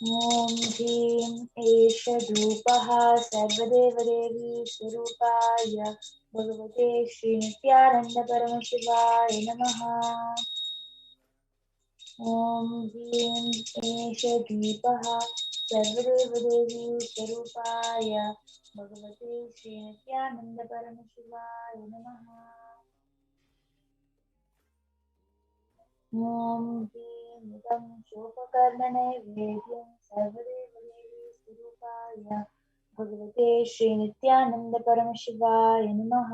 ॐ ह्रीं एष धूपः सर्वदेवदेवी स्वरूपाय भगवते श्रीनित्यानन्दपरमशिवाय नमः। ॐ ह्रीं एष दीपः सर्वदेवदेवी स्वरूपाय भगवते श्रीनित्यानन्दपरमशिवाय नमः। ॐ ह्रीं इदं शोककर्णनैवेद्यं सर्वदेवदेवी स्वरूपाय भगवते श्रीनित्यानन्दपरमशिवाय नमः।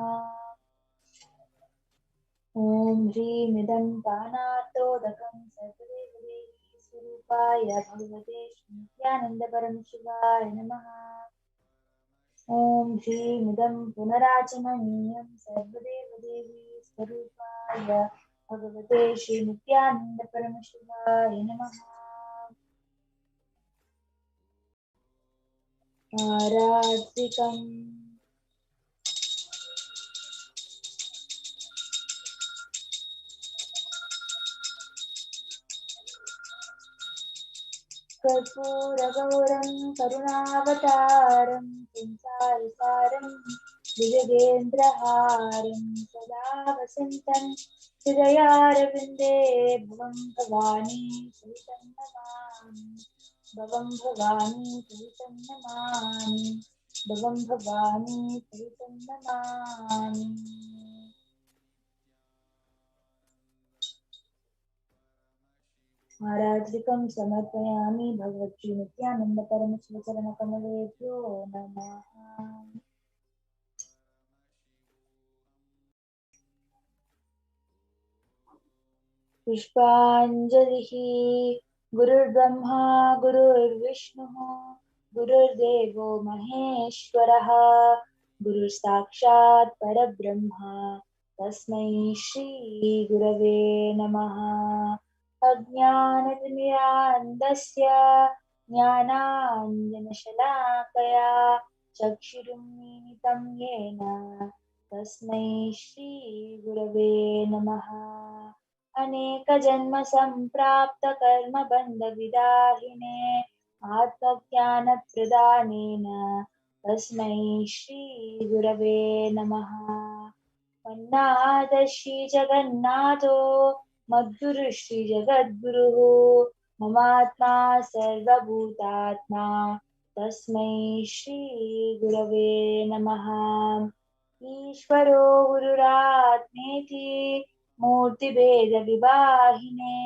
ॐ ह्रीं इदं पानार्तोदकं सर्वदेवदेवी स्वरूपाय भगवते श्रीनित्यानन्दपरमशिवाय नमः। ॐ ह्रीं इदं पुनराचमनीयं सर्वदेवदेवी स्वरूपाय भगवते श्रीनित्यानन्दपरमशिवाय नमः। आराधिकम् कर्पूरगौरं करुणावतारं संसारसारं विजयेन्द्रहारं सदा वसन्तं हृदयारविन्दे भवं भवानी सहितं नमामि। भवं भवानी सहितं नमामि। भवं भवानी सहितं नमामि। आराधिकं समर्पयामि भगवती नित्यानन्दपरमशिवचरणकमलेभ्यो नमः। पुष्पाञ्जलिः। गुरुर्ब्रह्मा गुरुर्विष्णुः गुरुर्देवो महेश्वरः गुरुसाक्षात् परब्रह्मा तस्मै श्रीगुरवे नमः। अज्ञानतिमिरान्धस्य ज्ञानाञ्जनशलाकया चक्षुरुन्मीलितं येन तस्मै श्रीगुरवे नमः। अनेकजन्मसम्प्राप्तकर्मबन्धविदाहिने आत्मज्ञानप्रदानेन तस्मै श्रीगुरवे नमः। वन्नाथ श्रीजगन्नाथो मद्गुरुः श्रीजगद्गुरुः ममात्मा सर्वभूतात्मा तस्मै श्रीगुरवे नमः। ईश्वरो गुरुरात्मेति मूर्तिभेदविभागिने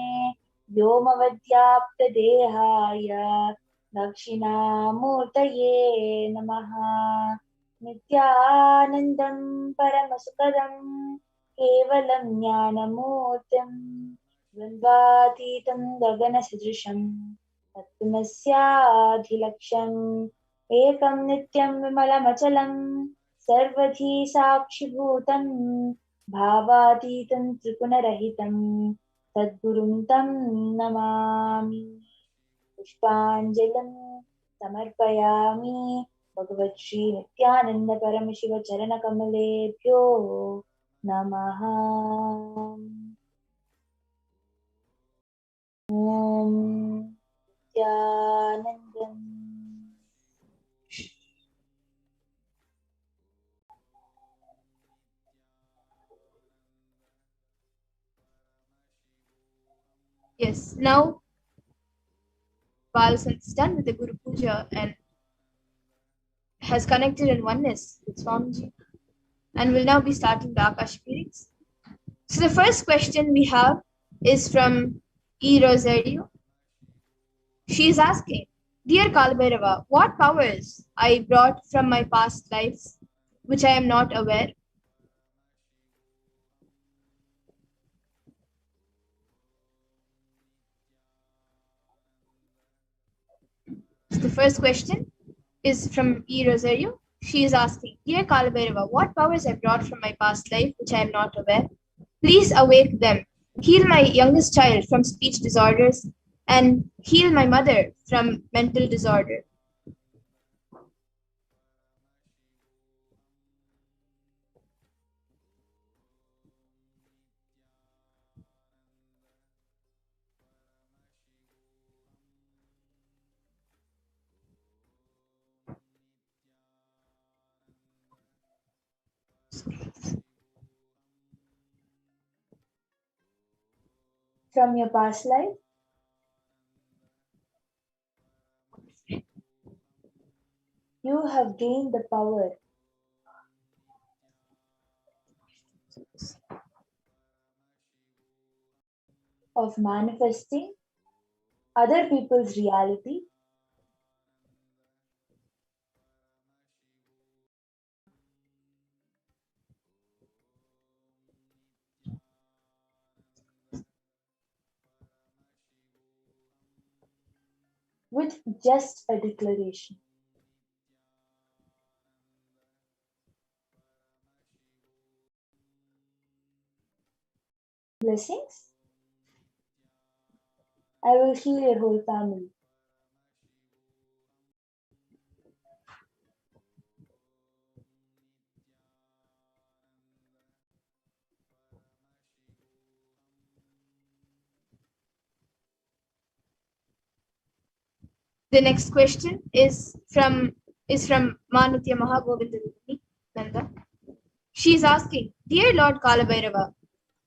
व्योमवद्व्याप्तदेहाय दक्षिणामूर्तये नमः। नित्यानन्दं परमसुखदं केवलं ज्ञानमूर्तिं द्वन्द्वातीतं गगनसदृशं तत्त्वमस्याधिलक्ष्यम् एकं नित्यं विमलमचलं सर्वधी साक्षिभूतं भावातीतं त्रिगुणरहितं तद्गुरुं तं नमामि। पुष्पाञ्जलिं समर्पयामि भगवत् श्री नित्यानंद परमशिव चरणकमलेभ्यो नमः। ॐ नित्यानन्दम्। Yes, now Balsant is done with the Guru Puja and has connected in oneness with Swamiji. And will now be starting the Akashic readings. So the first question we have is from E. Rosario. She is asking, Dear Kalbhairava, what powers I brought from my past lives, which I am not aware? So the first question is from E. Rosario. She is asking, Dear Kalbhairava, what powers I brought from my past life, which I am not aware? Please awake them. Heal my youngest child from speech disorders and heal my mother from mental disorder. from your past life. You have gained the power of manifesting other people's reality with just a declaration. Blessings. I will heal your whole family. The next question is from Manutya Mahagovinda Nanda. She is asking, Dear Lord Kalabhairava,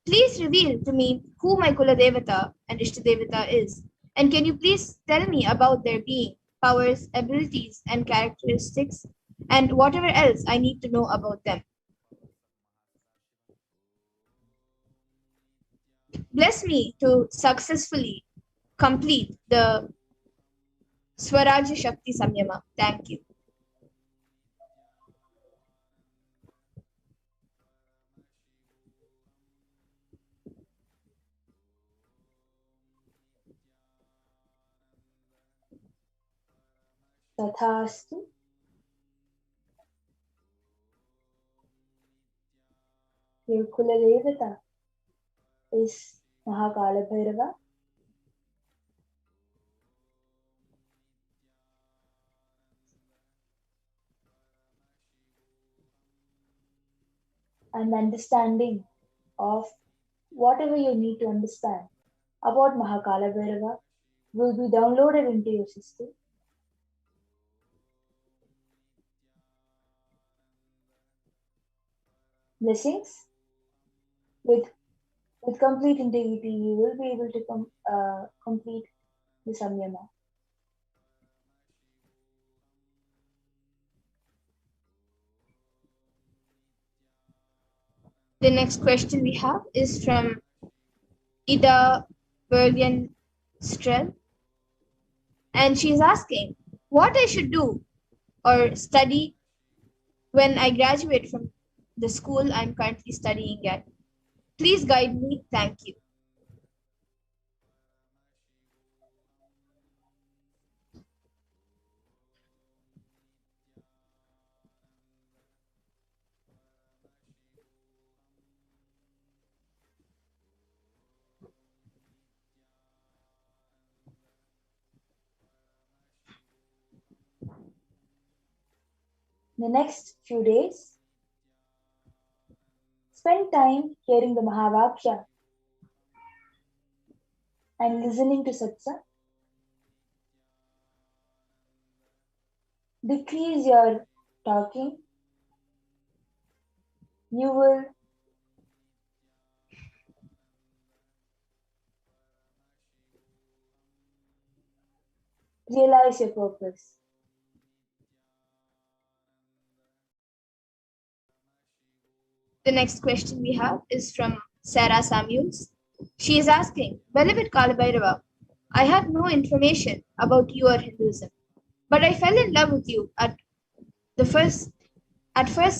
please reveal to me who my Kula Devata and Ishtadevata is. And can you please tell me about their being, powers, abilities, and characteristics, and whatever else I need to know about them. Bless me to successfully complete the Swarajya Shakti Samyama. Thank you. Tathastu. Your Kula Devata is Mahakala Bhairava. And understanding of whatever you need to understand about Mahakala Bhairava will be downloaded into your system. Blessings. With complete integrity, you will be able to complete the Samyama. The next question we have is from Ida Bergen Strel. And she's asking what I should do or study when I graduate from the school I'm currently studying at. Please guide me. Thank you. The next few days, spend time hearing the Mahavakya and listening to Satsang. Decrease your talking. You will realize your purpose. The next question we have is from Sarah Samuels. She is asking, Beloved Kalabhairava, I have no information about you or Hinduism, but I fell in love with you at first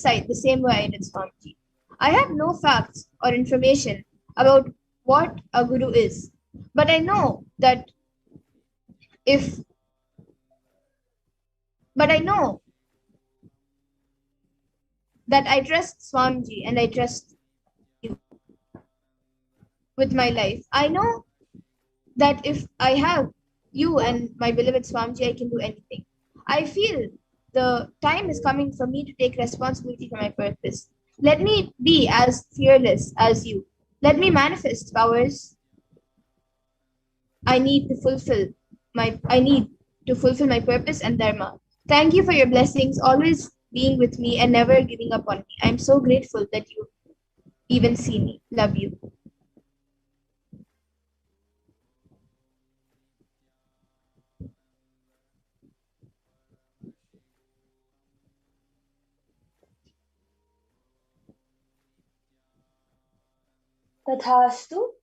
sight the same way I did Swamiji. I have no facts or information about what a guru is, but I know that if but I know that I trust Swamiji and I trust you with my life. I know that if I have you and my beloved Swamiji, I can do anything. I feel the time is coming for me to take responsibility for my purpose. Let me be as fearless as you. Let me manifest powers I need to fulfill my purpose and dharma. Thank you for your blessings, always being with me and never giving up on me. I'm so grateful that you even see me. Love you. Tathastu.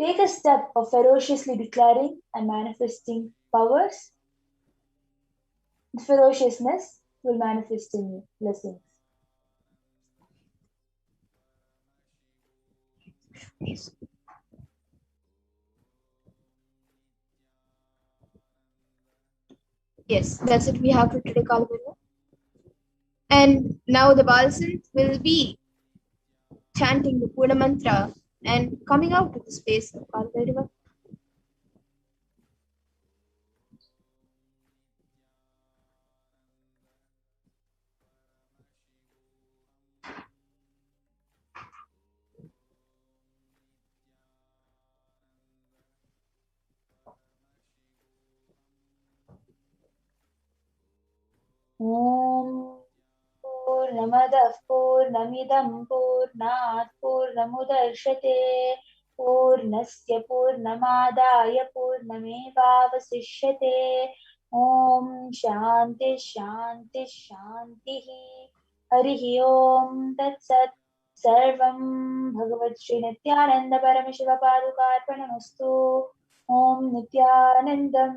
Take a step of ferociously declaring and manifesting powers. The ferociousness will manifest in you blessings. Yes, that's it we have for today, Kalabhairava. And now the Balsant will be chanting the Purna Mantra and coming out to the space of Kalabhairava. Om Purnamadah Purnamidam Purnat Purnamudachyate Purnasya Purnamadaya Purnamevavasishyate. Om Shanti Shanti Shanti. Harihi Om Tat Sat. Sarvam Bhagavad Shri Nithyananda Paramashiva Padukarpanamastu. Om Nithyanandam.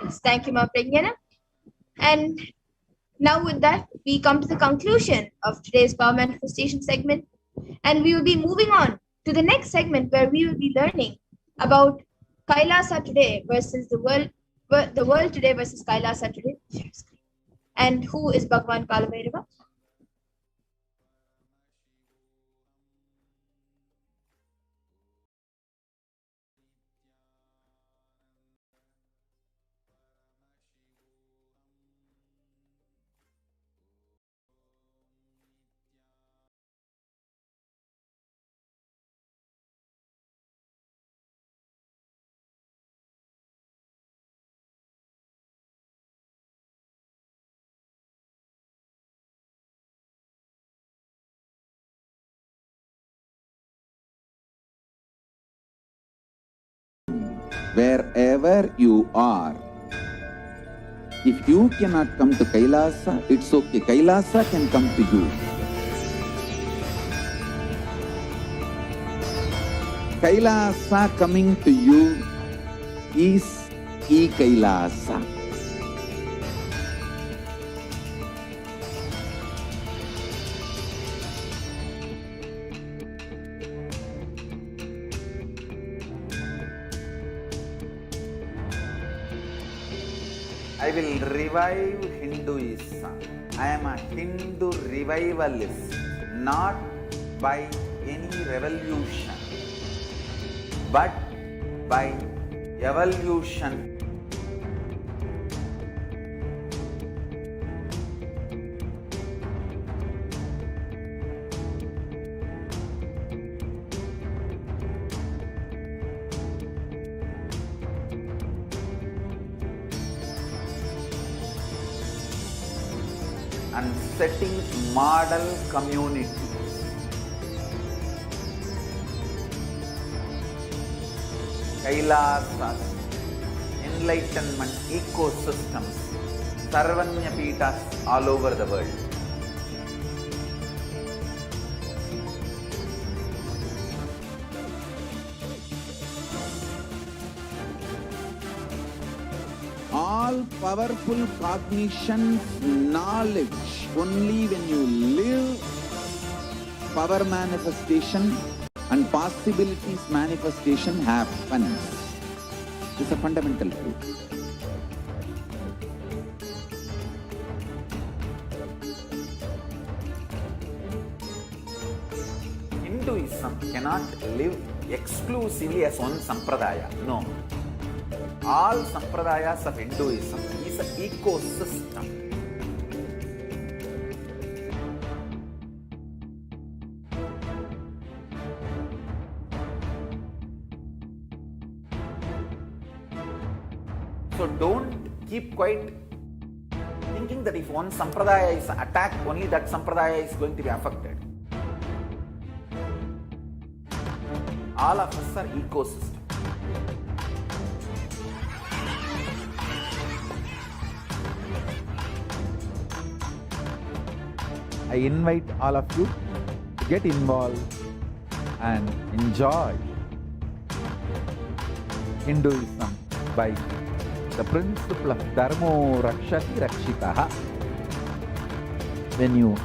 Yes, thank you, Ma Pragyana. And now with that, we come to the conclusion of today's Power Manifestation segment. And we will be moving on to the next segment where we will be learning about Kailasa today versus the world today versus Kailasa today. And who is Bhagwan Kalabhairava? Wherever you are, if you cannot come to Kailasa, it's okay. Kailasa can come to you. Kailasa coming to you is E-Kailasa. I will revive Hinduism. I am a Hindu revivalist, not by any revolution, but by evolution. And setting model communities. Kailasas, enlightenment ecosystems, Sarvanya Pitas all over the world. All powerful cognition, knowledge, only when you live power manifestation and possibilities manifestation happens. This is a fundamental truth. Hinduism cannot live exclusively as one sampradaya. No. All sampradayas of Hinduism is an ecosystem. So don't keep quiet thinking that if one sampradaya is attacked, only that sampradaya is going to be affected. All of us are ecosystem. I invite all of you to get involved and enjoy Hinduism by the principle of Dharmo Rakshati Rakshitaha. When you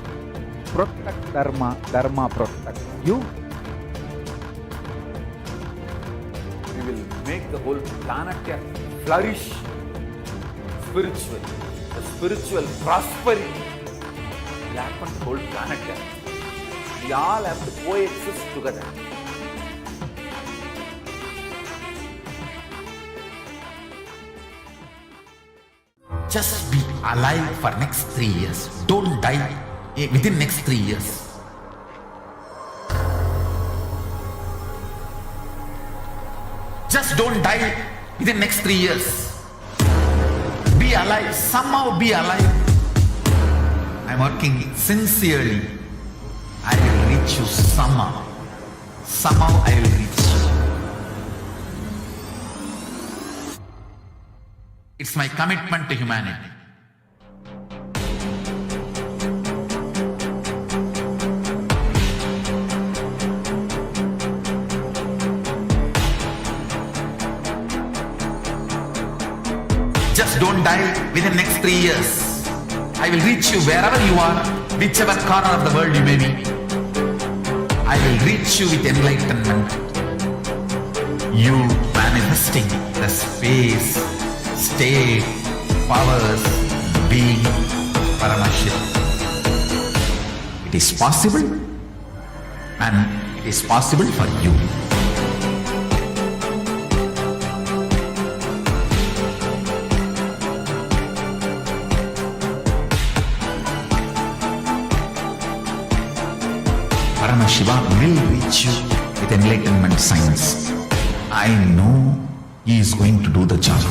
protect Dharma, Dharma protects you. We will make the whole planet flourish spiritually. The spiritual prosperity will happen to the whole planet. We all have to coexist together. Just be alive for next 3 years. Don't die within next 3 years. Just don't die within next 3 years. Be alive. Somehow be alive. I'm working sincerely. I will reach you somehow. Somehow I will reach you. It's my commitment to humanity. Just don't die within the next 3 years. I will reach you wherever you are, whichever corner of the world you may be. I will reach you with enlightenment. You manifesting the space, state, powers, being Paramashivoham. It is possible, and it is possible for you. Paramashivoham will reach you with enlightenment science. I know he is going to do the job.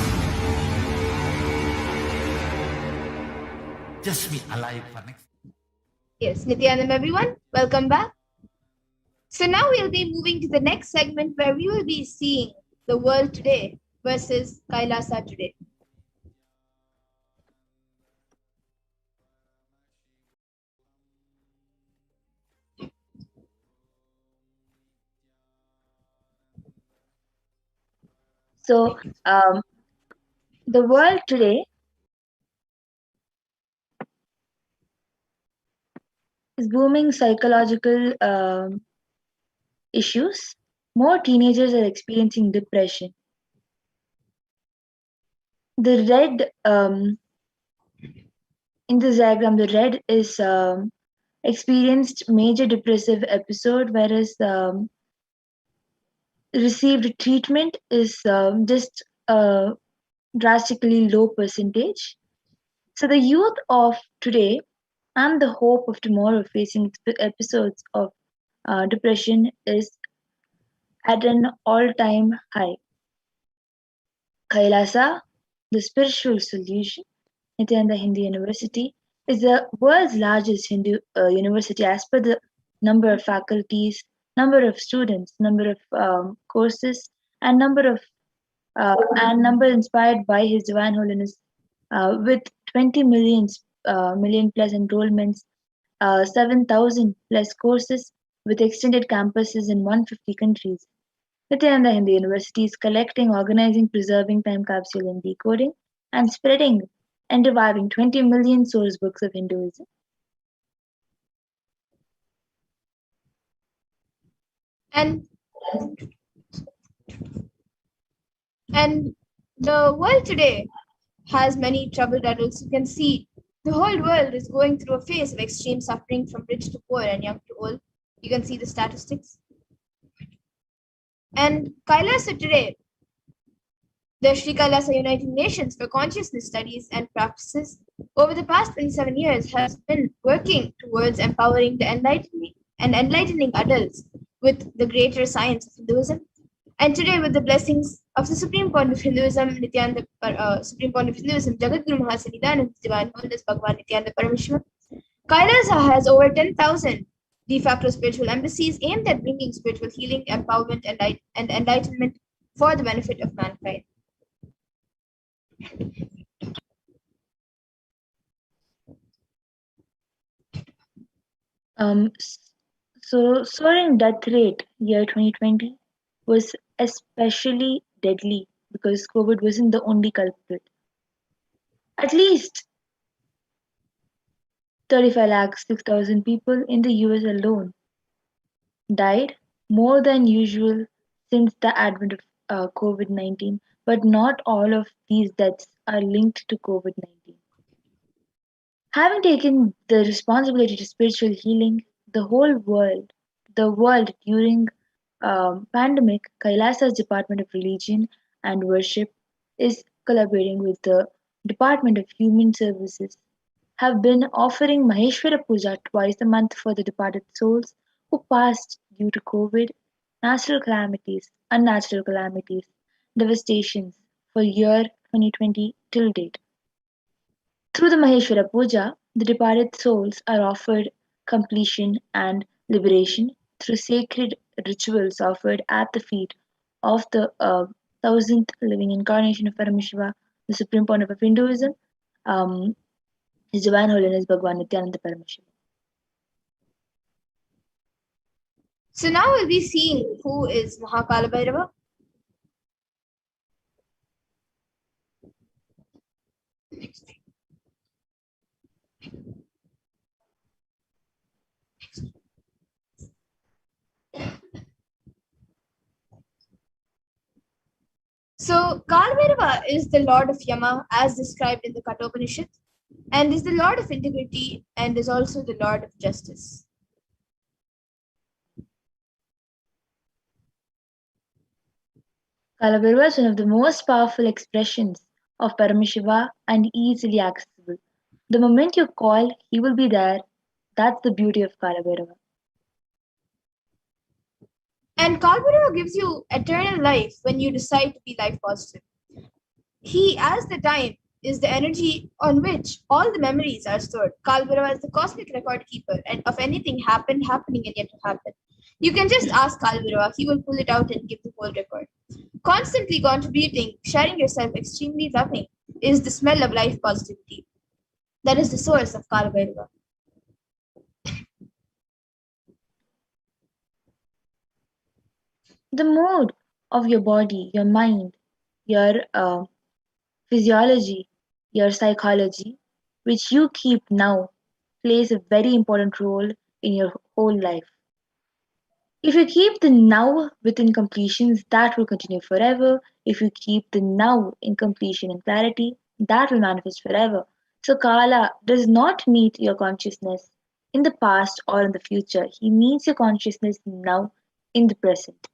Just be alive for next. Yes, Nithyananda everyone, welcome back. So now we'll be moving to the next segment where we will be seeing the world today versus Kailasa today. So, the world today is booming psychological issues. More teenagers are experiencing depression. The red in this diagram, the red is experienced major depressive episode, whereas received treatment is just a drastically low percentage. So the youth of today and the hope of tomorrow facing episodes of depression is at an all-time high. Kailasa, the spiritual solution, Nithyananda Hindu University, is the world's largest Hindu university as per the number of faculties, number of students, number of courses, and number inspired by His Divine Holiness, with 20 million plus enrollments, 7,000 plus courses, with extended campuses in 150 countries. Nithyananda Hindu University is collecting, organizing, preserving, time capsule and decoding, and spreading and reviving 20 million source books of Hinduism. And the world today has many troubled adults. You can see the whole world is going through a phase of extreme suffering from rich to poor and young to old. You can see the statistics. And Kailasa today, the Sri Kailasa United Nations for Consciousness Studies and Practices, over the past 27 years has been working towards empowering the enlightening adults with the greater science of Hinduism. And today, with the blessings of the Supreme Point of Hinduism, Supreme Point of Hinduism, Jagadguru Mahasannidhananda Divine Holiness Bhagavan Nithyananda Paramashivam, Kailasa has over 10,000 de facto spiritual embassies aimed at bringing spiritual healing, empowerment, and enlightenment for the benefit of mankind. So soaring death rate year 2020 was especially deadly because COVID wasn't the only culprit. At least 35 lakh 6,000 people in the US alone died, more than usual since the advent of COVID-19, but not all of these deaths are linked to COVID-19. Having taken the responsibility to spiritual healing, the world during pandemic, Kailasa's Department of Religion and Worship is collaborating with the Department of Human Services, have been offering Maheshwara Puja twice a month for the departed souls who passed due to COVID, unnatural calamities, devastations for year 2020 till date. Through the Maheshwara Puja, the departed souls are offered completion and liberation through sacred rituals offered at the feet of the thousandth living incarnation of Paramashiva, the supreme pontiff of Hinduism, um, His Divine Holiness Bhagwan Nithyananda Paramashivam. So now we'll be seeing who is Mahakala Bhairava. So Kalbhairava is the lord of Yama as described in the Kathopanishad, and is the lord of integrity and is also the lord of justice. Kalabhirva is one of the most powerful expressions of Paramashiva and easily accessible. The moment you call, he will be there. That's the beauty of Kalabhairava. And Kalbhairava gives you eternal life when you decide to be life positive. He, as the time, is the energy on which all the memories are stored. Kalbhairava is the cosmic record keeper and of anything happened, happening, and yet to happen. You can just ask Kalbhairava, he will pull it out and give the whole record. Constantly contributing, sharing yourself, extremely loving, is the smell of life positivity. That is the source of Kalbhairava. The mood of your body, your mind, your physiology, your psychology, which you keep now, plays a very important role in your whole life. If you keep the now within completions, that will continue forever. If you keep the now in completion and clarity, that will manifest forever. So Kala does not meet your consciousness in the past or in the future. He meets your consciousness now in the present.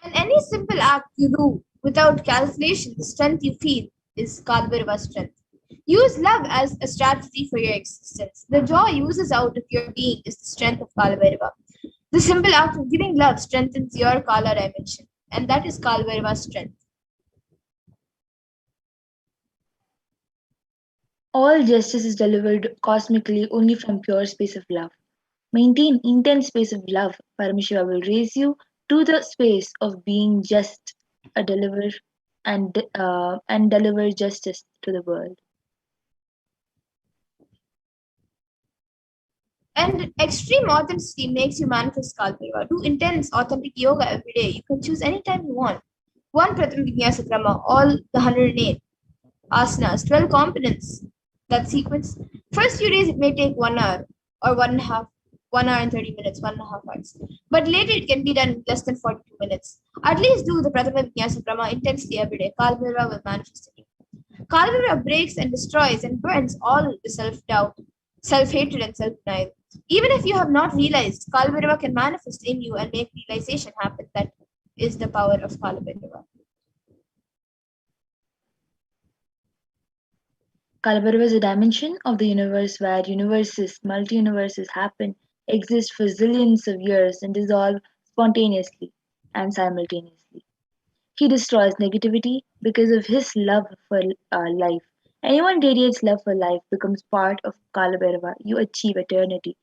And any simple act you do without calculation, the strength you feel is Kalbhairava's strength. Use love as a strategy for your existence. The joy oozes out of your being is the strength of Kalbhairava. The simple act of giving love strengthens your Kala dimension, and that is Kalbhairava's strength. All justice is delivered cosmically only from pure space of love. Maintain intense space of love. Paramashiva will raise you to the space of being just a deliver and deliver justice to the world. And extreme authenticity makes you manifest Kalbhairava. Do intense, authentic yoga every day. You can choose any time you want. One Pratham Vinyasa Krama, all the 108 asanas, 12 components. That sequence. First few days it may take 1 hour or 1 hour and 30 minutes, 1.5 hours. But later it can be done in less than 42 minutes. At least do the Prathama Vinyasa Krama intensely every day. Kalbhairava will manifest in you. Kalbhairava breaks and destroys and burns all the self-doubt, self-hatred, and self-denial. Even if you have not realized, Kalbhairava can manifest in you and make realization happen. That is the power of Kalbhairava. Kalabharva is a dimension of the universe where universes, multi-universes happen, exist for zillions of years and dissolve spontaneously and simultaneously. He destroys negativity because of his love for life Anyone radiates love for life becomes part of Kalabhairava. You achieve eternity.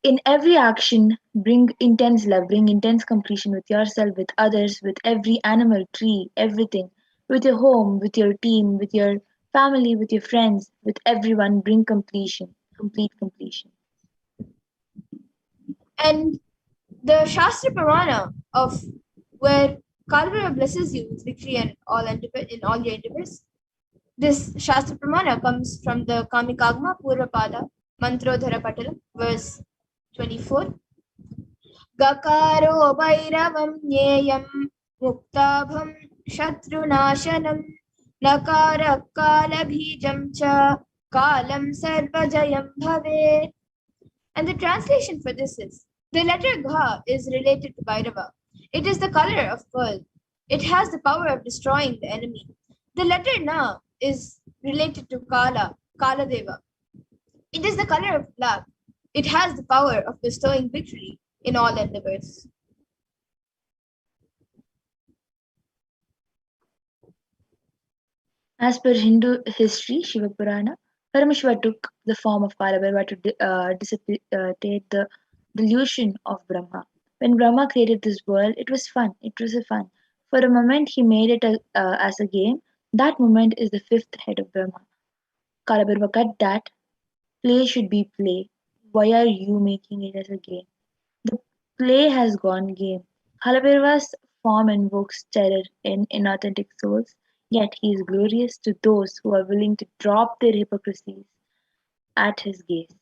In every action, bring intense love, bring intense completion with yourself, with others, with every animal, tree, everything. With your home, with your team, with your family, with your friends, with everyone, bring completion, complete completion. And the Shastra Pramana of where Kalbara blesses you with victory and in all your endeavors. This Shastra Pramana comes from the Kamikagma Purvapada Mantrodhara Patala, verse 24. Gakaro Bhairavam Nyeyam Muktabham Shatrunashanam Nakara Kalabhijam Cha Kalam Sarvajayam Bhave. And the translation for this is the letter Gha is related to Bhairava. It is the color of pearl. It has the power of destroying the enemy. The letter Na is related to Kala Deva. It is the color of black. It has the power of bestowing victory in all endeavors. As per Hindu history, Shiva Purana, Paramashiva took the form of Kalabhairava to dissipate the delusion of Brahma. When Brahma created this world, it was fun. It was a fun. For a moment, he made it as a game. That moment is the fifth head of Brahma. Kalabhairava cut that. Play should be play. Why are you making it as a game? The play has gone game. Kalabhairava's form invokes terror in inauthentic souls, yet he is glorious to those who are willing to drop their hypocrisies at his gaze.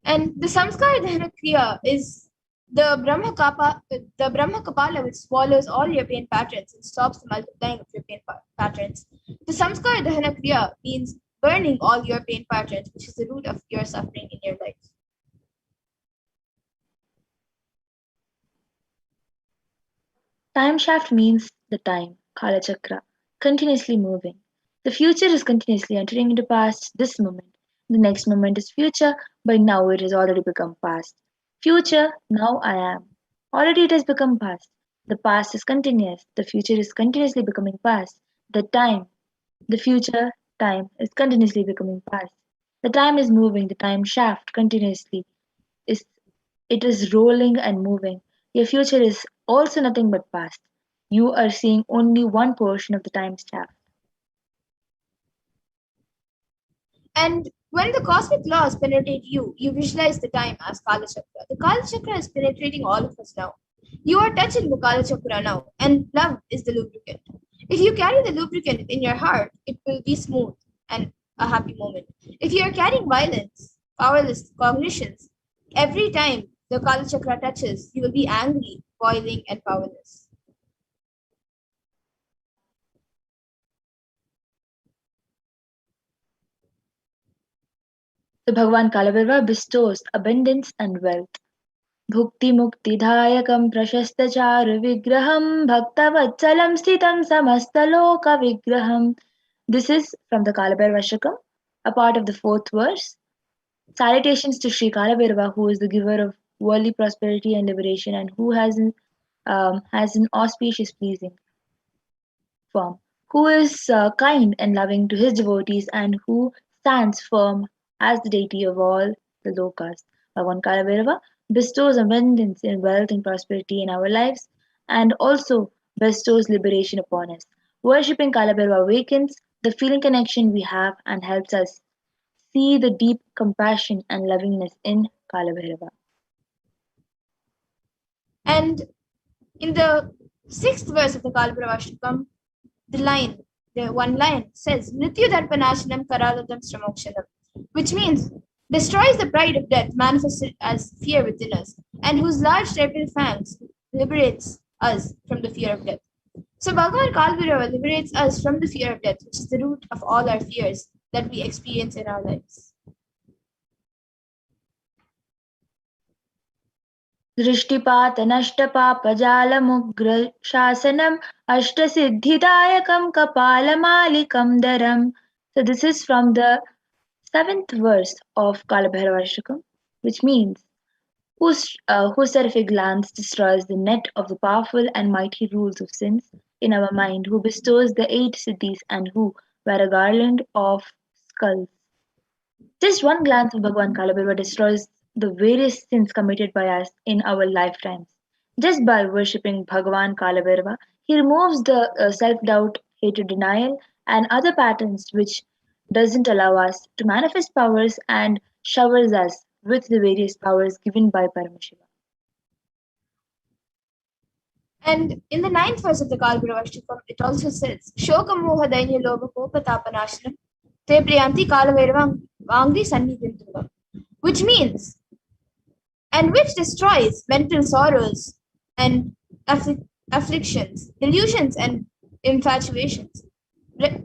And the Samskara Dahana Kriya is the Brahma Kapala which swallows all your pain patterns and stops the multiplying of your pain patterns. The Samskara Dahana Kriya means burning all your pain patterns, which is the root of your suffering in your life. Time shaft means the time, Kala Chakra, continuously moving. The future is continuously entering into past this moment. The next moment is future, but now it has already become past. Future, now I am. Already it has become past. The past is continuous. The future is continuously becoming past. The time, the future time is continuously becoming past. The time is moving, the time shaft continuously is it is rolling and moving. Your future is also nothing but past. You are seeing only one portion of the time shaft. And when the cosmic laws penetrate you, you visualize the time as Kala Chakra. The Kala Chakra is penetrating all of us now. You are touching the Kala Chakra now, and love is the lubricant. If you carry the lubricant in your heart, it will be smooth and a happy moment. If you are carrying violence, powerless cognitions, every time the Kala Chakra touches, you will be angry, boiling, and powerless. So Bhagavan Kalabhairava bestows abundance and wealth. Bhukti Mukti Dhayakam Prashastachara Vigraham Bhaktavachalam Sthitam Samastaloka Vigraham. This is from the Kalabhairava Shakam, a part of the fourth verse. Salutations to Sri Kalabhairava, who is the giver of worldly prosperity and liberation and who has an auspicious pleasing form, who is kind and loving to his devotees and who stands firm as the deity of all the lokas. Bhagavan Kalabhairava bestows abundance in wealth and prosperity in our lives and also bestows liberation upon us. Worshipping Kalabhairava awakens the feeling connection we have and helps us see the deep compassion and lovingness in Kalabhairava. And in the sixth verse of the Kalabhairava the one line says, Nityu Darpanashanam Karaladam Sramokshanam, which means destroys the pride of death manifested as fear within us, and whose large terrible fangs liberates us from the fear of death. So Bhagavan Kalbhairava liberates us from the fear of death, which is the root of all our fears that we experience in our lives. दृष्टिपातनष्टपापजालमुग्रशासनम् अष्टसिद्धिदायकं कपालमालिकं दरम्. So this is from the seventh verse of Kalabhairavashtakam, which means whose terrific glance destroys the net of the powerful and mighty rules of sins, in our mind, who bestows the 8 cities and who wear a garland of skulls. Just one glance of Bhagwan Kalabhaiva destroys the various sins committed by us in our lifetimes. Just by worshipping Bhagwan Kalabhairava, he removes the self-doubt, hatred, denial, and other patterns which doesn't allow us to manifest powers and showers us with the various powers given by Paramashiva. And in the ninth verse of the Kalbhairava, it also says, Shoka Moha Dainya Loba Kopa Tapanashanam Te Priyanti Kalabhairava Vangri Sannidhim Dhruvam, which means, and which destroys mental sorrows and afflictions, delusions and infatuations, re-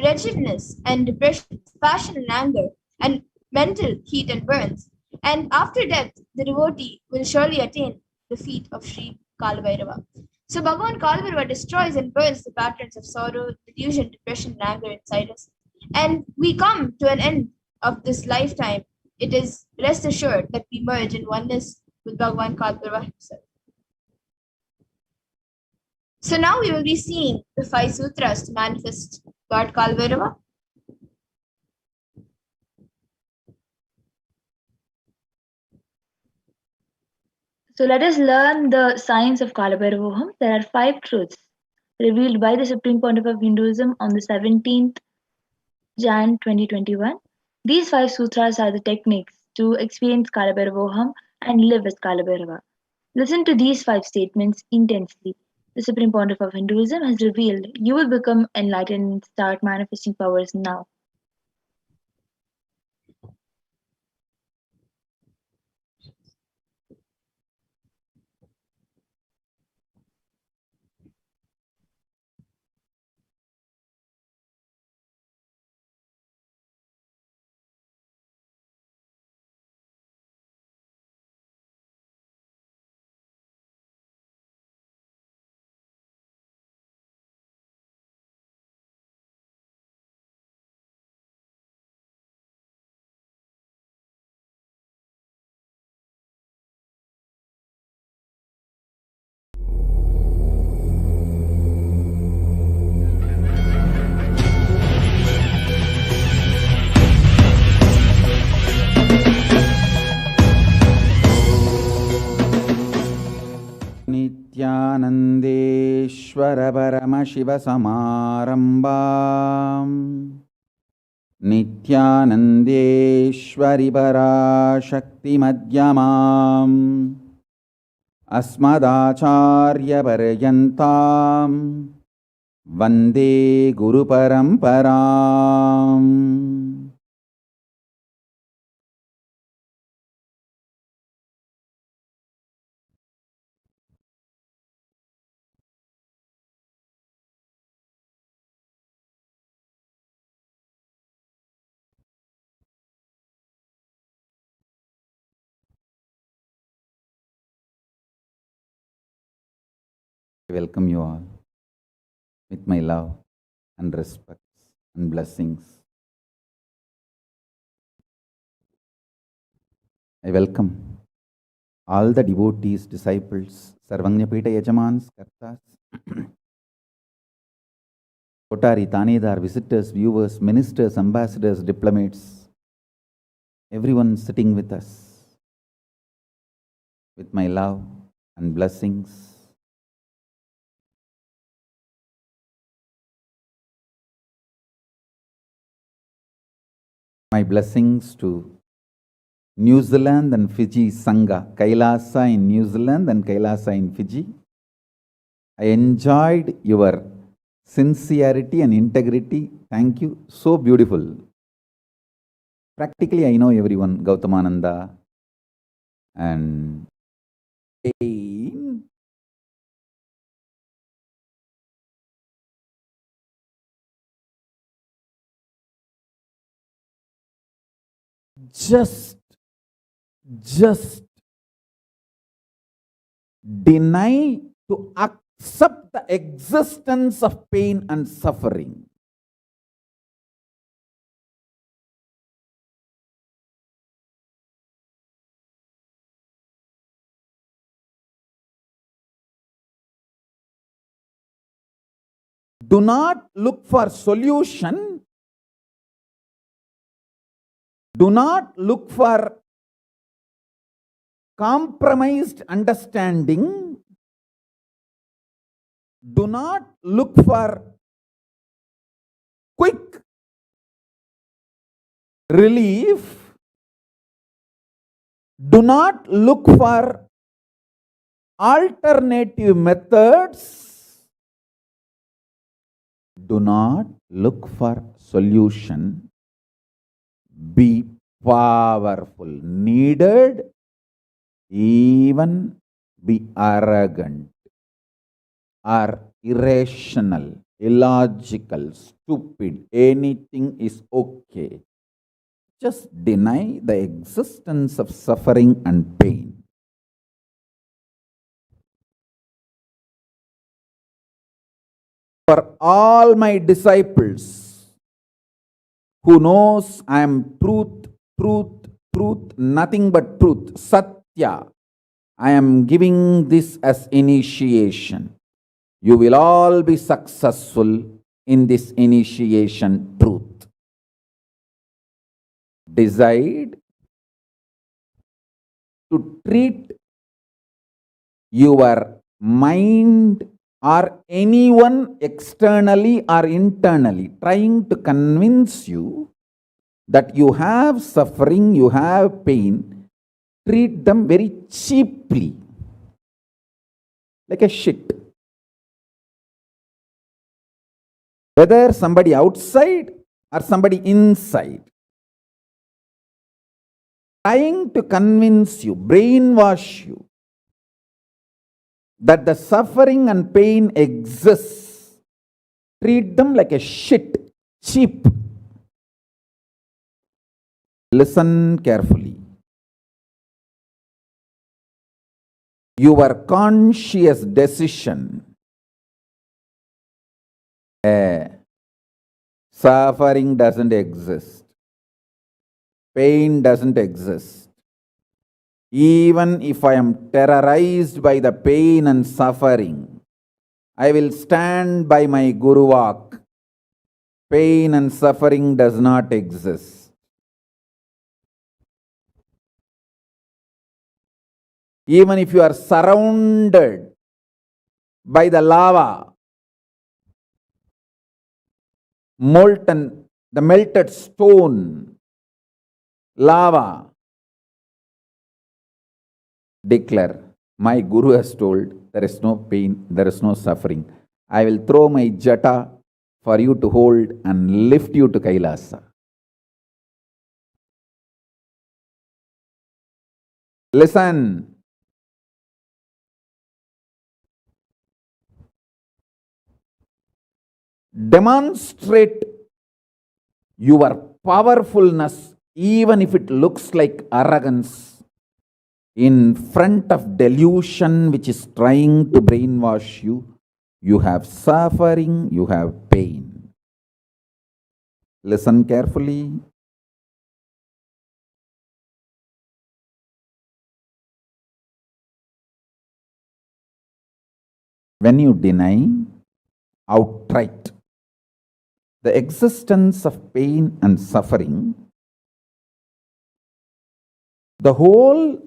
wretchedness and depression, passion and anger, and mental heat and burns. And after death, the devotee will surely attain the feet of Sri Kalabhairava. So Bhagavan Kalabhairava destroys and burns the patterns of sorrow, delusion, depression, and anger inside us. And we come to an end of this lifetime. It is rest assured that we merge in oneness with Bhagavan Kalabhairava himself. So now we will be seeing the 5 sutras to manifest Lord Kalbhairava. So let us learn the science of Kalabhairavoham. There are 5 truths revealed by the Supreme Pontiff of Hinduism on the 17th Jan 2021. These 5 sutras are the techniques to experience Kalabhairavoham and live as Kalabhairava. Listen to these 5 statements intensely. The Supreme Pontiff of Hinduism has revealed you will become enlightened and start manifesting powers now. नित्यानन्देश्वर परमशिवसमारम्भाम् नित्यानन्देश्वरि पराशक्तिमध्यमाम् अस्मदाचार्यपर्यन्ताम् वन्दे गुरुपरम्पराम्. I welcome you all with my love and respects and blessings. I welcome all the devotees, disciples, Sarvanyapita Yajamans, Kartas, Kotari, Tanedar, visitors, viewers, ministers, ambassadors, diplomats, everyone sitting with us with my love and blessings. My blessings to New Zealand and Fiji Sangha, Kailasa in New Zealand and Kailasa in Fiji. I enjoyed your sincerity and integrity. Thank you. So beautiful. Practically, I know everyone, Gautamananda and just deny to accept the existence of pain and suffering. Do not look for solution. Do not look for compromised understanding. Do not look for quick relief. Do not look for alternative methods. Do not look for solution. Be powerful. Needed. Even be arrogant or irrational, illogical, stupid. Anything is okay. Just deny the existence of suffering and pain. For all my disciples who knows I am truth, truth, truth, nothing but truth, Satya, I am giving this as initiation. You will all be successful in this initiation truth. Decide to treat your mind or anyone externally or internally trying to convince you that you have suffering, you have pain, treat them very cheaply, like a shit. Whether somebody outside or somebody inside, trying to convince you, brainwash you, that the suffering and pain exists, treat them like a shit, cheap. Listen carefully. Your conscious decision, suffering doesn't exist, pain doesn't exist. Even if I am terrorized by the pain and suffering, I will stand by my Guru Vak. Pain and suffering does not exist. Even if you are surrounded by the lava, molten, the melted stone, lava, declare, my Guru has told, there is no pain, there is no suffering. I will throw my jata for you to hold and lift you to Kailasa. Listen. Demonstrate your powerfulness, even if it looks like arrogance, in front of delusion which is trying to brainwash you. You have suffering, you have pain. Listen carefully. When you deny outright the existence of pain and suffering, the whole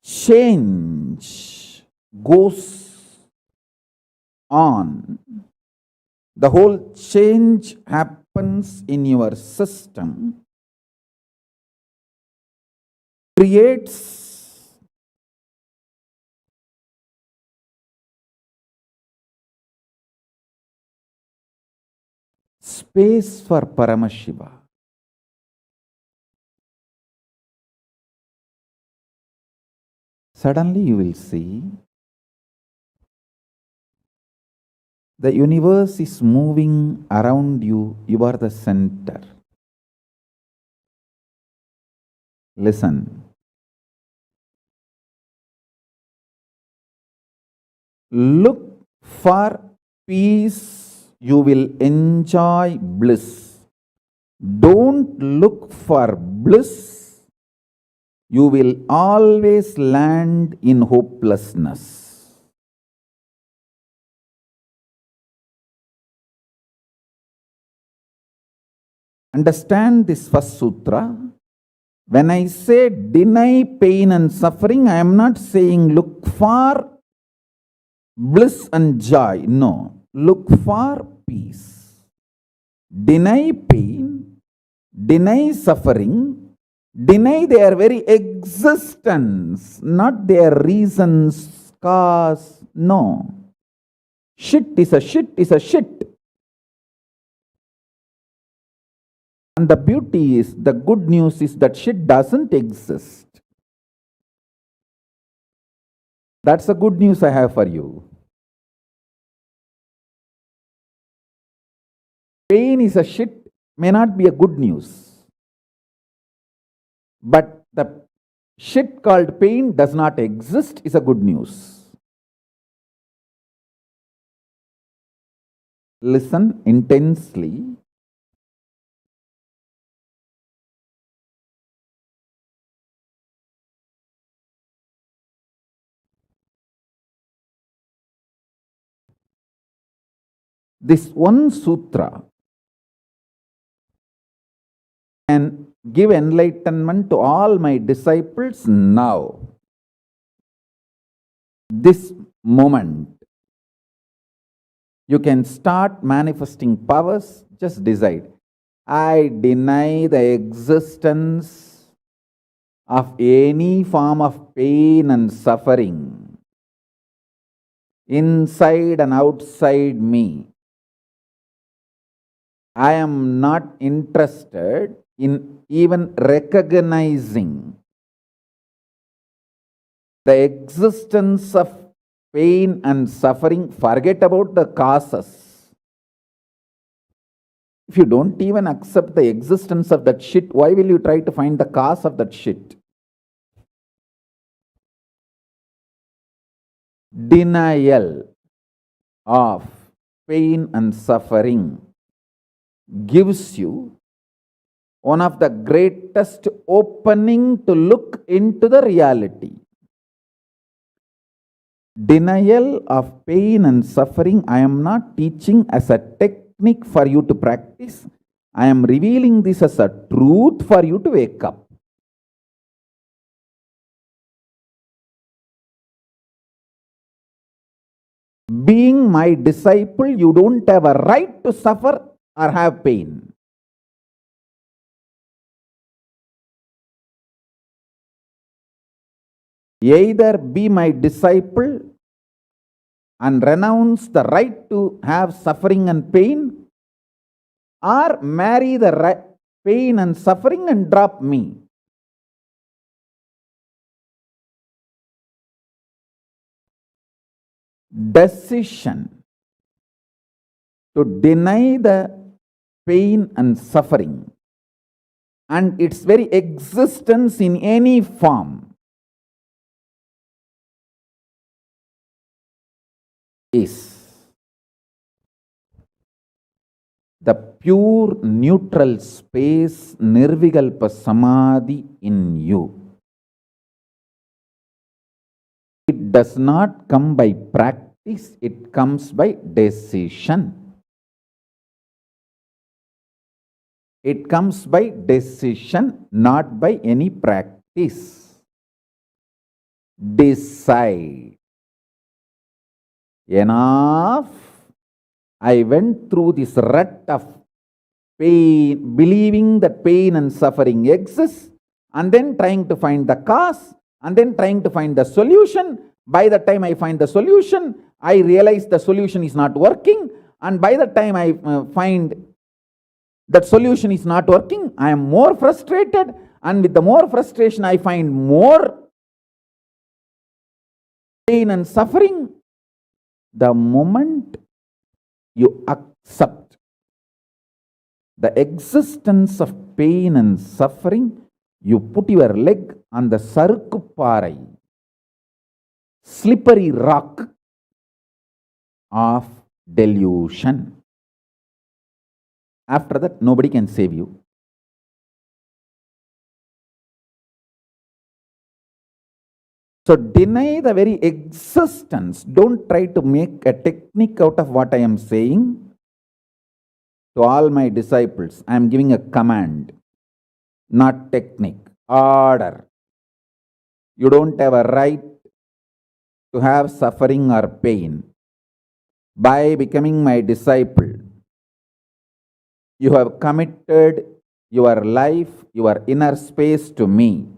change goes on. The whole change happens in your system, creates space for Paramashiva. Suddenly you will see the universe is moving around you. You are the center. Listen. Look for peace. You will enjoy bliss. Don't look for bliss. You will always land in hopelessness. Understand this first sutra. When I say deny pain and suffering, I am not saying look for bliss and joy. No, look for peace. Deny pain, deny suffering, deny their very existence, not their reasons, cause. No. Shit is a shit is a shit. And the beauty is, the good news is that shit doesn't exist. That's the good news I have for you. Pain is a shit may not be a good news. But the shit called pain does not exist is a good news. Listen intensely. This one sutra can give enlightenment to all my disciples now. This moment. You can start manifesting powers. Just decide. I deny the existence of any form of pain and suffering inside and outside me. I am not interested in even recognizing the existence of pain and suffering. Forget about the causes. If you don't even accept the existence of that shit, why will you try to find the cause of that shit? Denial of pain and suffering gives you one of the greatest opening to look into the reality. Denial of pain and suffering, I am not teaching as a technique for you to practice. I am revealing this as a truth for you to wake up. Being my disciple, you don't have a right to suffer or have pain. Either be my disciple and renounce the right to have suffering and pain, or marry the pain and suffering and drop me. Decision to deny the pain and suffering and its very existence in any form is the pure neutral space, nirvikalpa samadhi in you. It does not come by practice, it comes by decision. It comes by decision, not by any practice. Decide. Enough. I went through this rut of pain, believing that pain and suffering exists, and then trying to find the cause, and then trying to find the solution. By the time I find the solution, I realize the solution is not working, and by the time I find that solution is not working, I am more frustrated, and with the more frustration, I find more pain and suffering. The moment you accept the existence of pain and suffering, you put your leg on the sarkuparai, slippery rock of delusion. After that, nobody can save you. So deny the very existence. Don't try to make a technique out of what I am saying. to all my disciples, I am giving a command, not technique, order. You don't have a right to have suffering or pain. By becoming my disciple, you have committed your life, your inner space to me,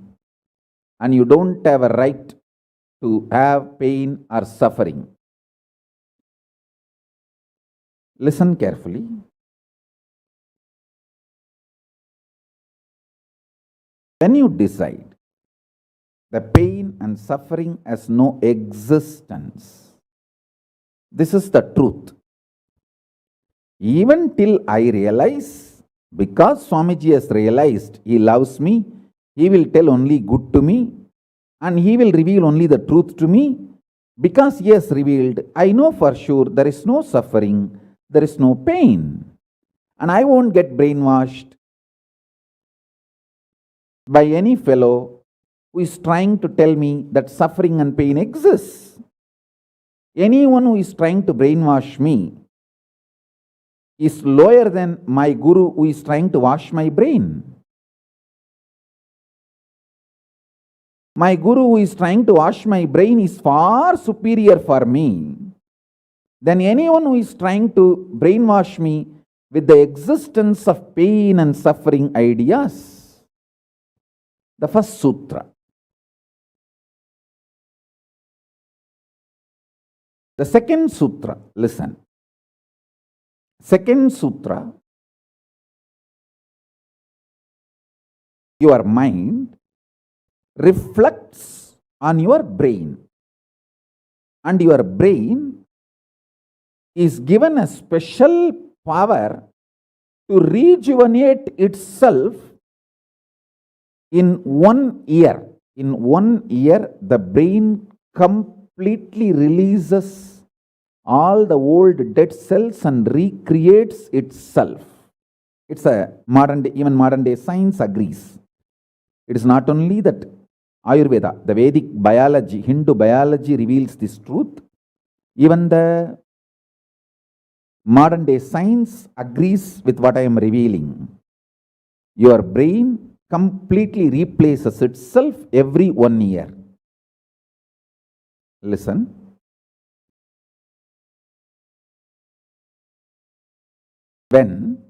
and you don't have a right to have pain or suffering. Listen carefully. When you decide the pain and suffering has no existence, this is the truth. Even till I realize, because Swamiji has realized he loves me, he will tell only good to me and he will reveal only the truth to me. Because he has revealed, I know for sure there is no suffering, there is no pain. And I won't get brainwashed by any fellow who is trying to tell me that suffering and pain exists. Anyone who is trying to brainwash me is lower than my guru who is trying to wash my brain. My guru who is trying to wash my brain is far superior for me than anyone who is trying to brainwash me with the existence of pain and suffering ideas. The first sutra. The second sutra, listen. Second sutra, your mind reflects on your brain, and your brain is given a special power to rejuvenate itself in 1 year. In 1 year, the brain completely releases all the old dead cells and recreates itself. It's a even modern day science agrees. It is not only that Ayurveda, the Vedic biology, Hindu biology reveals this truth. Even the modern day science agrees with what I am revealing. Your brain completely replaces itself every 1 year. Listen. When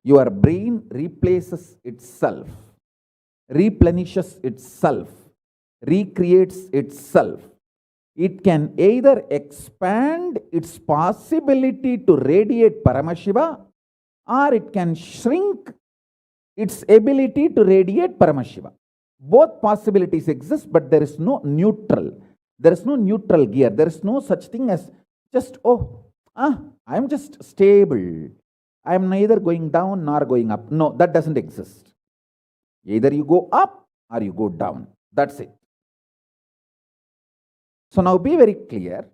your brain replaces itself, replenishes itself, recreates itself, it can either expand its possibility to radiate Paramashiva, or it can shrink its ability to radiate Paramashiva. Both possibilities exist, but there is no neutral. There is no neutral gear. There is no such thing as just, I am just stable. I am neither going down nor going up. No, that doesn't exist. Either you go up or you go down. That's it. So now be very clear.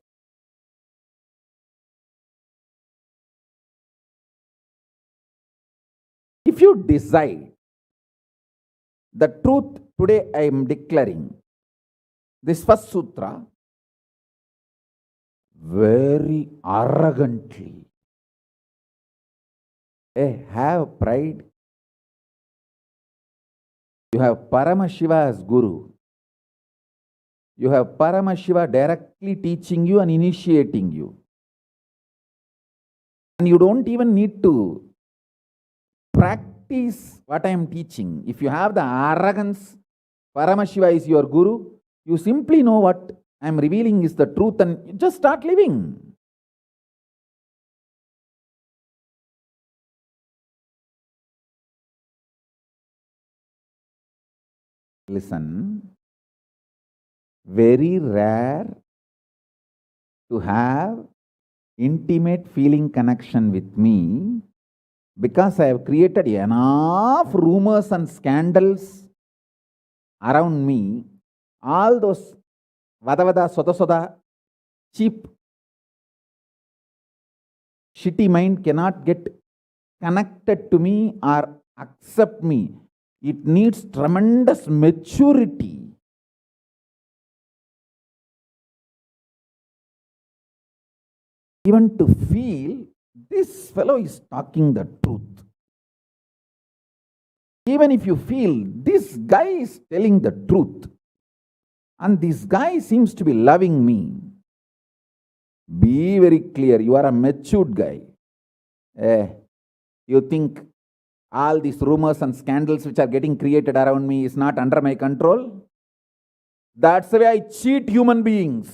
If you decide the truth today, I am declaring this first sutra very arrogantly. Have pride. You have Paramashiva as Guru. You have Paramashiva directly teaching you and initiating you. And you don't even need to practice what I am teaching. If you have the arrogance, Paramashiva is your Guru, you simply know what I am revealing is the truth and you just start living. Listen, very rare to have intimate feeling connection with me because I have created enough rumors and scandals around me. All those vada soda cheap shitty mind cannot get connected to me or accept me. It needs tremendous maturity. Even to feel this fellow is talking the truth. Even if you feel this guy is telling the truth and this guy seems to be loving me, be very clear, you are a matured guy. You think all these rumors and scandals which are getting created around me is not under my control? That's the way I cheat human beings.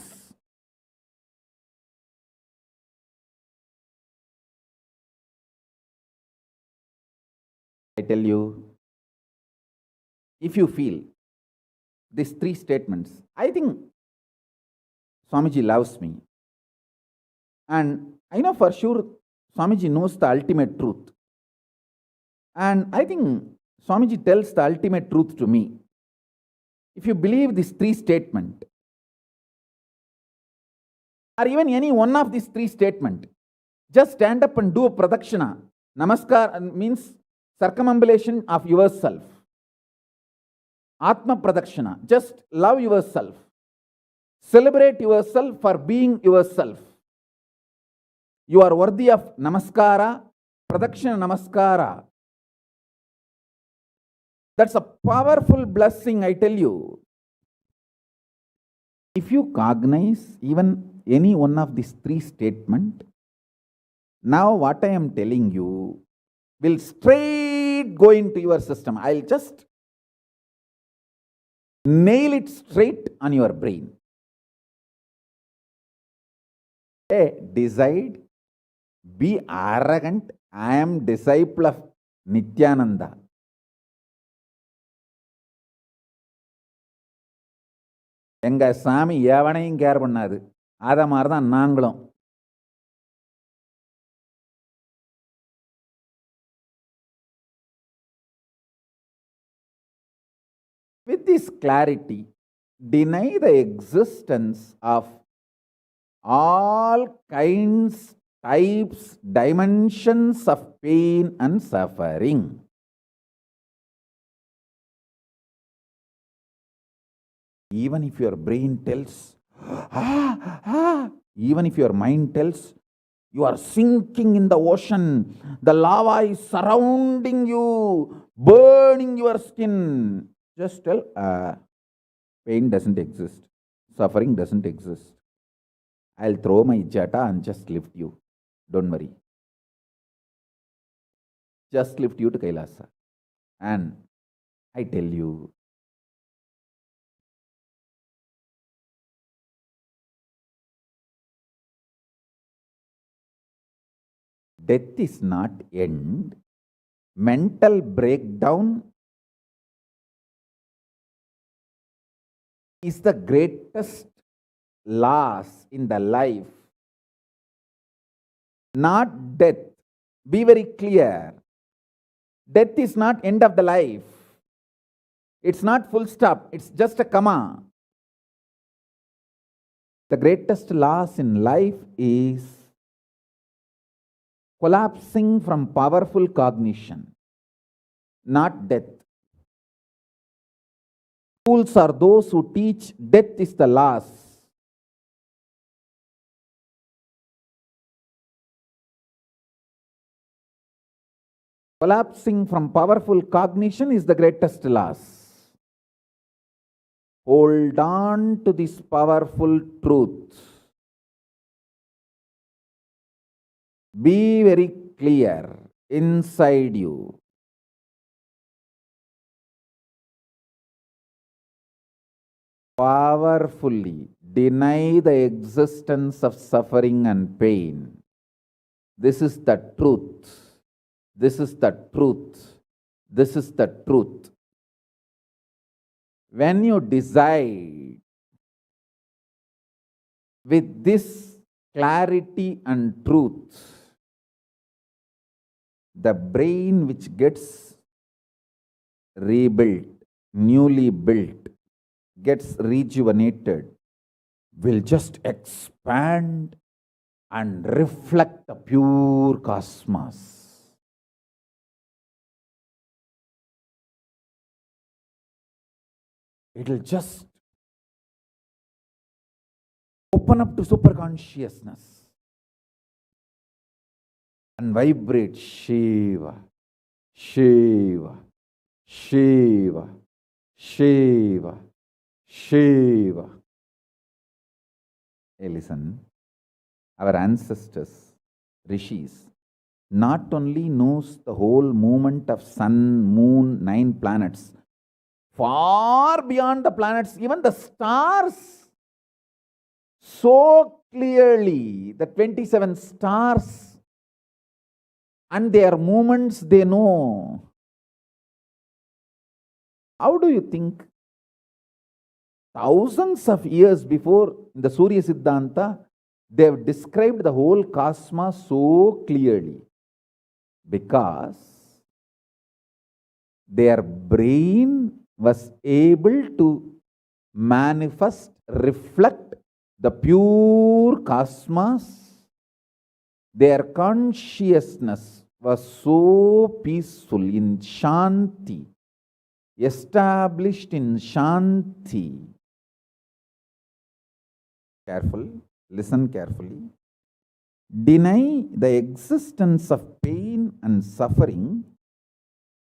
I tell you, if you feel these three statements, I think Swamiji loves me. And I know for sure Swamiji knows the ultimate truth. And I think Swamiji tells the ultimate truth to me. If you believe these three statements, or even any one of these three statements, just stand up and do a pradakshina. Namaskar means circumambulation of yourself. Atma pradakshina, just love yourself. Celebrate yourself for being yourself. You are worthy of namaskara, pradakshina namaskara. That's a powerful blessing, I tell you. If you cognize even any one of these three statements, now what I am telling you will straight go into your system. I'll just nail it straight on your brain. Decide, be arrogant, I am disciple of Nithyananda. எங்க சாமி எவனையும் care பண்ணாது. அத மாதிரி தான் நாங்களும். With this clarity, deny the existence of all kinds, types, dimensions of pain and suffering. Even if your brain tells, even if your mind tells, you are sinking in the ocean, the lava is surrounding you, burning your skin. Just tell, pain doesn't exist, suffering doesn't exist. I'll throw my jata and just lift you. Don't worry. Just lift you to Kailasa. And I tell you, death is not end. Mental breakdown is the greatest loss in the life. Not death. Be very clear. Death is not end of the life. It's not full stop. It's just a comma. The greatest loss in life is collapsing from powerful cognition, not death. Fools are those who teach death is the loss. Collapsing from powerful cognition is the greatest loss. Hold on to this powerful truth. Be very clear inside you. Powerfully deny the existence of suffering and pain. This is the truth. This is the truth. This is the truth. When you decide with this clarity and truth, the brain which gets rebuilt, newly built, gets rejuvenated, will just expand and reflect the pure cosmos. It will just open up to super consciousness. and vibrate Shiva, Shiva, Shiva, Shiva, Shiva. Hey, listen, our ancestors, rishis, not only knows the whole movement of sun, moon, 9 planets, far beyond the planets, even the stars, so clearly, the 27 stars and their movements they know. How do you think? Thousands of years before, in the Surya Siddhanta, they have described the whole cosmos so clearly because their brain was able to manifest, reflect the pure cosmos. Their consciousness was so peaceful in Shanti, established in Shanti. Careful, listen carefully. Deny the existence of pain and suffering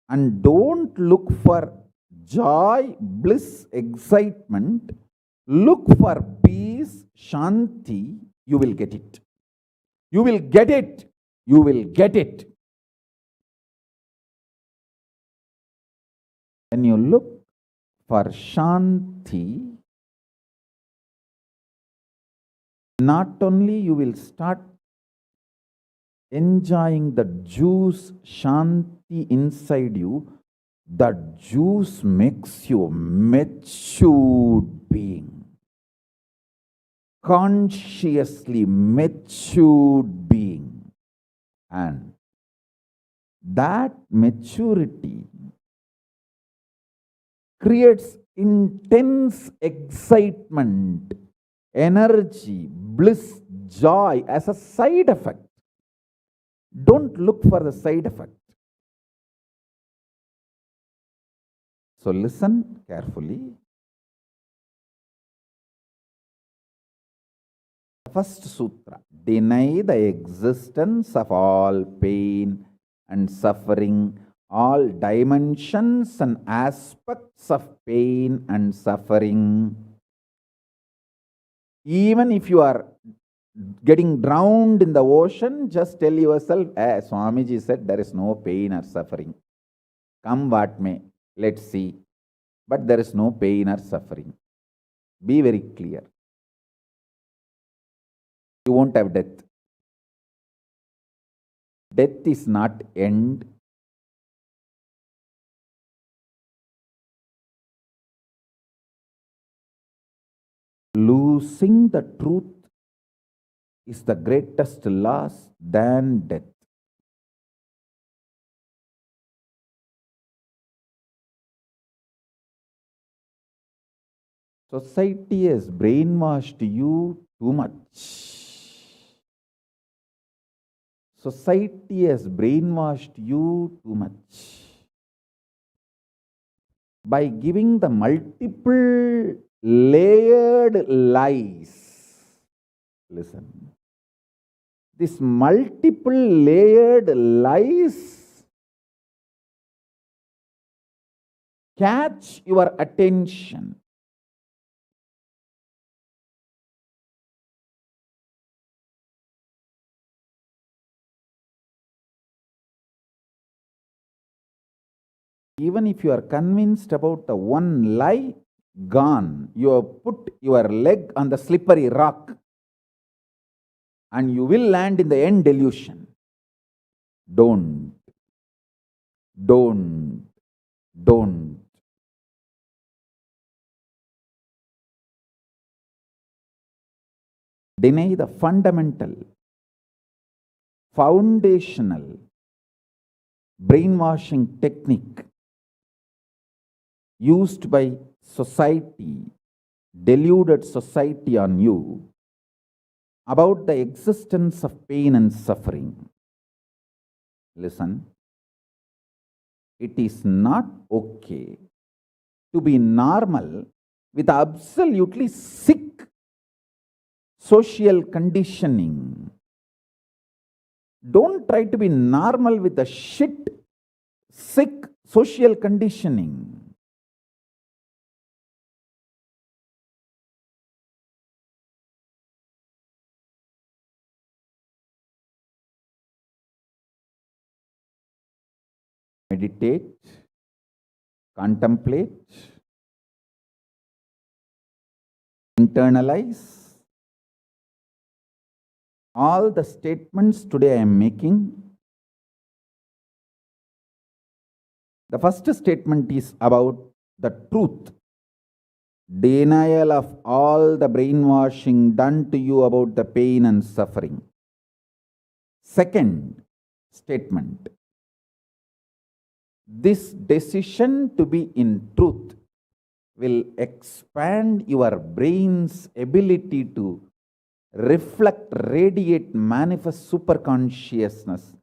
and don't look for joy, bliss, excitement. Look for peace, Shanti, you will get it. You will get it. You will get it. When you look for Shanti, not only you will start enjoying the juice Shanti inside you, that juice makes you a matured being, consciously matured being, and that maturity creates intense excitement, energy, bliss, joy as a side effect. Don't look for the side effect. So listen carefully. First sutra, deny the existence of all pain and suffering, all dimensions and aspects of pain and suffering. Even if you are getting drowned in the ocean, just tell yourself, Swamiji said there is no pain or suffering. Come what may, let's see. But there is no pain or suffering. Be very clear. You won't have death. Death is not end. Losing the truth is the greatest loss than death. Society has brainwashed you too much. Society has brainwashed you too much by giving the multiple layered lies. Listen. This multiple layered lies catch your attention. Even if you are convinced about the one lie, gone. You have put your leg on the slippery rock and you will land in the end delusion. Don't. Deny the fundamental, foundational brainwashing technique used by society, deluded society on you about the existence of pain and suffering. Listen, it is not okay to be normal with absolutely sick social conditioning. Don't try to be normal with the shit, sick social conditioning. Meditate, contemplate, internalize all the statements today I am making. The first statement is about the truth. Denial of all the brainwashing done to you about the pain and suffering. Second statement. This decision to be in truth will expand your brain's ability to reflect, radiate, manifest superconsciousness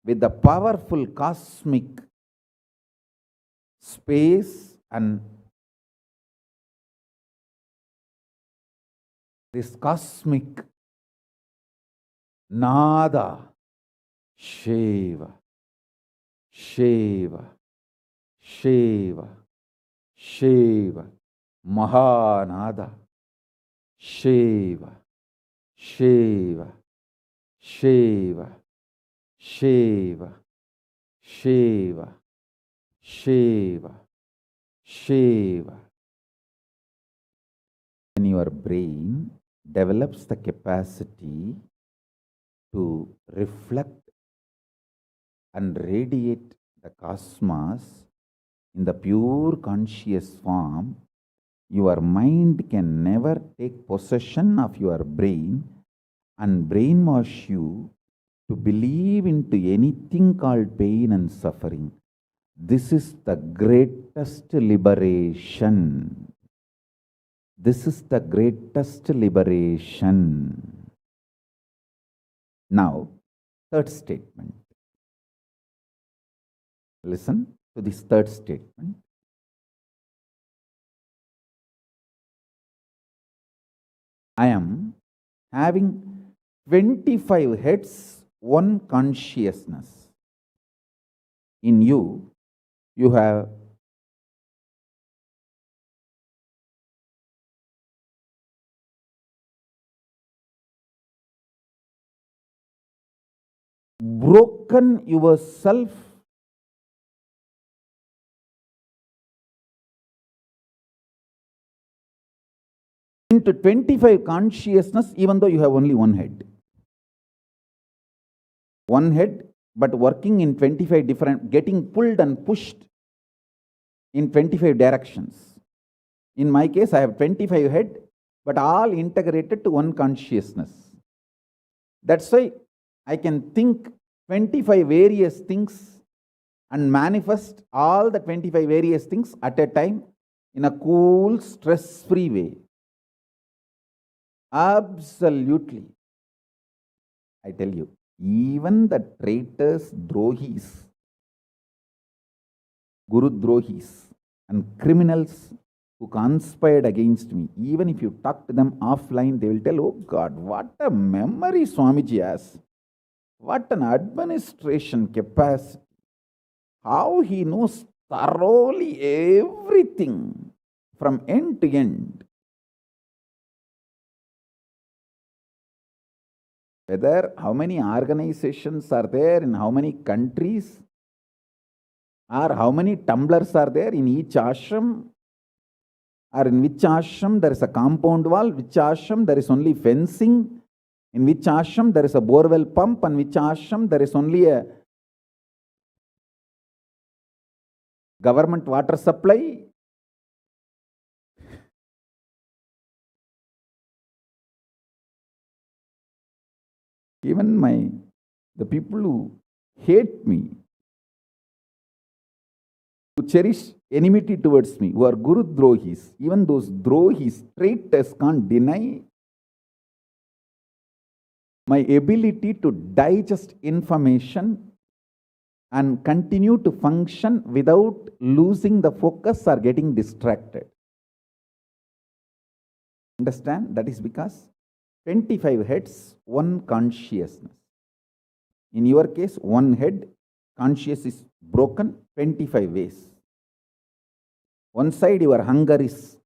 with the powerful cosmic space and this cosmic nada, Shiva, Shiva, Shiva, Shiva, Mahanada, Shiva, Shiva, Shiva, Shiva, Shiva, Shiva, Shiva. When your brain develops the capacity to reflect and radiate the cosmos in the pure conscious form, your mind can never take possession of your brain and brainwash you to believe into anything called pain and suffering. This is the greatest liberation. This is the greatest liberation. Now, third statement. Listen to this third statement. I am having 25 heads, one consciousness. In you, you have broken yourself into 25 consciousness, even though you have only one head. One head, but working in 25 different, getting pulled and pushed in 25 directions. In my case, I have 25 head, but all integrated to one consciousness. That's why I can think 25 various things and manifest all the 25 various things at a time in a cool, stress-free way. Absolutely. I tell you, even the traitors, drohis, guru drohis, and criminals who conspired against me, even if you talk to them offline, they will tell, oh God, what a memory Swamiji has. What an administration capacity. How he knows thoroughly everything from end to end. Whether how many organizations are there in how many countries, or how many tumblers are there in each ashram, or in which ashram there is a compound wall, which ashram there is only fencing, in which ashram there is a borewell pump, and which ashram there is only a government water supply. Even the people who hate me, who cherish enmity towards me, who are Guru Drohis, even those Drohis, traitors, can't deny my ability to digest information and continue to function without losing the focus or getting distracted. Understand? That is because 25 heads, one consciousness. In your case, one head, conscious is broken 25 ways. One side, your hunger is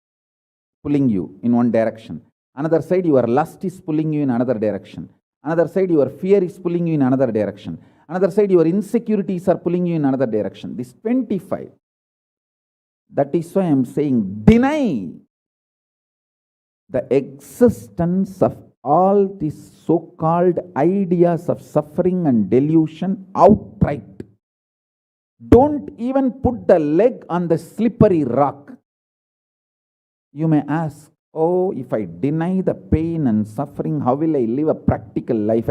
pulling you in one direction. Another side, your lust is pulling you in another direction. Another side, your fear is pulling you in another direction. Another side, your insecurities are pulling you in another direction. This 25. That is why I am saying, deny the existence of all these so-called ideas of suffering and delusion outright. Don't even put the leg on the slippery rock. You may ask, oh, if I deny the pain and suffering, how will I live a practical life?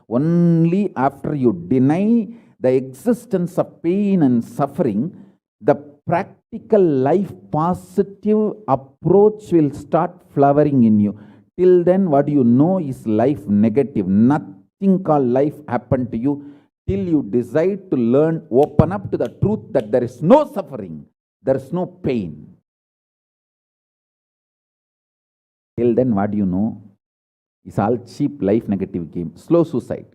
Only after you deny the existence of pain and suffering, the practical life positive approach will start flowering in you. Till then, what you know is life negative. Nothing called life happened to you till you decide to learn, open up to the truth that there is no suffering, there is no pain. Till then, what you know is all cheap life negative game, slow suicide.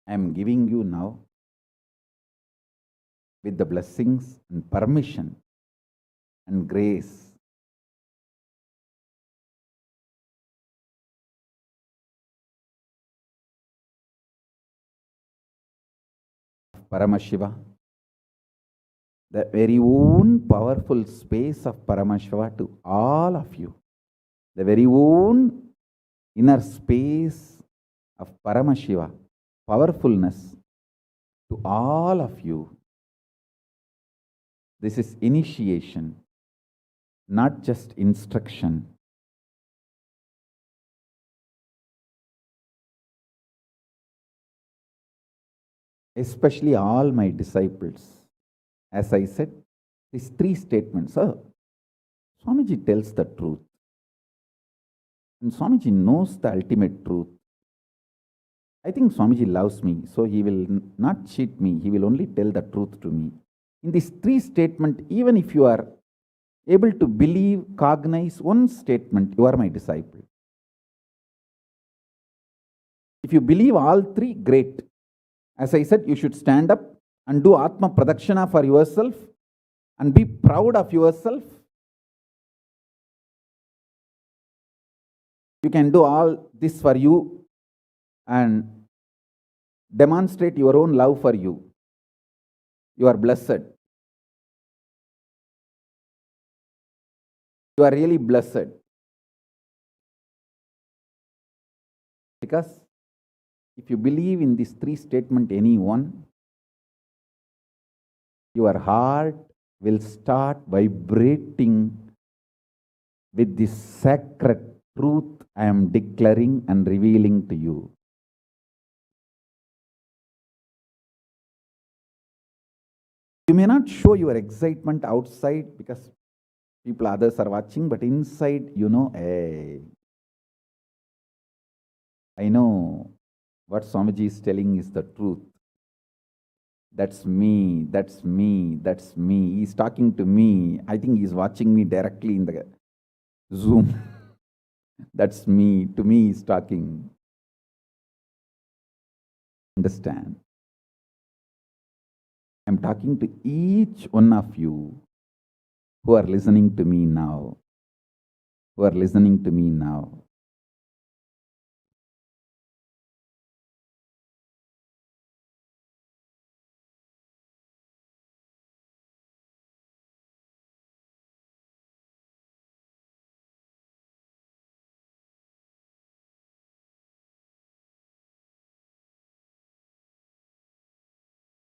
I am giving you now, with the blessings and permission and grace, Paramashiva, the very own powerful space of Paramashiva to all of you, the very own inner space of Paramashiva, powerfulness to all of you. This is initiation, not just instruction. Especially all my disciples. As I said, these three statements. Swamiji tells the truth. And Swamiji knows the ultimate truth. I think Swamiji loves me, so he will not cheat me. He will only tell the truth to me. In these three statements, even if you are able to believe, cognize one statement, you are my disciple. If you believe all three, great. As I said, you should stand up and do Atma Pradakshana for yourself and be proud of yourself. You can do all this for you and demonstrate your own love for you. You are blessed. You are really blessed. Because if you believe in these three statements, any one, your heart will start vibrating with this sacred truth I am declaring and revealing to you. You may not show your excitement outside because people, others are watching, but inside, you know, hey, I know what Swamiji is telling is the truth. That's me, that's me, that's me. He's talking to me. I think he's watching me directly in the Zoom. That's me. To me, he's talking. Understand? I'm talking to each one of you who are listening to me now. Who are listening to me now.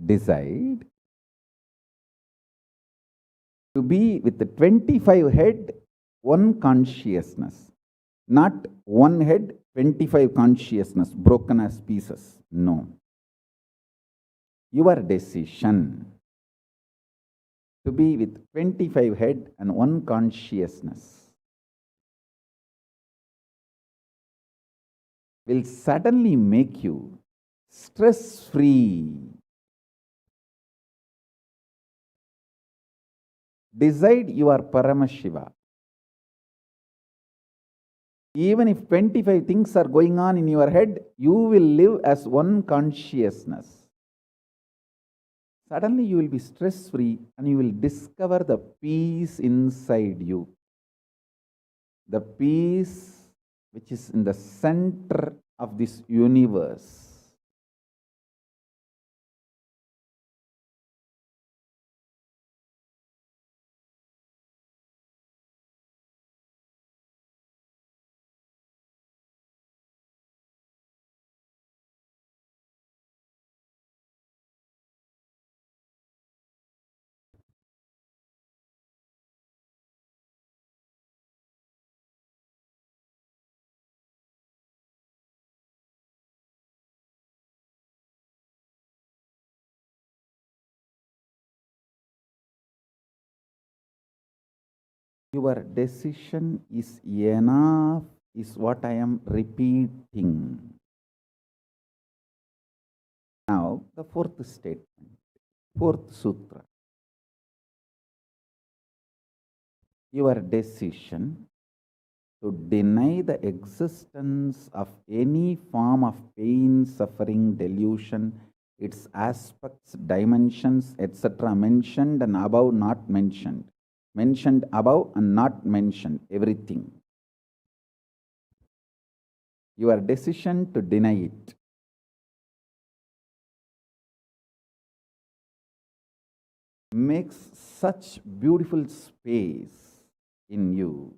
Decide to be with the 25 head, one consciousness. Not one head, 25 consciousness, broken as pieces. No. your decision to be with 25 head and one consciousness will suddenly make you stress-free. Decide you are Paramashiva. Even if 25 things are going on in your head, you will live as one consciousness. Suddenly you will be stress-free and you will discover the peace inside you. The peace which is in the center of this universe. Your decision is enough, is what I am repeating. Now, the fourth statement, fourth sutra. Your decision to deny the existence of any form of pain, suffering, delusion, its aspects, dimensions, etc., mentioned and above, not mentioned. Mentioned above and not mentioned, everything. Your decision to deny it. Makes such beautiful space in you.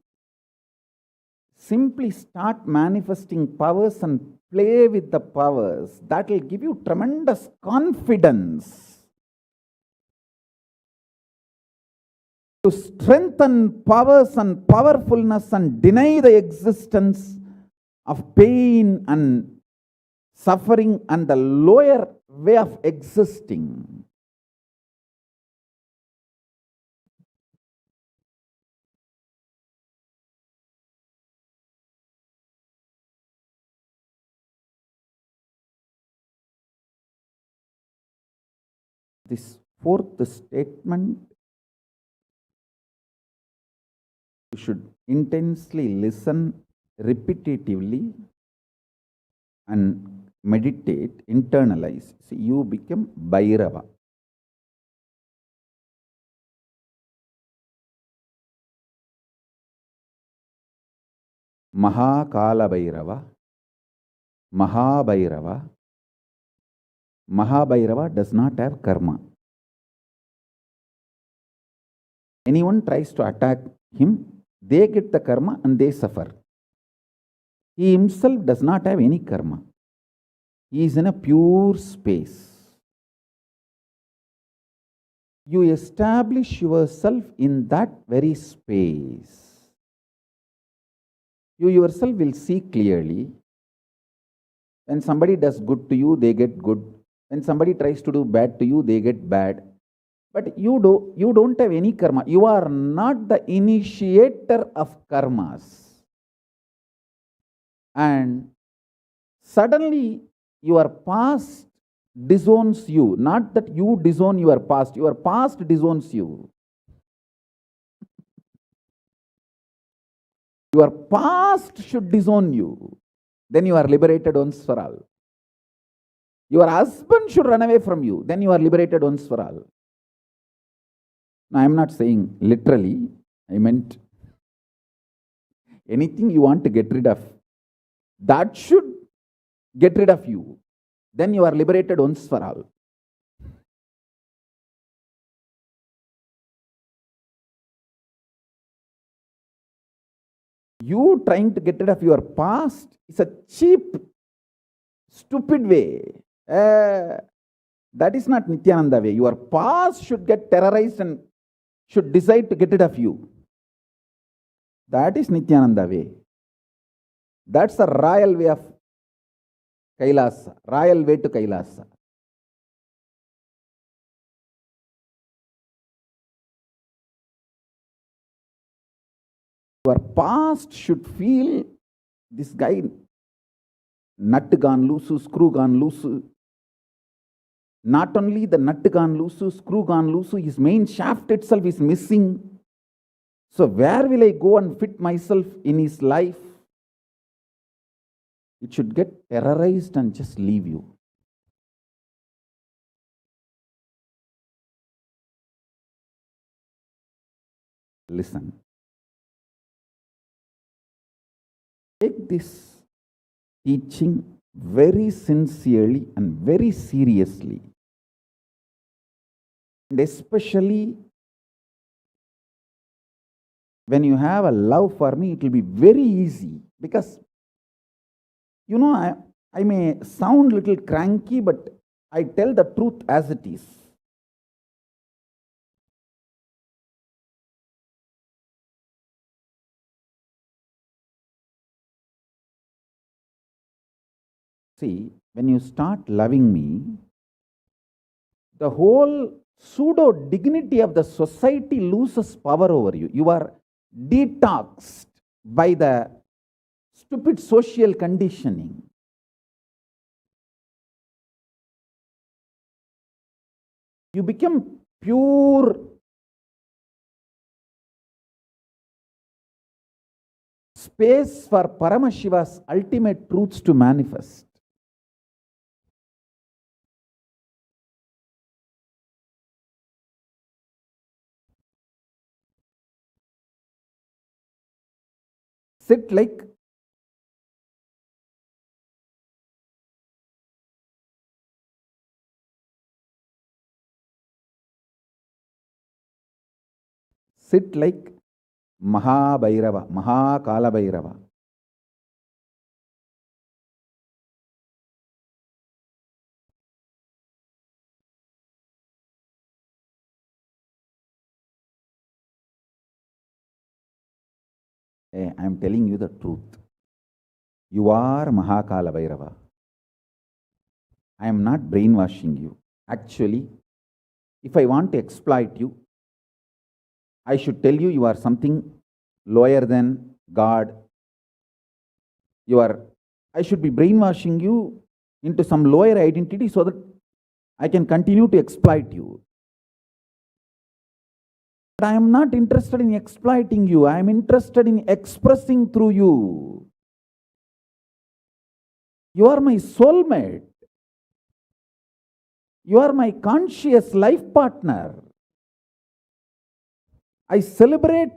Simply start manifesting powers and play with the powers. That will give you tremendous confidence to strengthen powers and powerfulness and deny the existence of pain and suffering and the lower way of existing. This fourth statement, you should intensely listen repetitively and meditate, internalize. See, you become Bhairava. Mahakala Bhairava, Mahabhairava. Mahabhairava does not have karma. Anyone tries to attack him, they get the karma and they suffer. He himself does not have any karma. He is in a pure space. You establish yourself in that very space. You yourself will see clearly. When somebody does good to you, they get good. When somebody tries to do bad to you, they get bad. But you don't have any karma. You are not the initiator of karmas. And suddenly your past disowns you. Not that you disown your past disowns you. Your past should disown you. Then you are liberated once for all. Your husband should run away from you. Then you are liberated once for all. Now, I am not saying literally. I meant anything you want to get rid of, that should get rid of you. Then you are liberated once for all. You trying to get rid of your past is a cheap, stupid way. That is not Nithyananda way. Your past should get terrorized and should decide to get rid of you. That is Nithyananda way. That's the royal way of Kailasa, royal way to Kailasa. Your past should feel this guy, nut gone loose, screw gone loose. Not only the nut gone loose, screw gone loose, his main shaft itself is missing. So where will I go and fit myself in his life? It should get terrorized and just leave you. Listen. Take this teaching very sincerely and very seriously. And especially when you have a love for me, it will be very easy. Because, you know, I may sound a little cranky, but I tell the truth as it is. See, when you start loving me, the whole pseudo dignity of the society loses power over you. You are detoxed by the stupid social conditioning. You become pure space for Paramashiva's ultimate truths to manifest. Sit like Mahabhairava, Mahakala Bhairava. Hey, I am telling you the truth. You are Mahakala Bhairava. I am not brainwashing you. Actually, if I want to exploit you, I should tell you you are something lower than God. I should be brainwashing you into some lower identity so that I can continue to exploit you. But I am not interested in exploiting you. I am interested in expressing through you. You are my soulmate. You are my conscious life partner. I celebrate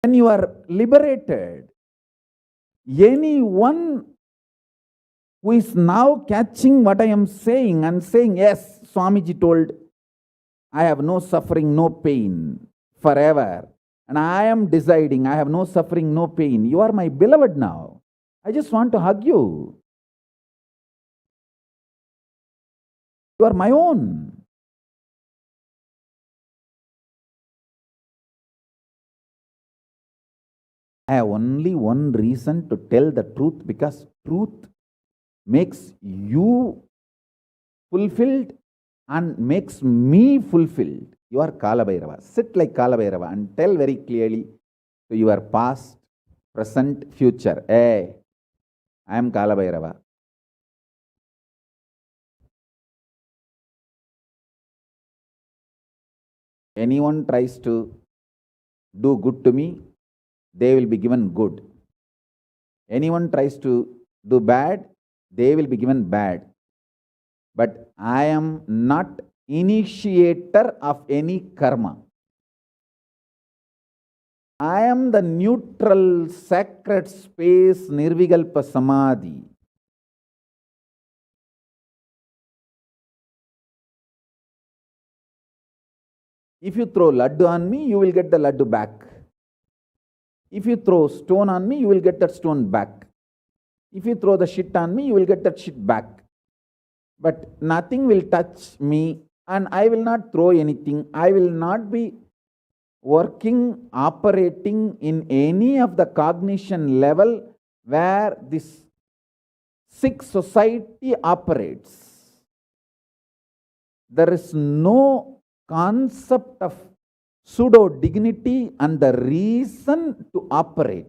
when you are liberated. Anyone who is now catching what I am saying and saying, yes, Swamiji told, I have no suffering, no pain forever. And I am deciding, I have no suffering, no pain. You are my beloved now. I just want to hug you. You are my own. I have only one reason to tell the truth, because truth makes you fulfilled and makes me fulfilled. You are Kala Bhairava. Sit like Kala Bhairava and tell very clearly to your past, present, future. Hey, I am Kala Bhairava. Anyone tries to do good to me, they will be given good. Anyone tries to do bad, they will be given bad. But I am not initiator of any karma. I am the neutral, sacred space, Nirvikalpa Samadhi. If you throw laddu on me, you will get the laddu back. If you throw stone on me, you will get that stone back. If you throw the shit on me, you will get that shit back. But nothing will touch me, and I will not throw anything. I will not be working, operating in any of the cognition level where this sick society operates. There is no concept of pseudo dignity and the reason to operate.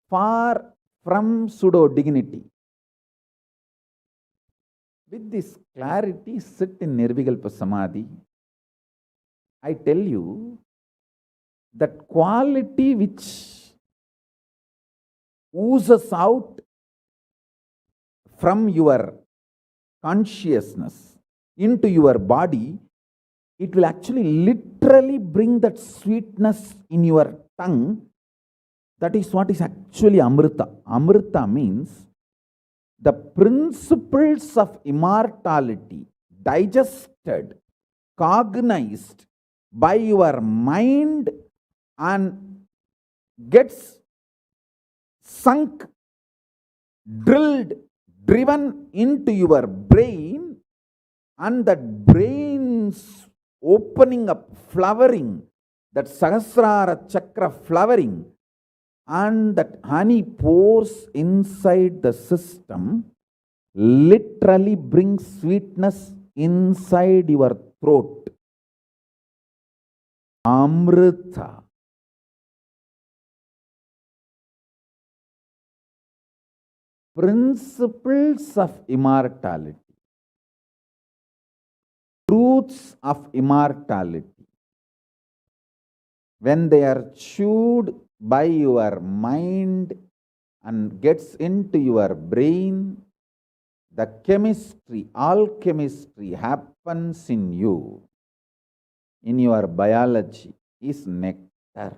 Far from pseudo dignity. With this clarity, sit in Nirvikalpa Samadhi. I tell you that quality which oozes out from your consciousness into your body, it will actually literally bring that sweetness in your tongue. That is what is actually Amrita. Amrita means the principles of immortality digested, cognized by your mind and gets sunk, drilled, driven into your brain, and that brain's opening up, flowering, that Sahasrara Chakra flowering, and that honey pours inside the system, literally brings sweetness inside your throat. Amrita. Principles of immortality. Truths of immortality. When they are chewed by your mind and gets into your brain, the chemistry, alchemistry happens in you, in your biology, is nectar.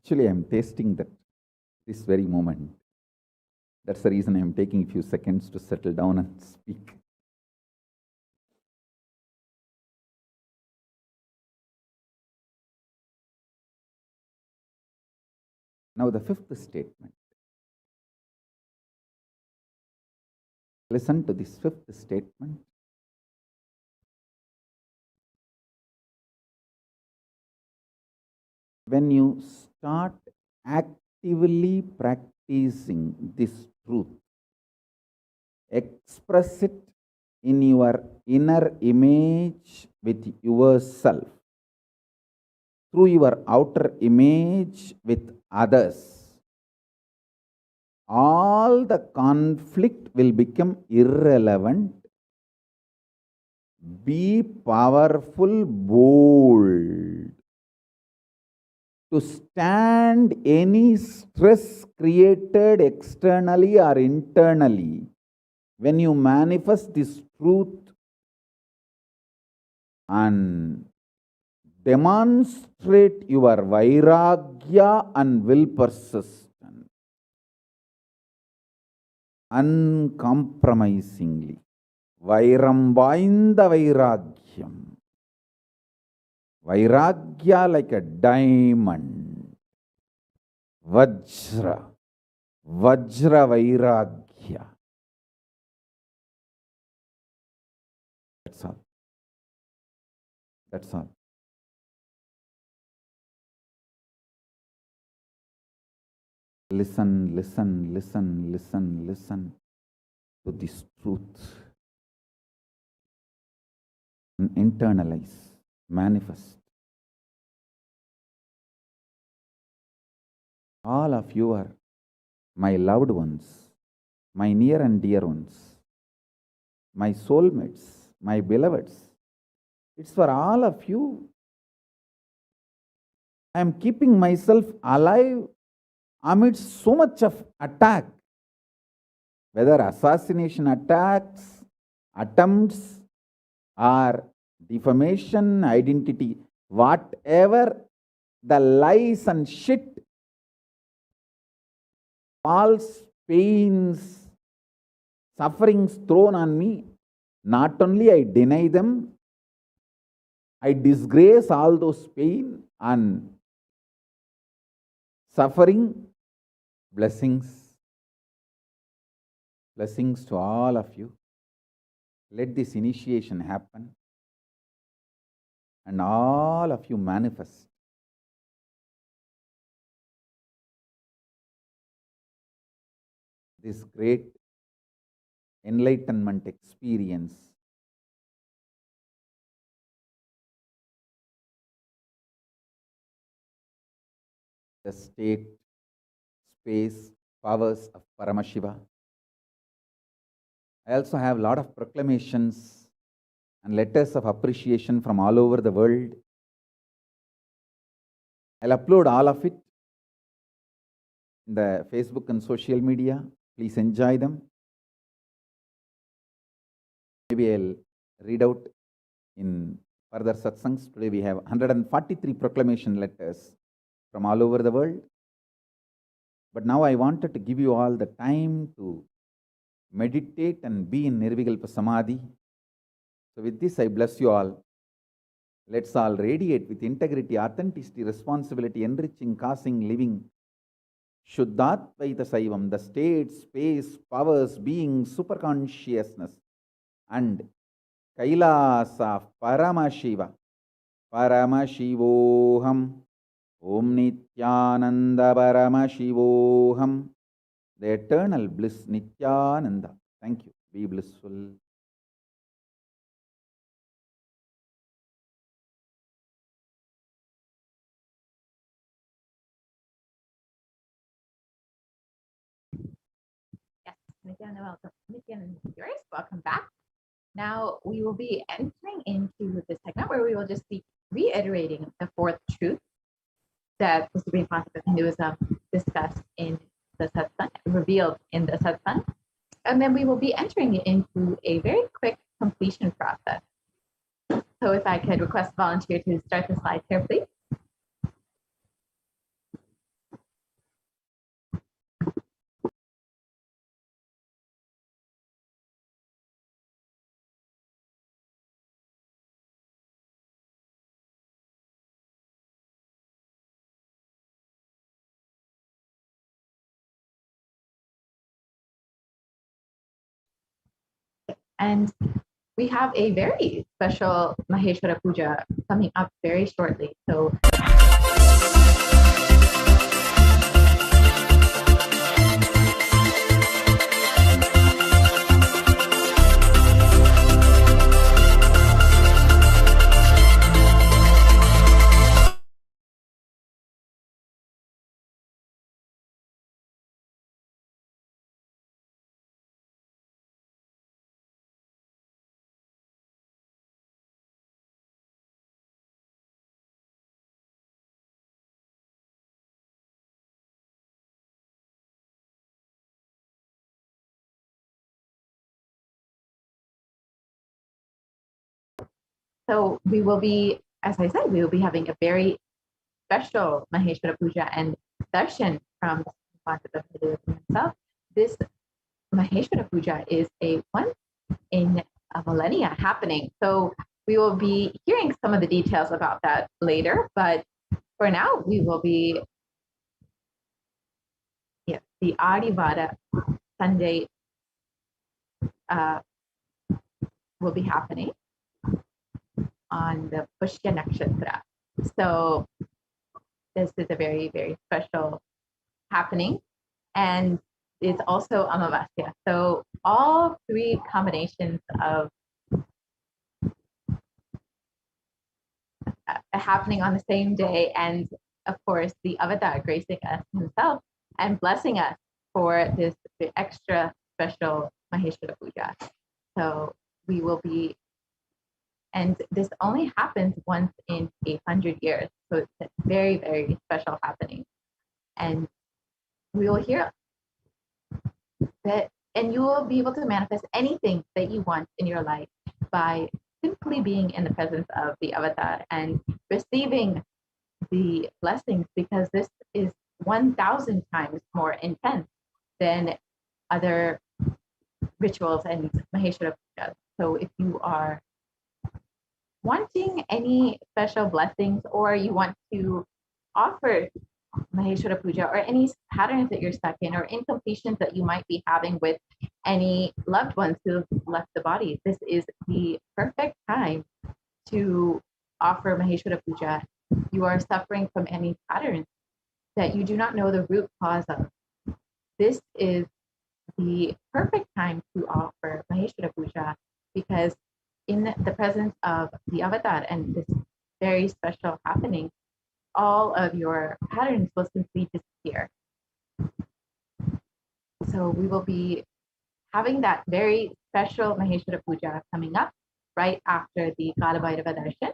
Actually, I am tasting that this very moment. That's the reason I am taking a few seconds to settle down and speak. Now, the fifth statement. Listen to this fifth statement. When you start actively practicing this truth, express it in your inner image with yourself, through your outer image with others, all the conflict will become irrelevant. Be powerful, bold, to stand any stress created externally or internally. When you manifest this truth and demonstrate your vairagya and will persistence uncompromisingly, vairam vainda vairagyam, vairagya like a diamond, vajra, vajra vairagya. That's all. That's all. Listen, listen, listen, listen, listen to this truth. And internalize, manifest. All of you are my loved ones, my near and dear ones, my soulmates, my beloveds. It's for all of you. I am keeping myself alive amidst so much of attack, whether assassination attacks, attempts, or defamation, identity, whatever the lies and shit, false pains, sufferings thrown on me, not only I deny them, I disgrace all those pain and suffering. Blessings to all of you. Let this initiation happen and all of you manifest this great enlightenment experience. The state, space, powers of Paramashiva. I also have a lot of proclamations and letters of appreciation from all over the world. I'll upload all of it in the Facebook and social media. Please enjoy them. Maybe I'll read out in further satsangs. Today we have 143 proclamation letters from all over the world. But now I wanted to give you all the time to meditate and be in Nirvikalpa Samadhi. So with this, I bless you all. Let's all radiate with integrity, authenticity, responsibility, enriching, causing, living. Shuddhatvaita Saivam, the state, space, powers, being, superconsciousness, and Kailasa, Paramashiva, Paramashivoham, Om Nithyananda Paramashivoham, the eternal bliss Nithyananda. Thank you. Be blissful. Yes, Nithyananda, viewers, welcome back. Now we will be entering into the segment where we will just be reiterating the fourth truth that the Supreme Concept of Hinduism discussed in the satsang, revealed in the satsang. And then we will be entering into a very quick completion process. So if I could request a volunteer to start the slide here, please. And we have a very special Maheshwara Puja coming up very shortly. So So we will be, as I said, we will be having a very special Maheshwara Puja and darshan from the Concept of Hinduism himself. This Maheshwara Puja is a once in a millennia happening. So we will be hearing some of the details about that later, but for now we will be, the Adivara Sunday will be happening on the Pushya Nakshatra. So this is a very, very special happening. And it's also Amavasya. So all three combinations of happening on the same day. And of course, the Avatar gracing us himself and blessing us for this extra special Maheshwara Puja. So we will be, and this only happens once in 800 years. So it's a very, very special happening. And we will hear that, and you will be able to manifest anything that you want in your life by simply being in the presence of the avatar and receiving the blessings, because this is 1,000 times more intense than other rituals and Maheshwara pujas. So if you are wanting any special blessings, or you want to offer Maheshwara Puja, or any patterns that you're stuck in, or incompletions that you might be having with any loved ones who have left the body, this is the perfect time to offer Maheshwara Puja. You are suffering from any patterns that you do not know the root cause of. This is the perfect time to offer Maheshwara Puja, because in the presence of the avatar and this very special happening, all of your patterns will simply disappear. So we will be having that very special Maheshwara Puja coming up right after the Kala Bhairava Darshan.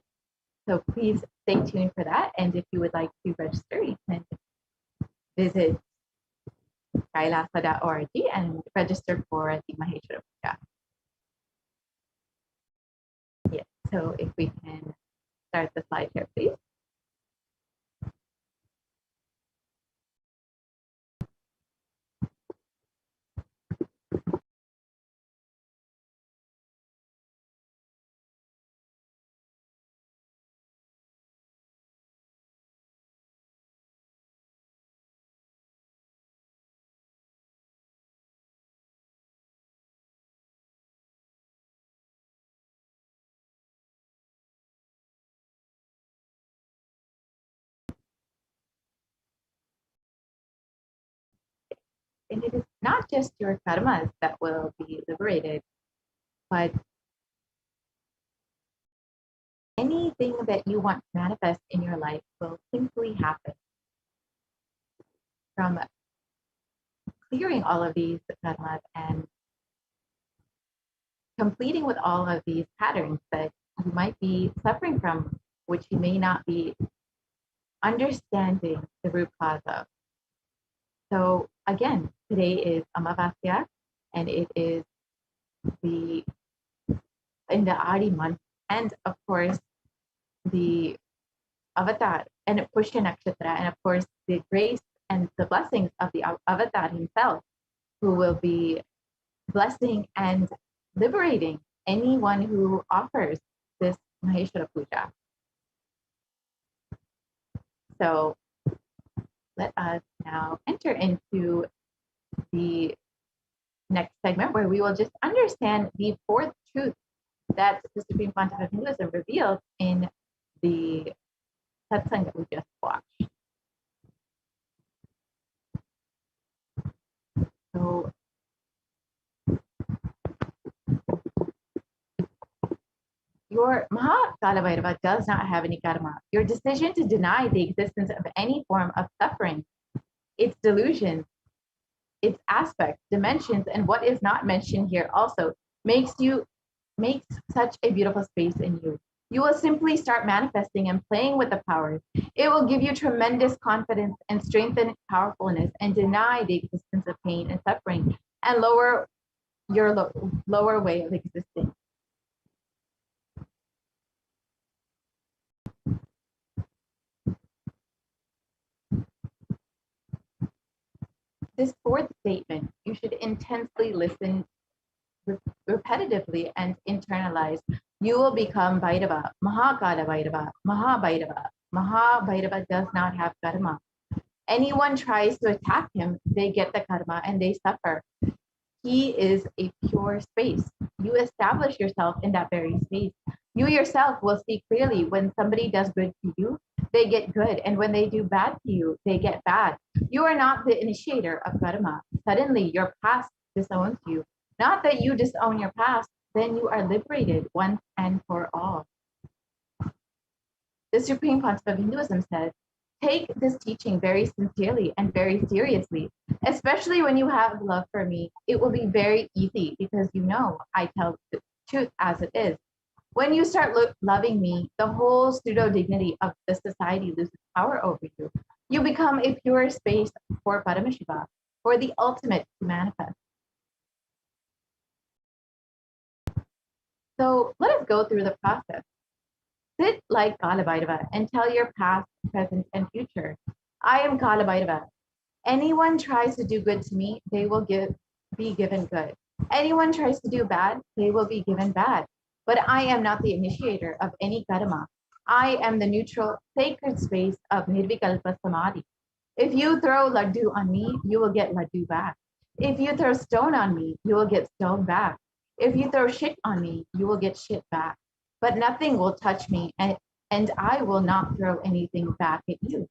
So please stay tuned for that. And if you would like to register, you can visit kailasa.org and register for the Maheshwara Puja. Yes, so if we can start the slide here, please. And it is not just your karmas that will be liberated, but anything that you want to manifest in your life will simply happen. From clearing all of these karmas and completing with all of these patterns that you might be suffering from, which you may not be understanding the root cause of. So again, today is Amavasya, and it is in the Adi month, and of course the avatar and Pushya Nakshatra, and of course the grace and the blessings of the avatar himself, who will be blessing and liberating anyone who offers this Maheshwara Puja. So let us now enter into the next segment, where we will just understand the fourth truth that the Supreme Pontiff of Hinduism revealed in the satsang that we just watched. So your Mahakala Bhairava does not have any karma. Your decision to deny the existence of any form of suffering, its delusion, its aspects, dimensions, and what is not mentioned here also makes such a beautiful space in you. You will simply start manifesting and playing with the powers. It will give you tremendous confidence and strengthen powerfulness, and deny the existence of pain and suffering, and lower your lower way of existing. This fourth statement, you should intensely listen repetitively and internalize. You will become Bhairava, Mahakala Bhairava, Mahabhairava. Mahabhairava does not have karma. Anyone tries to attack him, they get the karma and they suffer. He is a pure space. You establish yourself in that very space. You yourself will see clearly when somebody does good to you, they get good. And when they do bad to you, they get bad. You are not the initiator of karma. Suddenly, your past disowns you. Not that you disown your past, then you are liberated once and for all. The Supreme Pontiff of Hinduism says, take this teaching very sincerely and very seriously, especially when you have love for me. It will be very easy, because you know I tell the truth as it is. When you start loving me, the whole pseudo dignity of the society loses power over you. You become a pure space for Paramashiva, for the ultimate to manifest. So let us go through the process. Sit like Kalabhairava and tell your past, present, and future. I am Kalabhairava. Anyone tries to do good to me, they will be given good. Anyone tries to do bad, they will be given bad. But I am not the initiator of any karma. I am the neutral, sacred space of Nirvikalpa Samadhi. If you throw laddu on me, you will get laddu back. If you throw stone on me, you will get stone back. If you throw shit on me, you will get shit back. But nothing will touch me, and I will not throw anything back at you.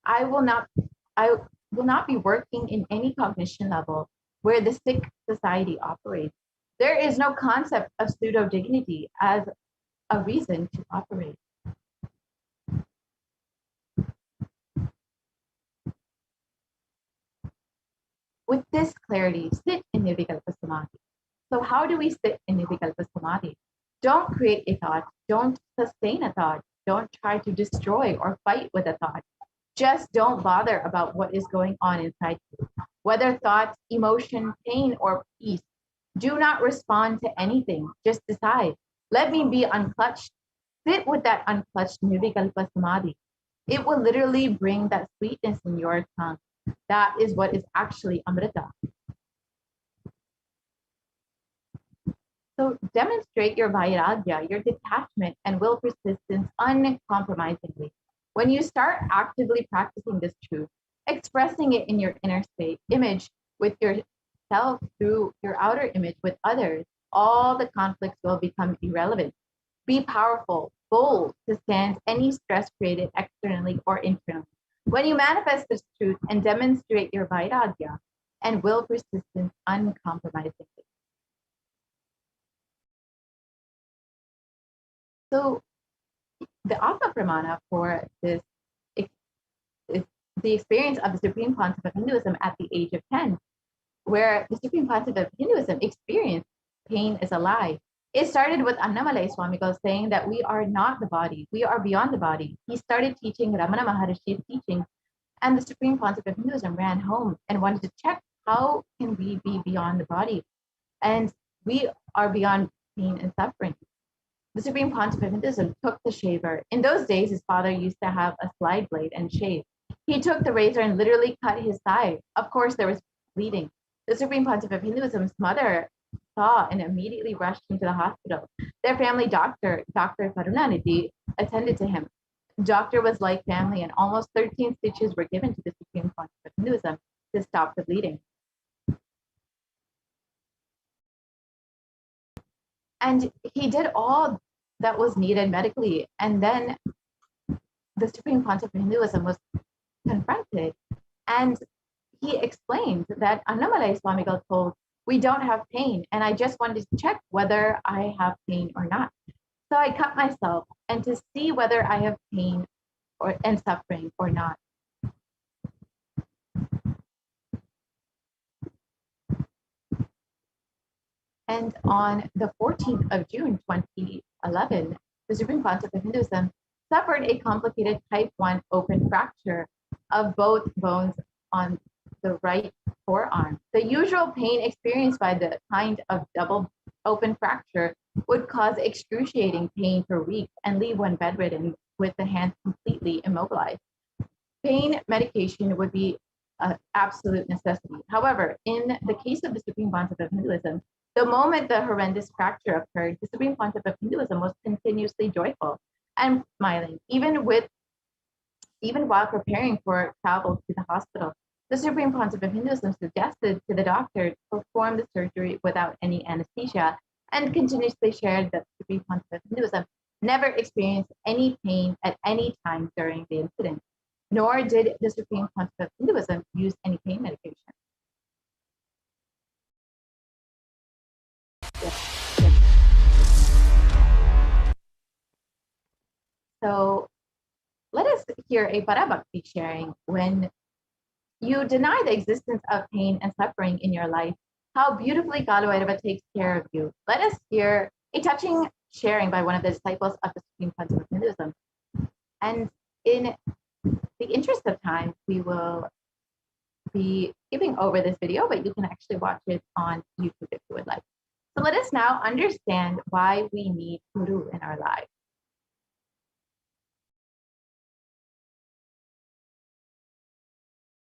I will not be working in any cognition level where the sick society operates. There is no concept of pseudo dignity as a reason to operate. With this clarity, sit in Nirvikalpa Samadhi. So how do we sit in Nirvikalpa Samadhi? Don't create a thought. Don't sustain a thought. Don't try to destroy or fight with a thought. Just don't bother about what is going on inside you. Whether thoughts, emotion, pain, or peace, do not respond to anything. Just decide. Let me be unclutched. Sit with that unclutched Nirvikalpa Samadhi. It will literally bring that sweetness in your tongue. That is what is actually Amrita. So demonstrate your vairagya, your detachment and will persistence uncompromisingly. When you start actively practicing this truth, expressing it in your inner state, image with yourself through your outer image with others, all the conflicts will become irrelevant. Be powerful, bold to stand any stress created externally or internally. When you manifest this truth and demonstrate your vairagya and will persistence uncompromisingly. So the Atma Pramana for this is the experience of the Supreme Concept of Hinduism at the age of 10, where the Supreme Concept of Hinduism experienced pain is a lie. It started with Annamalai Swamigal saying that we are not the body, we are beyond the body. He started teaching Ramana Maharishi's teaching, and the Supreme Concept of Hinduism ran home and wanted to check how can we be beyond the body, and we are beyond pain and suffering. The Supreme Concept of Hinduism took the shaver. In those days, his father used to have a slide blade and shave. He took the razor and literally cut his thigh. Of course, there was bleeding. The Supreme Concept of Hinduism's mother saw and immediately rushed him to the hospital. Their family doctor, Dr. Karunanidhi, attended to him. The doctor was like family, and almost 13 stitches were given to the Supreme Concept of Hinduism to stop the bleeding. And he did all that was needed medically. And then the Supreme Concept of Hinduism was confronted. And he explained that Annamalai Swamigal told, we don't have pain. And I just wanted to check whether I have pain or not. So I cut myself and to see whether I have pain and suffering or not. And on the 14th of June, 2011, the Supreme Concept of Hinduism suffered a complicated type 1 open fracture of both bones on the right forearm. The usual pain experienced by the kind of double open fracture would cause excruciating pain for weeks and leave one bedridden with the hands completely immobilized. Pain medication would be an absolute necessity. However, in the case of the Supreme Concept of Hinduism, the moment the horrendous fracture occurred, the Supreme Concept of Hinduism was continuously joyful and smiling, even while preparing for travel to the hospital. The Supreme Concept of Hinduism suggested to the doctor to perform the surgery without any anesthesia, and continuously shared that the Supreme Concept of Hinduism never experienced any pain at any time during the incident, nor did the Supreme Concept of Hinduism use any pain medication. So let us hear a Parabhakti sharing. When you deny the existence of pain and suffering in your life, how beautifully Kalabhairava takes care of you. Let us hear a touching sharing by one of the disciples of the Supreme Concept of Hinduism. And in the interest of time, we will be skipping over this video, but you can actually watch it on YouTube if you would like. So let us now understand why we need Guru in our lives.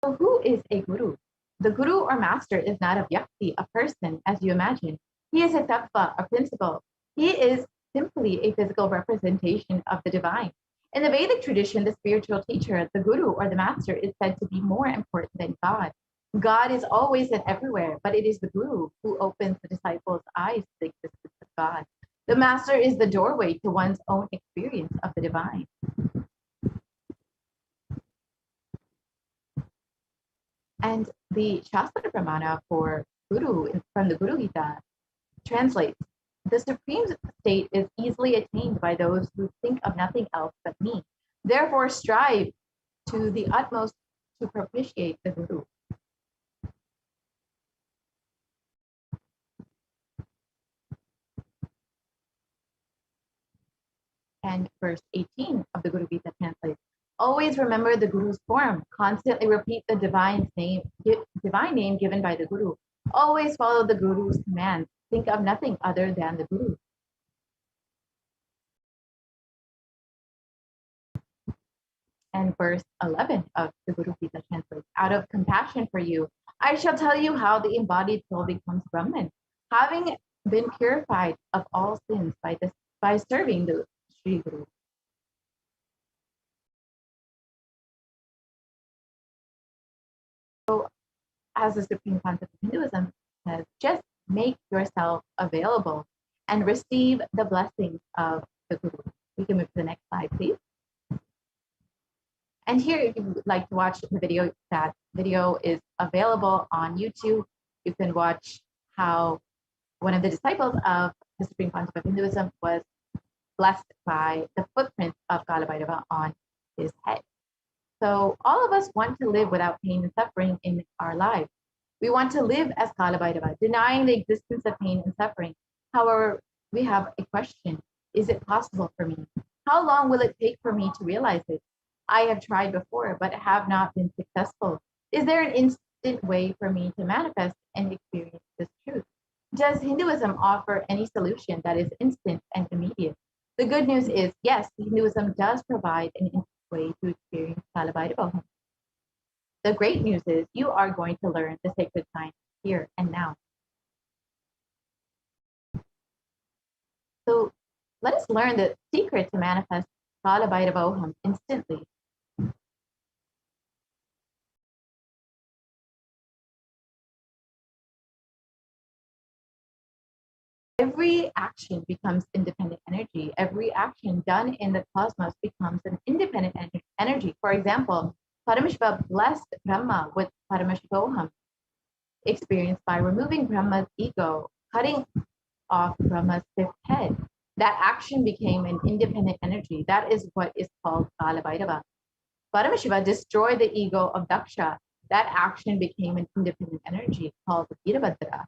So who is a Guru? The Guru or master is not a vyakti, a person, as you imagine. He is a tattva, a principle. He is simply a physical representation of the divine. In the Vedic tradition, the spiritual teacher, the Guru or the master, is said to be more important than God. God is always and everywhere, but it is the Guru who opens the disciples' eyes to the existence of God. The master is the doorway to one's own experience of the divine. And the Shastra Pramana for Guru from the Guru Gita translates, the supreme state is easily attained by those who think of nothing else but me. Therefore, strive to the utmost to propitiate the Guru. And verse 18 of the Guru Gita translates, always remember the Guru's form. Constantly repeat the divine name given by the Guru. Always follow the Guru's commands. Think of nothing other than the Guru. And verse 11 of the Guru Gita translates, out of compassion for you, I shall tell you how the embodied soul becomes Brahman, having been purified of all sins by serving the Sri Guru. So, as the supreme concept of Hinduism says, just make yourself available and receive the blessings of the Guru. We can move to the next slide, please. And here, if you would like to watch the video, that video is available on YouTube. You can watch how one of the disciples of the supreme concept of Hinduism was blessed by the footprint of Kalabhairava on his head. So all of us want to live without pain and suffering in our lives. We want to live as Kalabhairava, denying the existence of pain and suffering. However, we have a question. Is it possible for me? How long will it take for me to realize it? I have tried before, but have not been successful. Is there an instant way for me to manifest and experience this truth? Does Hinduism offer any solution that is instant and immediate? The good news is, yes, Hinduism does provide an instant way to experience Kalabhairava. The great news is you are going to learn the sacred science here and now. So let us learn the secret to manifest Kalabhairavoham instantly. Every action becomes independent energy. Every action done in the cosmos becomes an independent energy. For example, Paramashiva blessed Brahma with Paramashivoham, experienced by removing Brahma's ego, cutting off Brahma's fifth head. That action became an independent energy. That is what is called Kalabhairava. Paramashiva destroyed the ego of Daksha. That action became an independent energy called Virabhadra.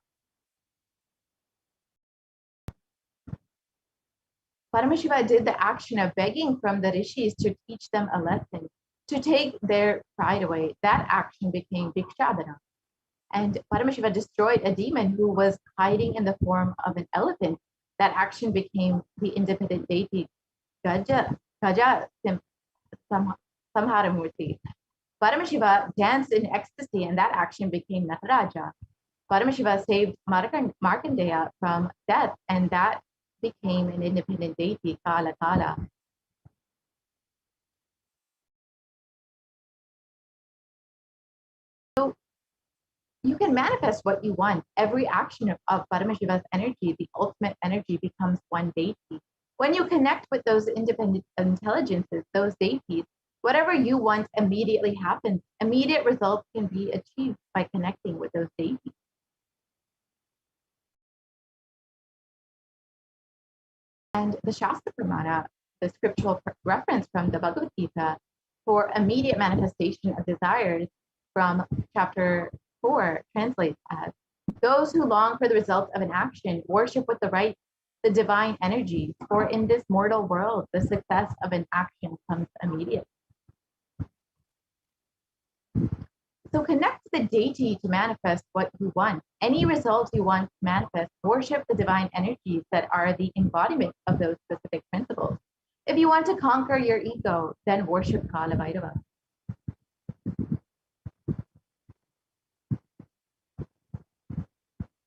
Paramashiva did the action of begging from the rishis to teach them a lesson, to take their pride away. That action became Bhikshadana. And Paramashiva destroyed a demon who was hiding in the form of an elephant. That action became the independent deity Gaja Samharamurti. Paramashiva danced in ecstasy, and that action became Nataraja. Paramashiva saved Markandeya from death, and that became an independent deity, Kala Kala. So you can manifest what you want. Every action of Paramashiva's energy, the ultimate energy, becomes one deity. When you connect with those independent intelligences, those deities, whatever you want immediately happens. Immediate results can be achieved by connecting with those deities. And the Shastra Pramana, the scriptural reference from the Bhagavad Gita for immediate manifestation of desires from chapter 4 translates as, those who long for the results of an action worship with the right the divine energies, for in this mortal world, the success of an action comes immediate. So connect to the deity to manifest what you want. Any result you want to manifest, worship the divine energies that are the embodiment of those specific principles. If you want to conquer your ego, then worship Kala Bhairava.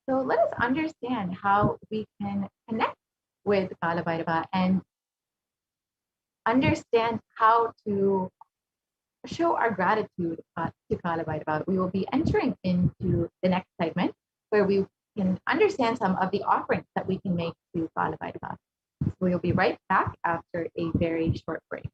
So let us understand how we can connect with Kala Bhairava and understand how to show our gratitude to Kala Bhairava. We will be entering into the next segment where we can understand some of the offerings that we can make to Kala Bhairava. We will be right back after a very short break.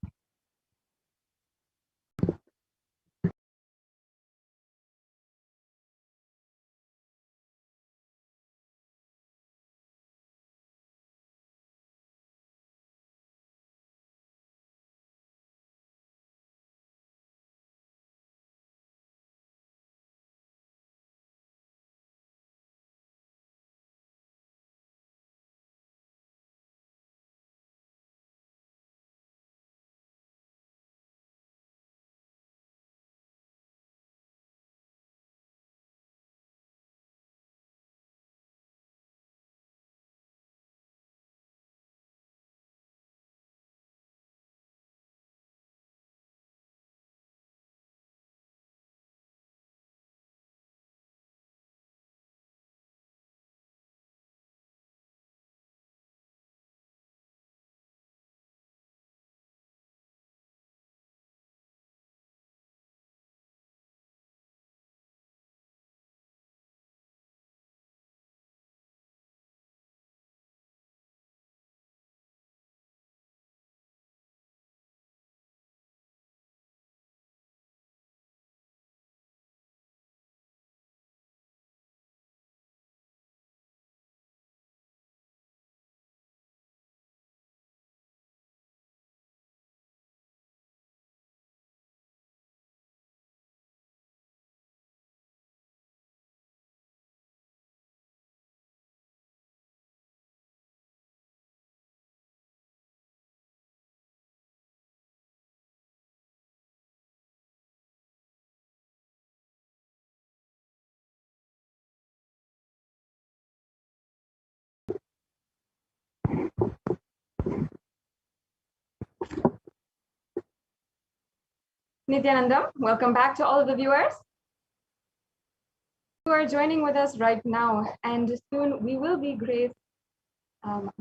Nithyananda, welcome back to all of the viewers who are joining with us right now. And soon we will be graced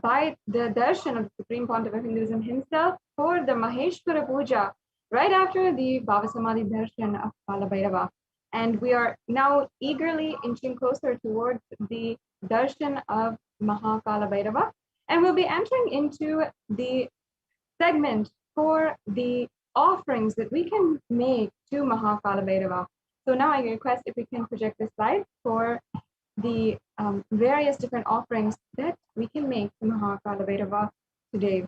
by the darshan of the Supreme Pontiff of Hinduism himself for the Maheshwara Puja right after the Bhavasamadhi darshan of Kala Bhairava. And we are now eagerly inching closer towards the darshan of Mahakala Bhairava. And we'll be entering into the segment for the offerings that we can make to Mahakala Bhairava. So now I request if we can project the slide for the various different offerings that we can make to Mahakala Bhairava today.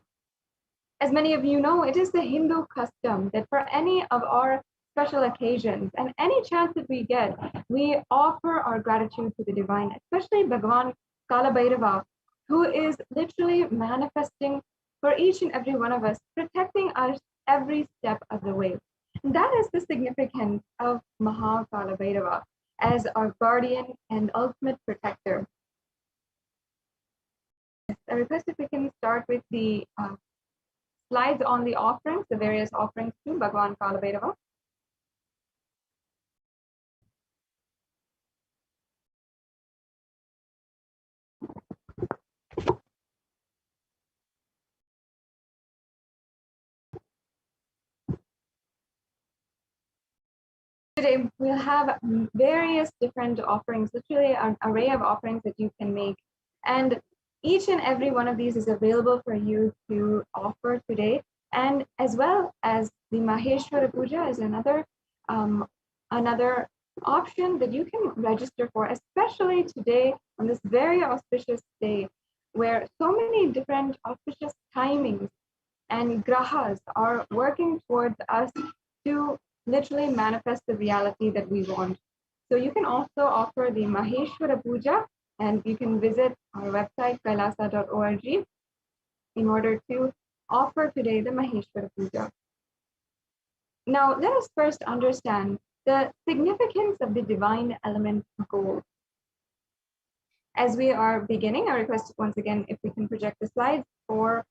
As many of you know, it is the Hindu custom that for any of our special occasions and any chance that we get, we offer our gratitude to the divine, especially Bhagavan Kala Bhairava, who is literally manifesting for each and every one of us, protecting us every step of the way. And that is the significance of Mahakala Bhairava as our guardian and ultimate protector. I request if we can start with the slides on the offerings, the various offerings to Bhagavan Kala Bhairava. Today we'll have various different offerings, literally an array of offerings that you can make. And each and every one of these is available for you to offer today. And as well as the Maheshwara Puja is another option that you can register for, especially today on this very auspicious day, where so many different auspicious timings and grahas are working towards us to literally manifest the reality that we want. So you can also offer the Maheshwara Puja, and you can visit our website kailasa.org in order to offer today the Maheshwara Puja. Now let us first understand the significance of the divine element gold. As we are beginning, I request once again if we can project the slides for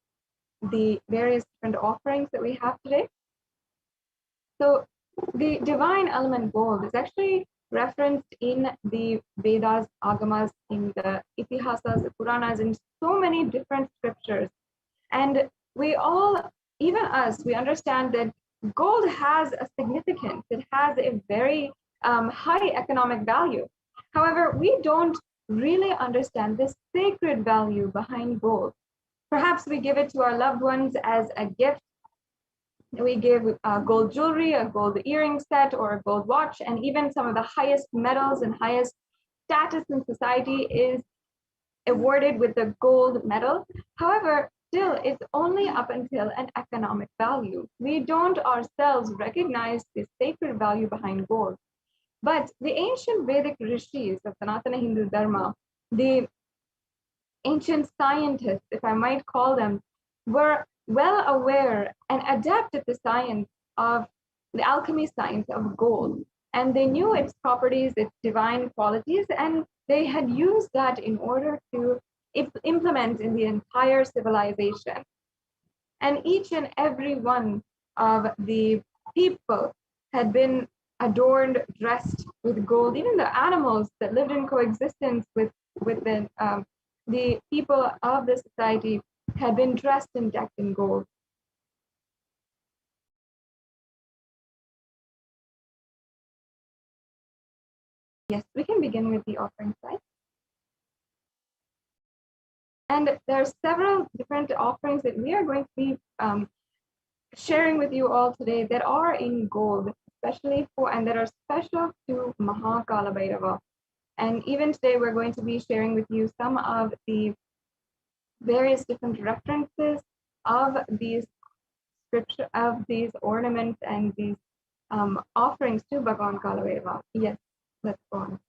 the various different offerings that we have today. So the divine element gold is actually referenced in the Vedas, Agamas, in the Itihasas, the Puranas, in so many different scriptures. And we all, even us, we understand that gold has a significance. It has a very high economic value. However, we don't really understand the sacred value behind gold. Perhaps we give it to our loved ones as a gift. We give gold jewelry, a gold earring set, or a gold watch, and even some of the highest medals and highest status in society is awarded with the gold medal. However, still, it's only up until an economic value. We don't ourselves recognize the sacred value behind gold. But the ancient Vedic rishis of Sanatana Hindu Dharma, the ancient scientists, if I might call them, were well aware and adept at the science of the alchemy science of gold. And they knew its properties, its divine qualities, and they had used that in order to implement in the entire civilization. And each and every one of the people had been adorned, dressed with gold. Even the animals that lived in coexistence with the people of the society had been dressed and decked in gold. Yes, we can begin with the offering slide. And there are several different offerings that we are going to be sharing with you all today that are in gold, especially for, and that are special to Mahakala Bhairava. And even today, we're going to be sharing with you some of the various different references of these scripture, of these ornaments and these offerings to Bhagavan Kala Bhairava. Yes, let's go on.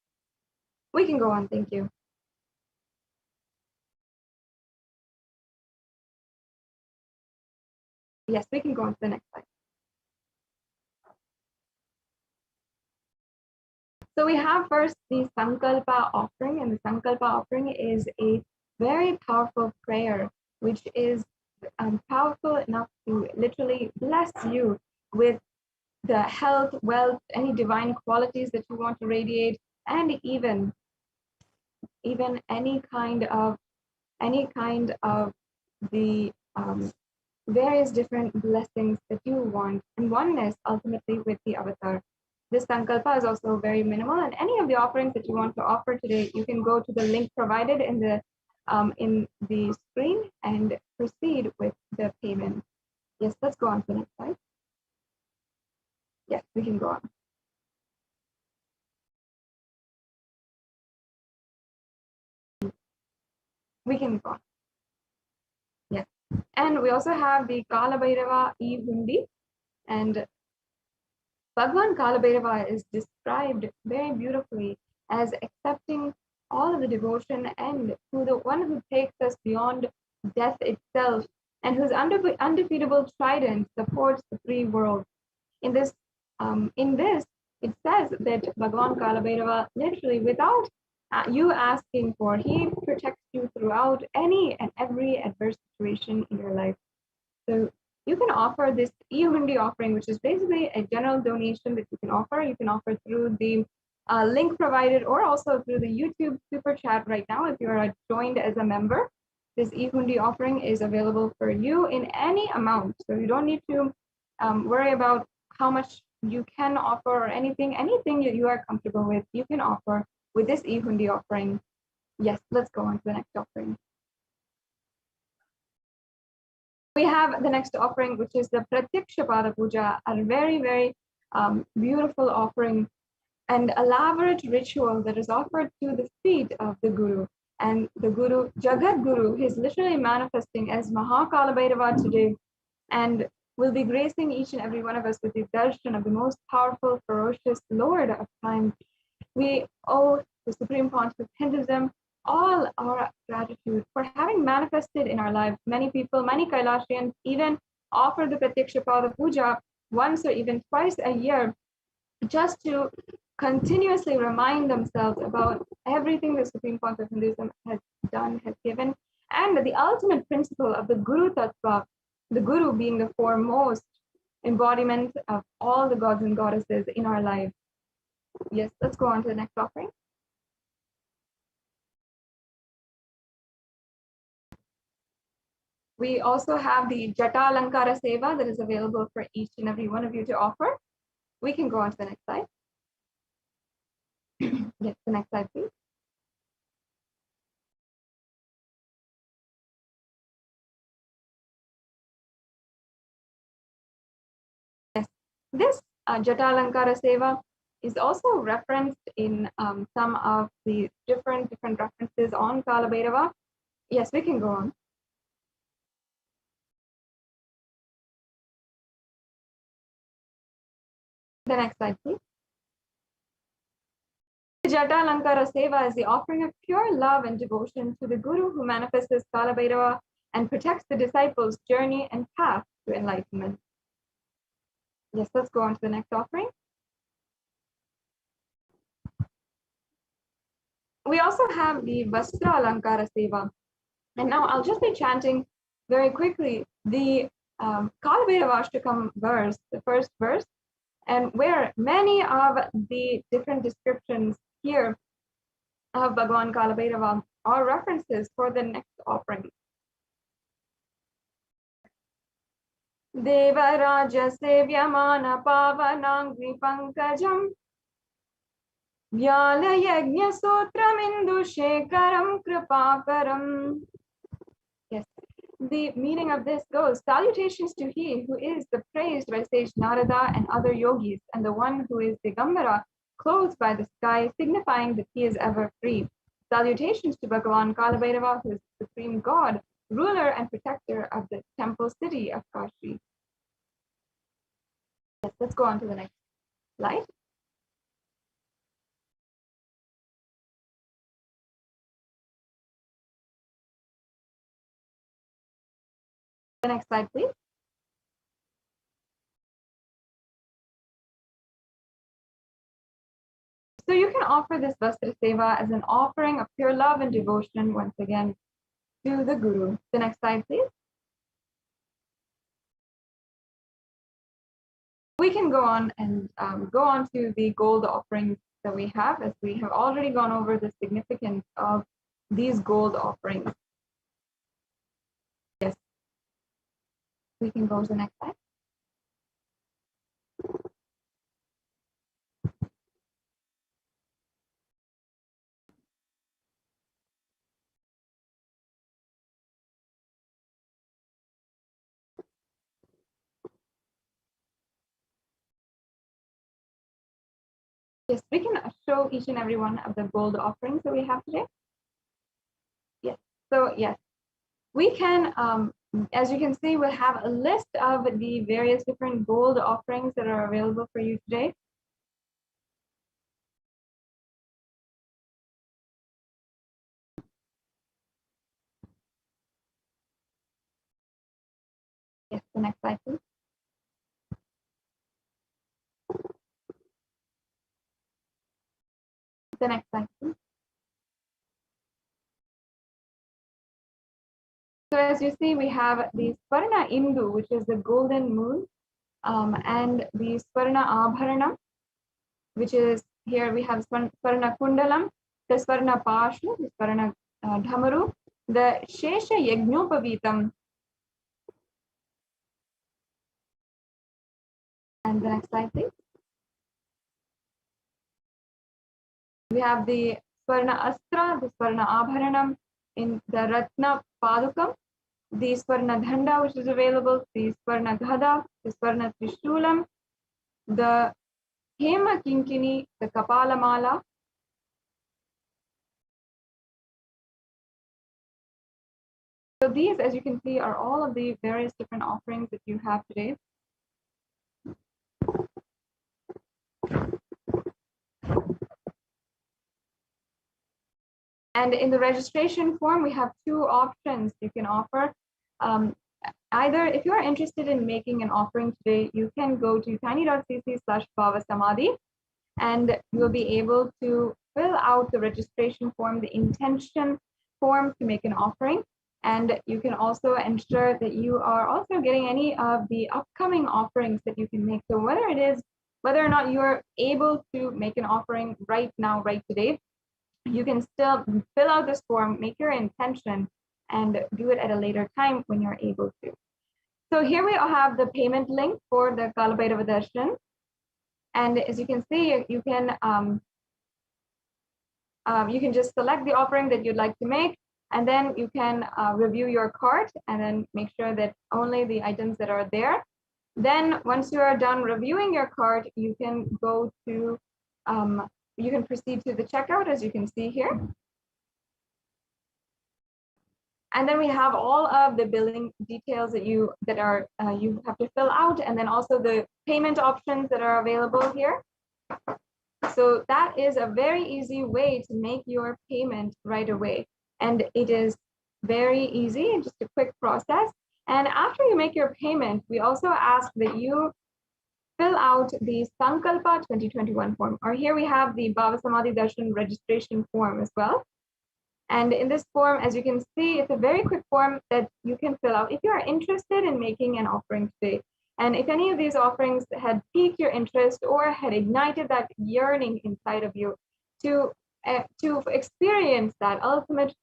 We can go on, thank you. Yes, we can go on to the next slide. So we have first the Sankalpa offering, and the Sankalpa offering is a very powerful prayer, which is powerful enough to literally bless you with the health, wealth, any divine qualities that you want to radiate, and even any kind of the various different blessings that you want, and oneness ultimately with the avatar. This sankalpa is also very minimal, and any of the offerings that you want to offer today, you can go to the link provided in the screen and proceed with the payment. Yes, let's go on to the next slide. Yes, we can go on. We can go on. Yes, and we also have the Kala Bhairava e-hundi, and Bhagwan Kala Bhairava is described very beautifully as accepting all of the devotion and to the one who takes us beyond death itself, and whose undefeatable trident supports the free world. In this, it says that Bhagwan Kala Bhairava, literally without you asking for, he protects you throughout any and every adverse situation in your life. So you can offer this e-hundi offering, which is basically a general donation that you can offer. You can offer through the link provided, or also through the YouTube super chat right now if you are joined as a member. This e-hundi offering is available for you in any amount, so you don't need to worry about how much you can offer or anything that you are comfortable with, you can offer with this e-hundi offering. Yes, let's go on to the next offering. We have the next offering, which is the Pratyakshapada Puja, a very, very beautiful offering and elaborate ritual that is offered to the feet of the Guru. And the Guru, Jagat Guru, is literally manifesting as Mahakala Bhairava today, and will be gracing each and every one of us with the darshan of the most powerful, ferocious Lord of time. We owe the Supreme Pontiff of Hinduism all our gratitude for having manifested in our lives. Many people, many Kailasians even offer the Pratyakshapada Puja once or even twice a year just to continuously remind themselves about everything the Supreme Pontiff of Hinduism has done, has given, and the ultimate principle of the Guru Tattva, the Guru being the foremost embodiment of all the gods and goddesses in our lives. Yes, let's go on to the next offering. We also have the Jata Alankara Seva that is available for each and every one of you to offer. We can go on to the next slide. Yes, the next slide, please. Yes, this Jata Alankara Seva is also referenced in some of the different references on Kala Bhairava. Yes, we can go on. The next slide, please. The Jata Alankara Seva is the offering of pure love and devotion to the Guru who manifests as Kala Bhairava and protects the disciples' journey and path to enlightenment. Yes, let's go on to the next offering. We also have the Vastra Alankara Seva. And now I'll just be chanting very quickly the Kala Bhairava Ashtakam verse, the first verse, and where many of the different descriptions here of Bhagavan Kala Bhairava are references for the next offering. Devaraja Sevyamana Pavanangri Pankajam Vyala Yajna Sutramindu Shekaram Kripakaram. Yes, the meaning of this goes, salutations to he who is the praised by sage Narada and other yogis, and the one who is Digambara, clothed by the sky, signifying that he is ever free. Salutations to Bhagavan Kala Bhairava, who is the supreme god, ruler and protector of the temple city of Kashi. Yes, let's go on to the next slide. The next slide, please. So you can offer this Vastra Seva as an offering of pure love and devotion, once again, to the Guru. The next slide, please. We can go on and go on to the gold offerings that we have, as we have already gone over the significance of these gold offerings. Yes. We can go to the next slide. Yes, we can show each and every one of the gold offerings that we have today. Yes, so yes, we can, as you can see, we'll have a list of the various different gold offerings that are available for you today. Yes, the next slide, please. The next slide, please. So as you see, we have the Swarna Indu, which is the golden moon, and the Swarna Abharanam, which is here we have Swarna Kundalam, the Swarna Pashu, the Swarna Dhamaru, the Shesha Yajnopavitam. And the next slide, please. We have the Swarna Astra, the Swarna Abharanam, in the Ratna Padukam, the Swarna Dhanda, which is available, the Swarna Ghada, the Swarna Trishulam, the Hema Kinkini, the Kapala Mala. So these, as you can see, are all of the various different offerings that you have today. And in the registration form, we have two options you can offer. Either if you are interested in making an offering today, you can go to tiny.cc/bhavasamadhi, and you'll be able to fill out the registration form, the intention form to make an offering. And you can also ensure that you are also getting any of the upcoming offerings that you can make. So whether or not you're able to make an offering right now, right today, you can still fill out this form, make your intention, and do it at a later time when you're able to. So here we have the payment link for the Kalabhairava Darshan. And as you can see, you can just select the offering that you'd like to make, and then you can review your cart and then make sure that only the items that are there. Then once you are done reviewing your cart, you can go to, you can proceed to the checkout, as you can see here. And then we have all of the billing details that you have to fill out, and then also the payment options that are available here. So that is a very easy way to make your payment right away. And it is very easy, just a quick process. And after you make your payment, we also ask that you fill out the Sankalpa 2021 form, or here we have the Bhava Samadhi Darshan registration form as well. And in this form, as you can see, it's a very quick form that you can fill out if you are interested in making an offering today. And if any of these offerings had piqued your interest or had ignited that yearning inside of you to experience that ultimate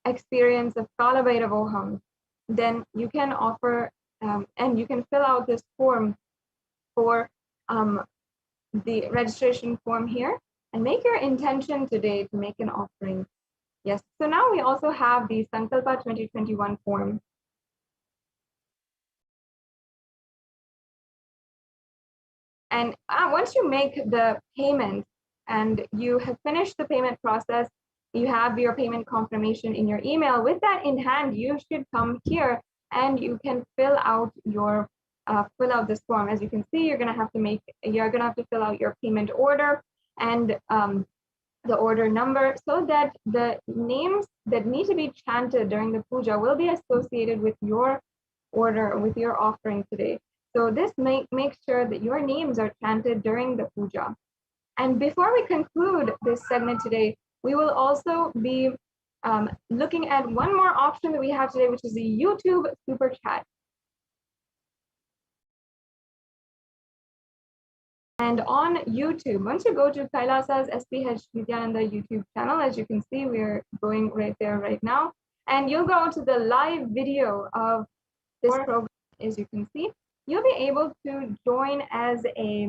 experience of Kalabhairavoham, then you can offer and you can fill out this form for the registration form here and make your intention today to make an offering. Yes, so now we also have the Sankalpa 2021 form. And once you make the payment and you have finished the payment process, you have your payment confirmation in your email. With that in hand, you should come here and you can fill out your this form. As you can see, you're gonna have to fill out your payment order and the order number, so that the names that need to be chanted during the puja will be associated with your order, with your offering today. So this makes sure that your names are chanted during the puja. And before we conclude this segment today, we will also be looking at one more option that we have today, which is the YouTube Super Chat. And on YouTube, once you go to Kailasa's HDH Nithyananda YouTube channel, as you can see, we're going right there right now. And you'll go to the live video of this program, as you can see. You'll be able to join as a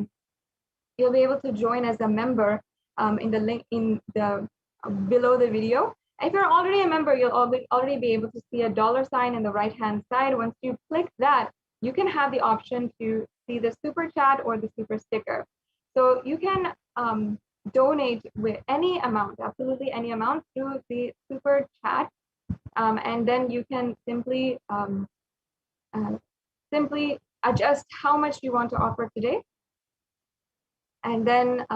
member in the link below the video. If you're already a member, you'll already be able to see a $sign in the right-hand side. Once you click that, you can have the option to see the super chat or the super sticker. So you can donate with any amount, absolutely any amount, through the super chat, and then you can simply adjust how much you want to offer today. And then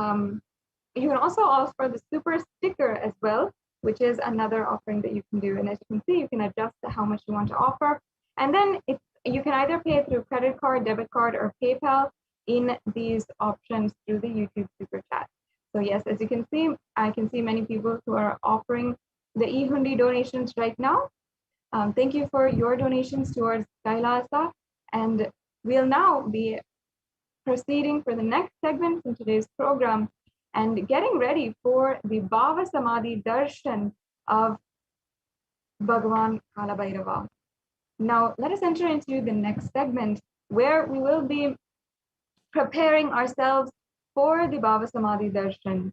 you can also offer the super sticker as well, which is another offering that you can do. And as you can see, you can adjust how much you want to offer. And then you can either pay through credit card, debit card, or PayPal in these options through the YouTube Super Chat. So yes, as you can see, I can see many people who are offering the e-hundi donations right now. Thank you for your donations towards Kailasa. And we'll now be proceeding for the next segment from today's program and getting ready for the Bhava Samadhi Darshan of Bhagavan Kalabhairava. Now, let us enter into the next segment where we will be preparing ourselves for the Bhava Samadhi Darshan.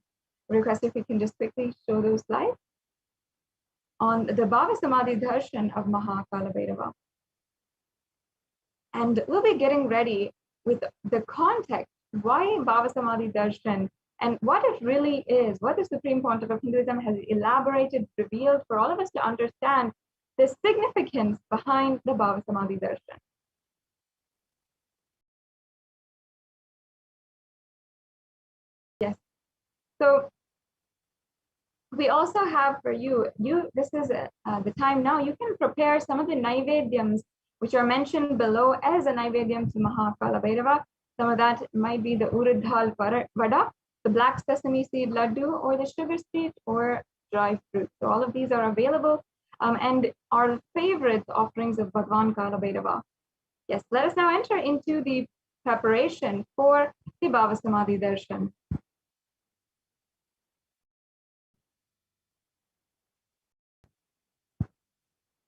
Request if we can just quickly show those slides on the Bhava Samadhi Darshan of Maha Kalabhairava. And we'll be getting ready with the context, why Bhava Samadhi Darshan and what it really is, what the Supreme Pontiff of Hinduism has elaborated, revealed for all of us to understand the significance behind the Bhava Samadhi Darshan. Yes. So we also have for you, this is the time now, you can prepare some of the Naivedyams which are mentioned below as a Naivedyam to Maha Kalabhairava. Some of that might be the Urad Dal Vada, the black sesame seed laddu, or the sugar sweet or dry fruit. So all of these are available and are favorite offerings of Bhagwan Kala Bhairava. Yes, let us now enter into the preparation for the Bhava Samadhi Darshan.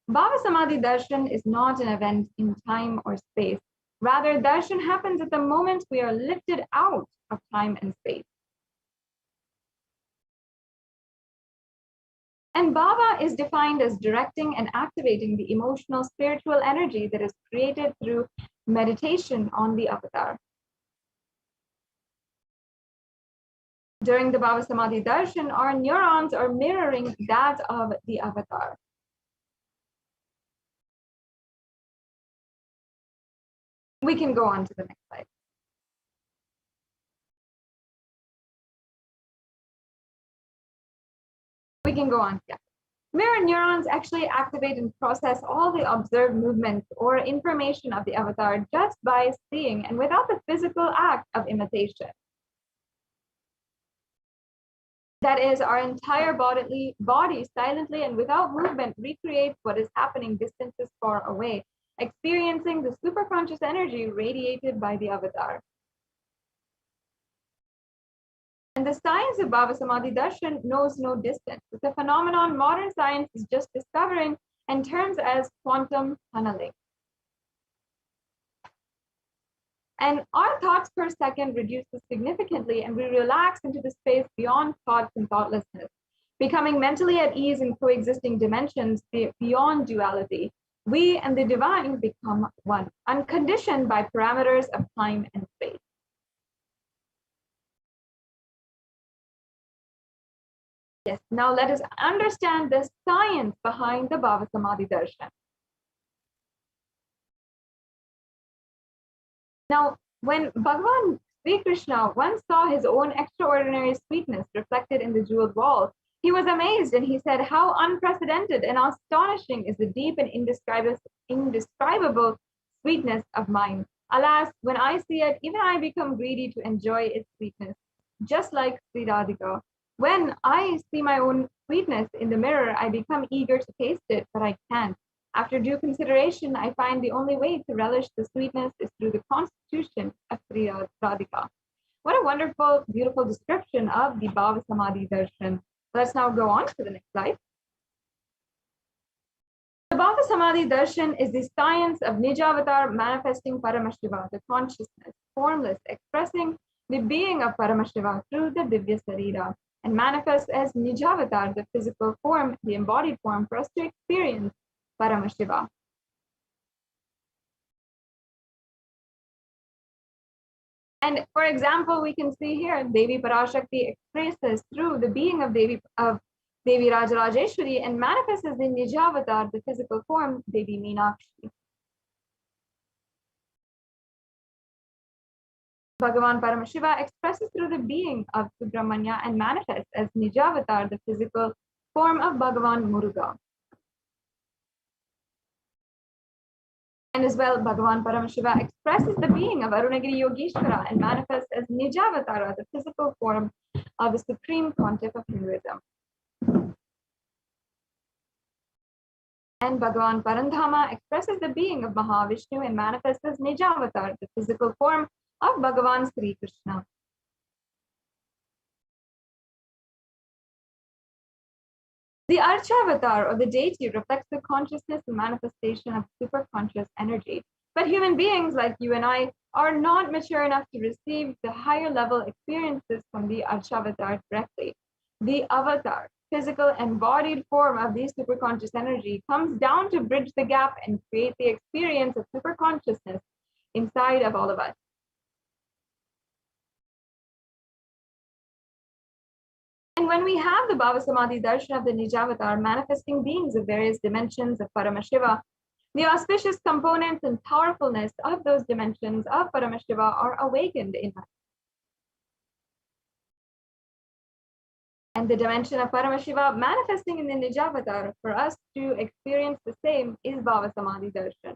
Bhava Samadhi Darshan is not an event in time or space. Rather, darshan happens at the moment we are lifted out of time and space. And bhava is defined as directing and activating the emotional, spiritual energy that is created through meditation on the avatar. During the Bhava Samadhi Darshan, our neurons are mirroring that of the avatar. We can go on to the next slide. We can go on, yeah. Mirror neurons actually activate and process all the observed movements or information of the avatar just by seeing and without the physical act of imitation. That is, our entire body silently and without movement recreates what is happening distances far away, experiencing the superconscious energy radiated by the avatar. And the science of Bhava Samadhi Darshan knows no distance. It's a phenomenon modern science is just discovering and terms as quantum tunneling. And our thoughts per second reduces significantly, and we relax into the space beyond thoughts and thoughtlessness, becoming mentally at ease in coexisting dimensions beyond duality. We and the divine become one, unconditioned by parameters of time and space. Yes, now let us understand the science behind the Bhava Samadhi Darshan. Now, when Bhagavan Sri Krishna once saw his own extraordinary sweetness reflected in the jeweled wall, he was amazed and he said, "How unprecedented and astonishing is the deep and indescribable sweetness of mine. Alas, when I see it, even I become greedy to enjoy its sweetness, just like Sri Radhika. When I see my own sweetness in the mirror, I become eager to taste it, but I can't. After due consideration, I find the only way to relish the sweetness is through the constitution of Sri Radhika." What a wonderful, beautiful description of the Bhava Samadhi Darshan. Let's now go on to the next slide. The Bhava Samadhi Darshan is the science of Nijavatar manifesting Paramashiva, the consciousness, formless, expressing the being of Paramashiva through the Divya Sarira, and manifests as Nijavatar, the physical form, the embodied form for us to experience Paramashiva. And for example, we can see here Devi Parashakti expresses through the being of Devi Rajarajeshwari and manifests as the Nijavatar, the physical form, Devi Meenakshi. Bhagavan Paramashiva expresses through the being of Subramanya and manifests as Nijavatar, the physical form of Bhagavan Muruga. And as well, Bhagavan Paramashiva expresses the being of Arunagiri Yogeshwara and manifests as Nijavatara, the physical form of the Supreme Pontiff of Hinduism. And Bhagavan Parandhama expresses the being of Mahavishnu and manifests as Nijavatar, the physical form of Bhagavan Sri Krishna. The Archavatar, or the deity, reflects the consciousness and manifestation of superconscious energy. But human beings like you and I are not mature enough to receive the higher level experiences from the Archavatar directly. The avatar, physical embodied form of the superconscious energy, comes down to bridge the gap and create the experience of superconsciousness inside of all of us. And when we have the Bhava Samadhi Darshan of the Nijavatar manifesting beings of various dimensions of Paramashiva, the auspicious components and powerfulness of those dimensions of Paramashiva are awakened in us. And the dimension of Paramashiva manifesting in the Nijavatar for us to experience the same is Bhava Samadhi Darshan.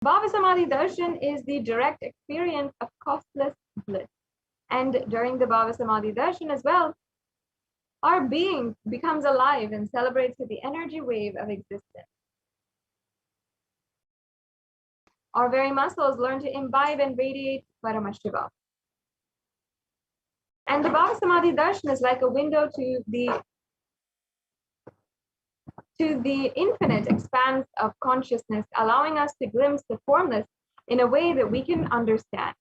Bhava Samadhi Darshan is the direct experience of costless bliss. And during the Bhava Samadhi Darshan as well, our being becomes alive and celebrates with the energy wave of existence. Our very muscles learn to imbibe and radiate Paramashiva. And the Bhava Samadhi Darshan is like a window to the infinite expanse of consciousness, allowing us to glimpse the formless in a way that we can understand.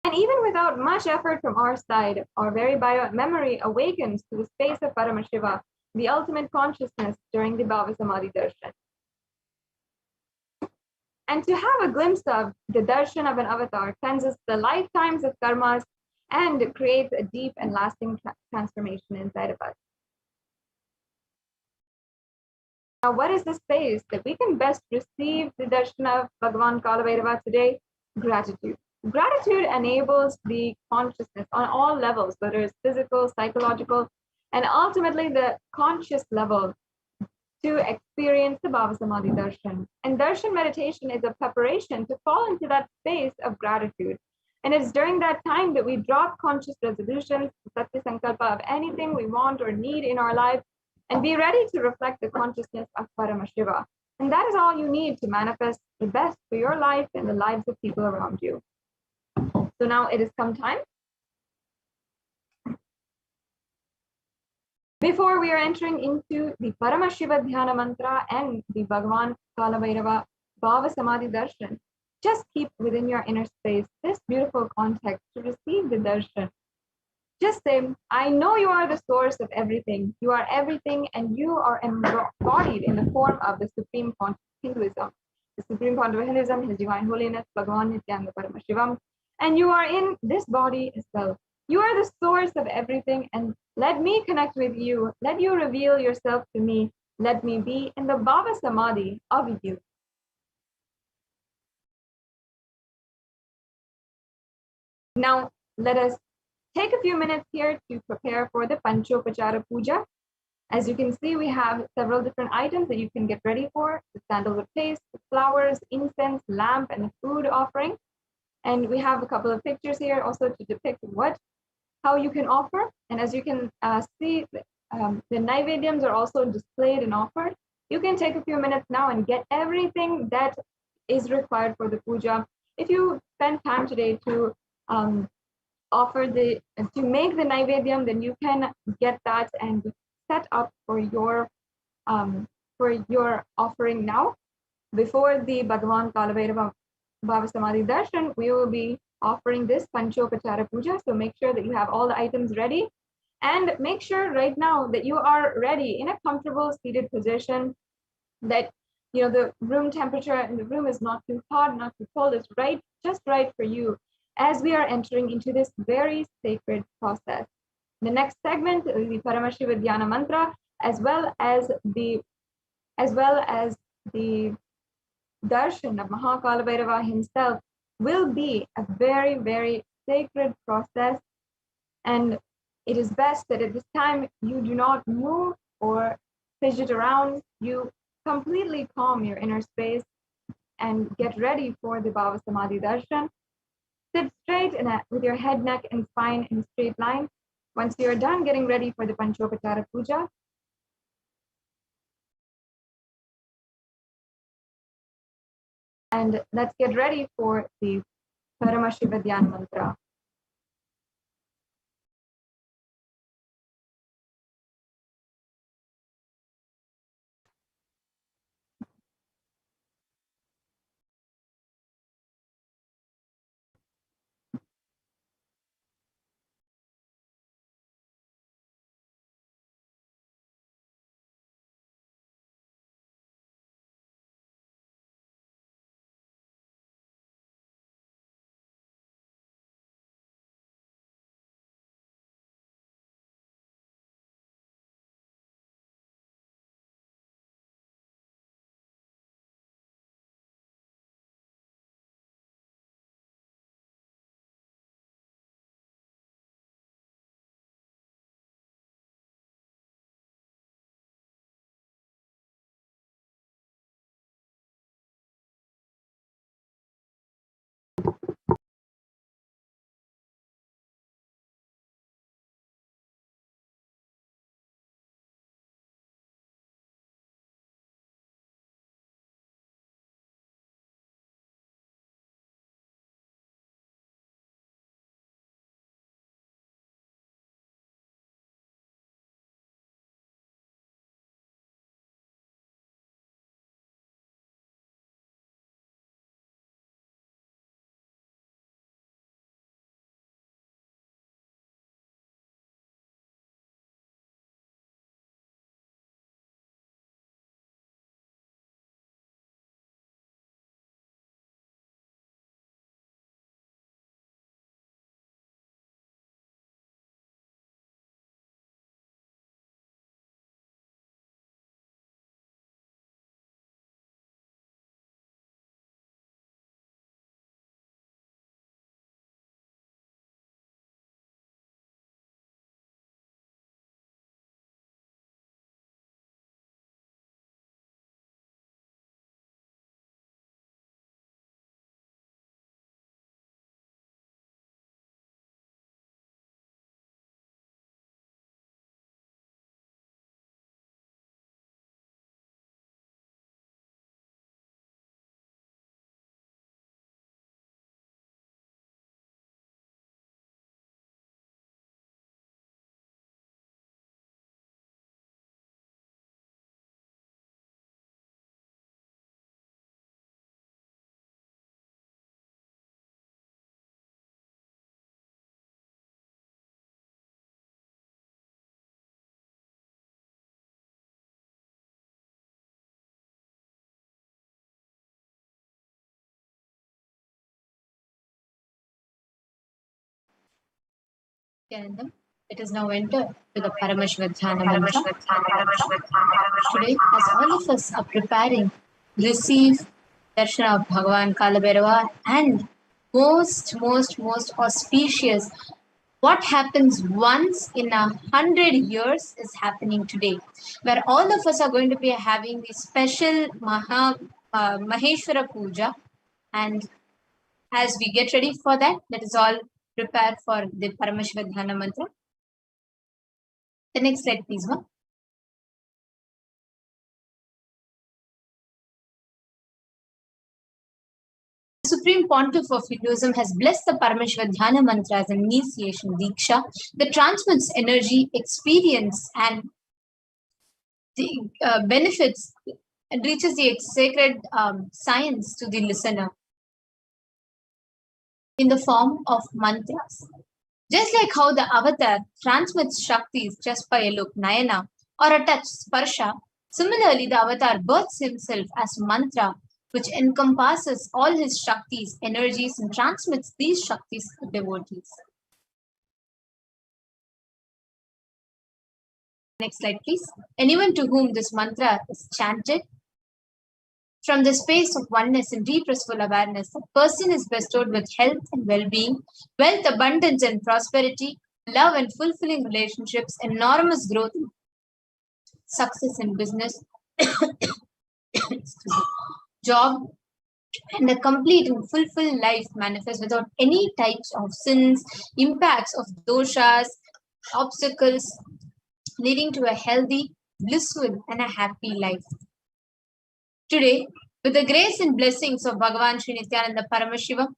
And even without much effort from our side, our very bio-memory awakens to the space of Paramashiva, the ultimate consciousness during the Bhava Samadhi Darshan. And to have a glimpse of the darshan of an avatar cleanses the lifetimes of karmas and creates a deep and lasting transformation inside of us. Now, what is the space that we can best receive the darshan of Bhagavan Kalabhairava today? Gratitude. Gratitude enables the consciousness on all levels, whether it's physical, psychological, and ultimately the conscious level, to experience the Bhava Samadhi Darshan. And Darshan meditation is a preparation to fall into that space of gratitude. And it's during that time that we drop conscious resolutions, Satya Sankalpa of anything we want or need in our life, and be ready to reflect the consciousness of Paramashiva. And that is all you need to manifest the best for your life and the lives of people around you. So now it is come time. Before we are entering into the Paramashiva Dhyana Mantra and the Bhagavan Kalabhairava Bhava Samadhi Darshan, just keep within your inner space this beautiful context to receive the darshan. Just say, I know you are the source of everything. You are everything, and you are embodied in the form of the Supreme Pontiff of Hinduism. The Supreme Pontiff of Hinduism, His Divine Holiness, Bhagavan Nithyananda Paramashivam. And you are in this body as well. You are the source of everything, and let me connect with you. Let you reveal yourself to me. Let me be in the Bhava Samadhi of you. Now, let us take a few minutes here to prepare for the Panchopachara Puja. As you can see, we have several different items that you can get ready for: the sandalwood paste, the flowers, incense, lamp, and the food offering. And we have a couple of pictures here also to depict how you can offer. And as you can see, the Naivedyams are also displayed and offered. You can take a few minutes now and get everything that is required for the puja. If you spend time today to make the Naivedyam, then you can get that and set up for your offering now. Before the Bhagavan Kalabhairava Bhava Samadhi Darshan, we will be offering this Panchopachara Puja. So make sure that you have all the items ready, and make sure right now that you are ready in a comfortable seated position, that the room temperature in the room is not too hot, not too cold. It's just right for you as we are entering into this very sacred process. The next segment is the Paramashiva Dhyana Mantra, as well as the darshan of Mahakalabhairava himself, will be a very, very sacred process. And it is best that at this time you do not move or fidget around. You completely calm your inner space and get ready for the Bhava Samadhi Darshan. Sit straight with your head, neck, and spine in a straight line. Once you're done getting ready for the Panchopachara Puja, and let's get ready for the Paramashiva Dhyana Mantra. Nityananda, let us now enter to the Paramashivoham mantra. Today, as all of us are preparing, receive darshan of Bhagavan Kalabhairava and most auspicious. What happens once in 100 years is happening today, where all of us are going to be having the special Maheshwara Puja. And as we get ready for that, let us all prepare for the Paramashivoham mantra. The next slide, please, ma'am. The Supreme Pontiff of Hinduism has blessed the Paramashivoham mantra as an initiation diksha that transmits energy, experience, and the benefits and reaches the sacred science to the listener in the form of mantras. Just like how the avatar transmits Shaktis just by a look, Nayana, or a touch, Sparsha, similarly the avatar births himself as mantra, which encompasses all his Shaktis, energies, and transmits these Shaktis to devotees. Next slide, please. Anyone to whom this mantra is chanted, from the space of oneness and deep restful awareness, the person is bestowed with health and well-being, wealth, abundance, and prosperity, love and fulfilling relationships, enormous growth, success in business, job, and a complete and fulfilled life manifest without any types of sins, impacts of doshas, obstacles, leading to a healthy, blissful, and a happy life. Today, with the grace and blessings of Bhagavan Sri Nithyananda Paramashivam,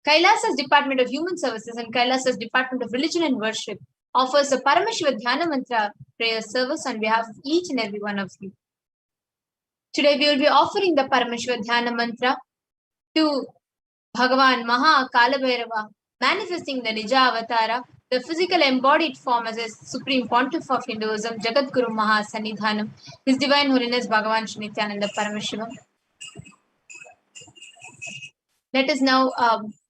Kailasa's Department of Human Services and Kailasa's Department of Religion and Worship offers the Paramashivoham mantra prayer service on behalf of each and every one of you. Today, we will be offering the Paramashivoham mantra to Bhagavan Maha Kalabhairava, manifesting the Nija Avatara, the physical embodied form as a Supreme Pontiff of Hinduism, Jagadguru Maha Sannidhanam, His Divine Holiness Bhagavan Sri Nithyananda Paramashivam. Let us now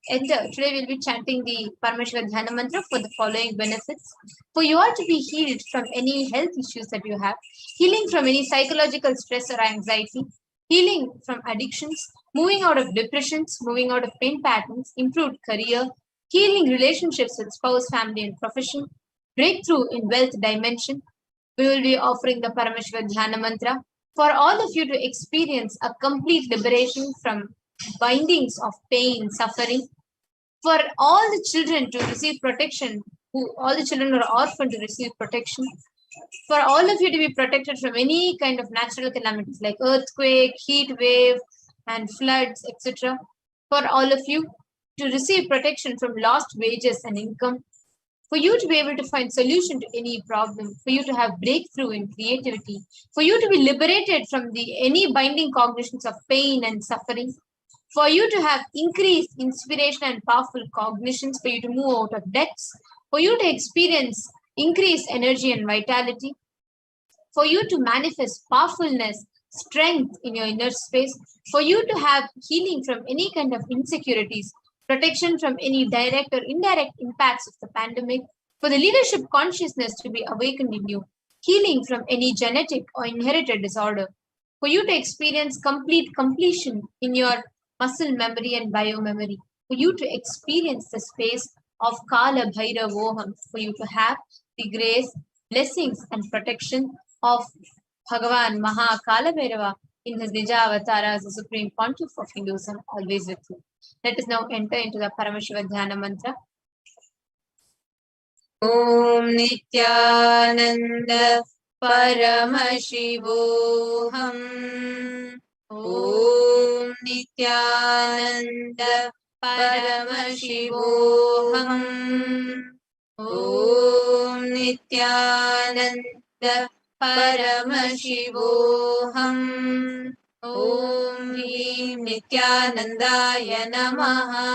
enter. Today we'll be chanting the Paramashivoham mantra for the following benefits. For you all to be healed from any health issues that you have, healing from any psychological stress or anxiety, healing from addictions, moving out of depressions, moving out of pain patterns, improved career, healing relationships with spouse, family, and profession, breakthrough in wealth dimension. We will be offering the Paramashivoham mantra for all of you to experience a complete liberation from bindings of pain, suffering, for all the children to receive protection, who all the children who are orphaned to receive protection, for all of you to be protected from any kind of natural calamities like earthquake, heat wave, and floods, etc. For all of you to receive protection from lost wages and income, for you to be able to find solution to any problem, for you to have breakthrough in creativity, for you to be liberated from the any binding cognitions of pain and suffering, for you to have increased inspiration and powerful cognitions, for you to move out of debts, for you to experience increased energy and vitality, for you to manifest powerfulness, strength in your inner space, for you to have healing from any kind of insecurities, protection from any direct or indirect impacts of the pandemic, for the leadership consciousness to be awakened in you, healing from any genetic or inherited disorder, for you to experience complete completion in your muscle memory and biomemory, for you to experience the space of Kala Bhairavoham, for you to have the grace, blessings, and protection of Bhagavan Maha Kala Bhairava in his Nija Avatara as the Supreme Pontiff of Hinduism, always with you. Let us now enter into the Paramashiva Dhyana Mantra. Om Nithyananda Paramashivoham. Om Nithyananda Paramashivoham. Om Nithyananda Paramashivoham. Om Hrim Nithyanandaya Namaha.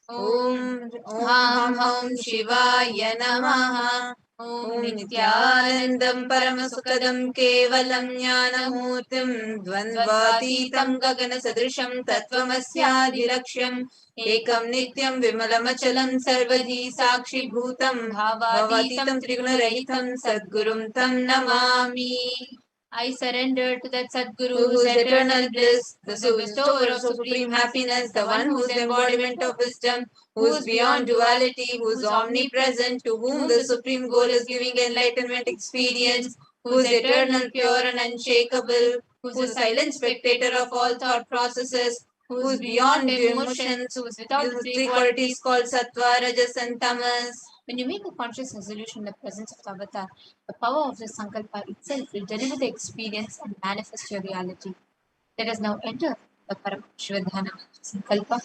Om Ham Shivaya Namaha. Om Nithyanandam Paramasukadam Kevalam Jnanamurtim Dvandvatitam Gagana Sadrisham Tattvamasyadilaksham Ekam Nityam Vimalamachalam Sarvadi Sakshi Bhutam Bhavatitam Triguna Sadgurum Tam Namami. I surrender to that Sadguru who is eternal bliss, the bestower of supreme happiness, the one who is embodiment of wisdom, who is beyond duality, who is omnipresent, to whom the supreme goal is giving enlightenment experience, who is eternal, pure and unshakable, who is a silent spectator of all thought processes, who is beyond emotions, who is without the three qualities called Sattva, Rajas and Tamas. When you make a conscious resolution in the presence of the avatar, the power of the Sankalpa itself will deliver the experience and manifest your reality. Let us now enter the Paramashivoham Sankalpa.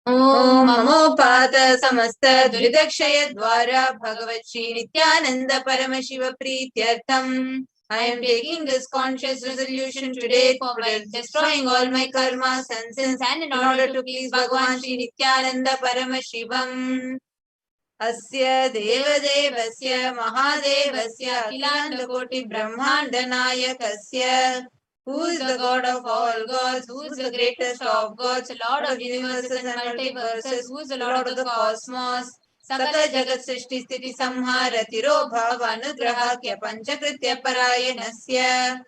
Om Mamopata Samasta Duridakshaya Dwara Bhagavat Shri Nithyananda Paramashiva Prityartham. I am taking this conscious resolution today for destroying all my karmas and sins and in order to please Bhagavan Shri Nithyananda Paramashivam. Asya Devadevasya Mahadevasya Akilandakoti Brahmanda Nayakasya. Who is the God of all gods? Who is the greatest of gods? Lord of universes and multiverses? Who is the Lord of the cosmos? Sakala Jagat Srishti Sthiti Samhara Tiro Bhava Anugrahakya Panchakritya Parayanasya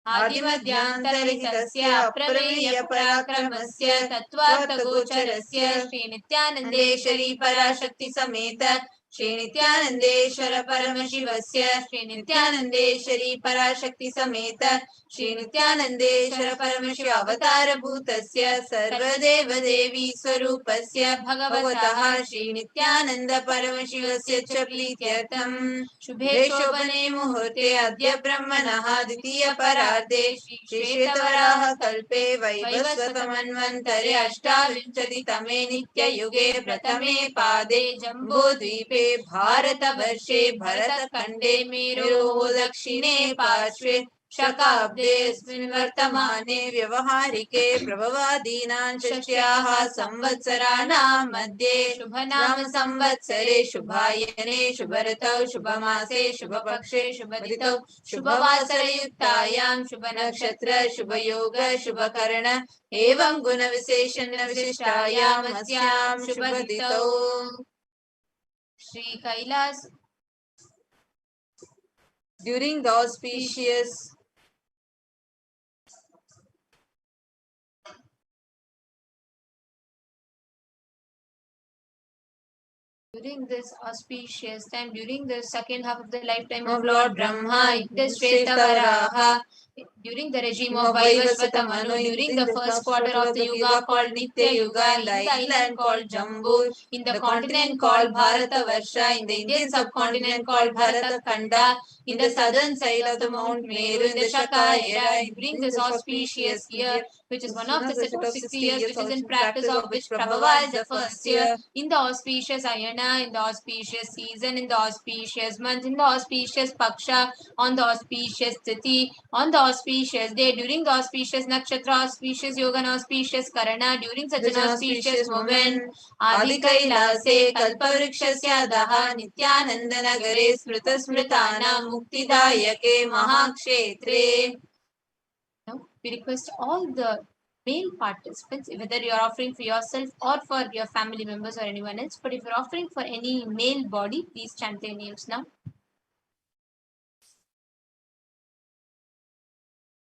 Adimadhyantarhitasya Aprameya Parakramasya Tattvartha Gocharasya Shri Nithyanandeshwari Parashakti Sameta Shri Nithyanandeshwara Paramashivasya Shri Nithyanandeshwari Parashakti Sameta Shri Nithyanandeshwara Paramashiva Avatara Bhutasya Sarvadeva Devi Swarupasya Bhagavataha Shri Nithyananda Paramashivasya Cha Prityartham Shubhe Shobhane Muhurte Adya Brahmanaha Ditiya Parade Shri Shvetavaraha Kalpe Vaivasvatamanvantare Ashtavinchati Tame Nitya Yuge Pratame Pade Jambo Dvipe Bharata Varshe Bharata Kande Mero Dakshine Parshve शकाब्देऽस्मिन् वर्तमाने व्यवहारिके प्रभवादीनां षष्ट्याः संवत्सराणां मध्ये शुभनाम संवत्सरे शुभायने शुभऋतौ शुभमासे शुभपक्षे शुभदितौ शुभवासरयुक्तायां शुभनक्षत्र शुभयोग शुभकर्ण एवं गुणविशेषण विशिष्टायाम् अस्यां शुभदितौ Shri Kailash during the auspicious during this auspicious time, during the second half of the lifetime of Lord Brahma, Shvetavaraha, during the regime of Vaivasvata Manu, during the first quarter of the Yuga called Nitya Yuga, in the island called Jambu, in the continent called Bharata Varsha, in the Indian subcontinent called Bharata Khanda, in the southern side of the Mount Meru, in the Shaka era, during this auspicious year, which is one of the set of 60 years which is in practice, of which Prabhava is the first year, in the auspicious Ayana, in the auspicious season, in the auspicious month, in the auspicious Paksha, on the auspicious Tithi, on the auspicious day, during the auspicious Nakshatra, auspicious Yoga, and auspicious Karana, during such an auspicious moment, Adi Kailase, Kalpavrikshasya Daha, Nithyananda Nagare, Smrita Smritana, Muktidayake, Mahakshetre. Now, we request all the male participants, whether you are offering for yourself or for your family members or anyone else, but if you're offering for any male body, please chant their names now.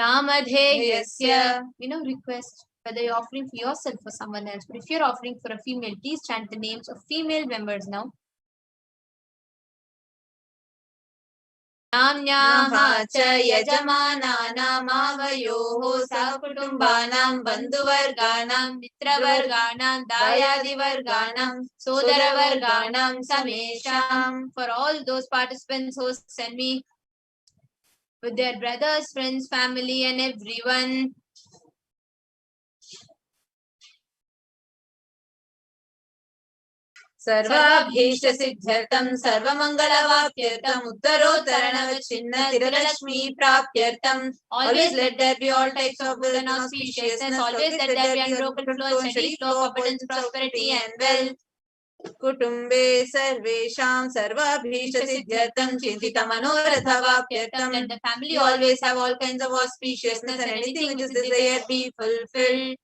Namadheyasya. We now request whether you're offering for yourself or someone else, but if you're offering for a female, please chant the names of female members now. Namnyaha cha yajamananam avayoho sakutumbanam bandhuvarganam mitravarganam dayadivarganam sodaravarganam samesham. For all those participants who send me with their brothers, friends, family and everyone. सर्वाभीष्ट सिद्ध्यर्थम सर्वमंगलवाप्यर्थम उत्तरोत्तरणवच्छिन्न तिरलक्ष्मी प्राप्त्यर्थम. Always let there be all types of good and auspiciousness. Always let there be unbroken flow and steady flow of abundance, prosperity and wealth. कुटुम्बे सर्वेषां सर्वाभीष्ट सिद्ध्यर्थं चिन्तितं मनोरथवाप्यर्थं. Let the family always have all kinds of auspiciousness and anything which is desired be fulfilled.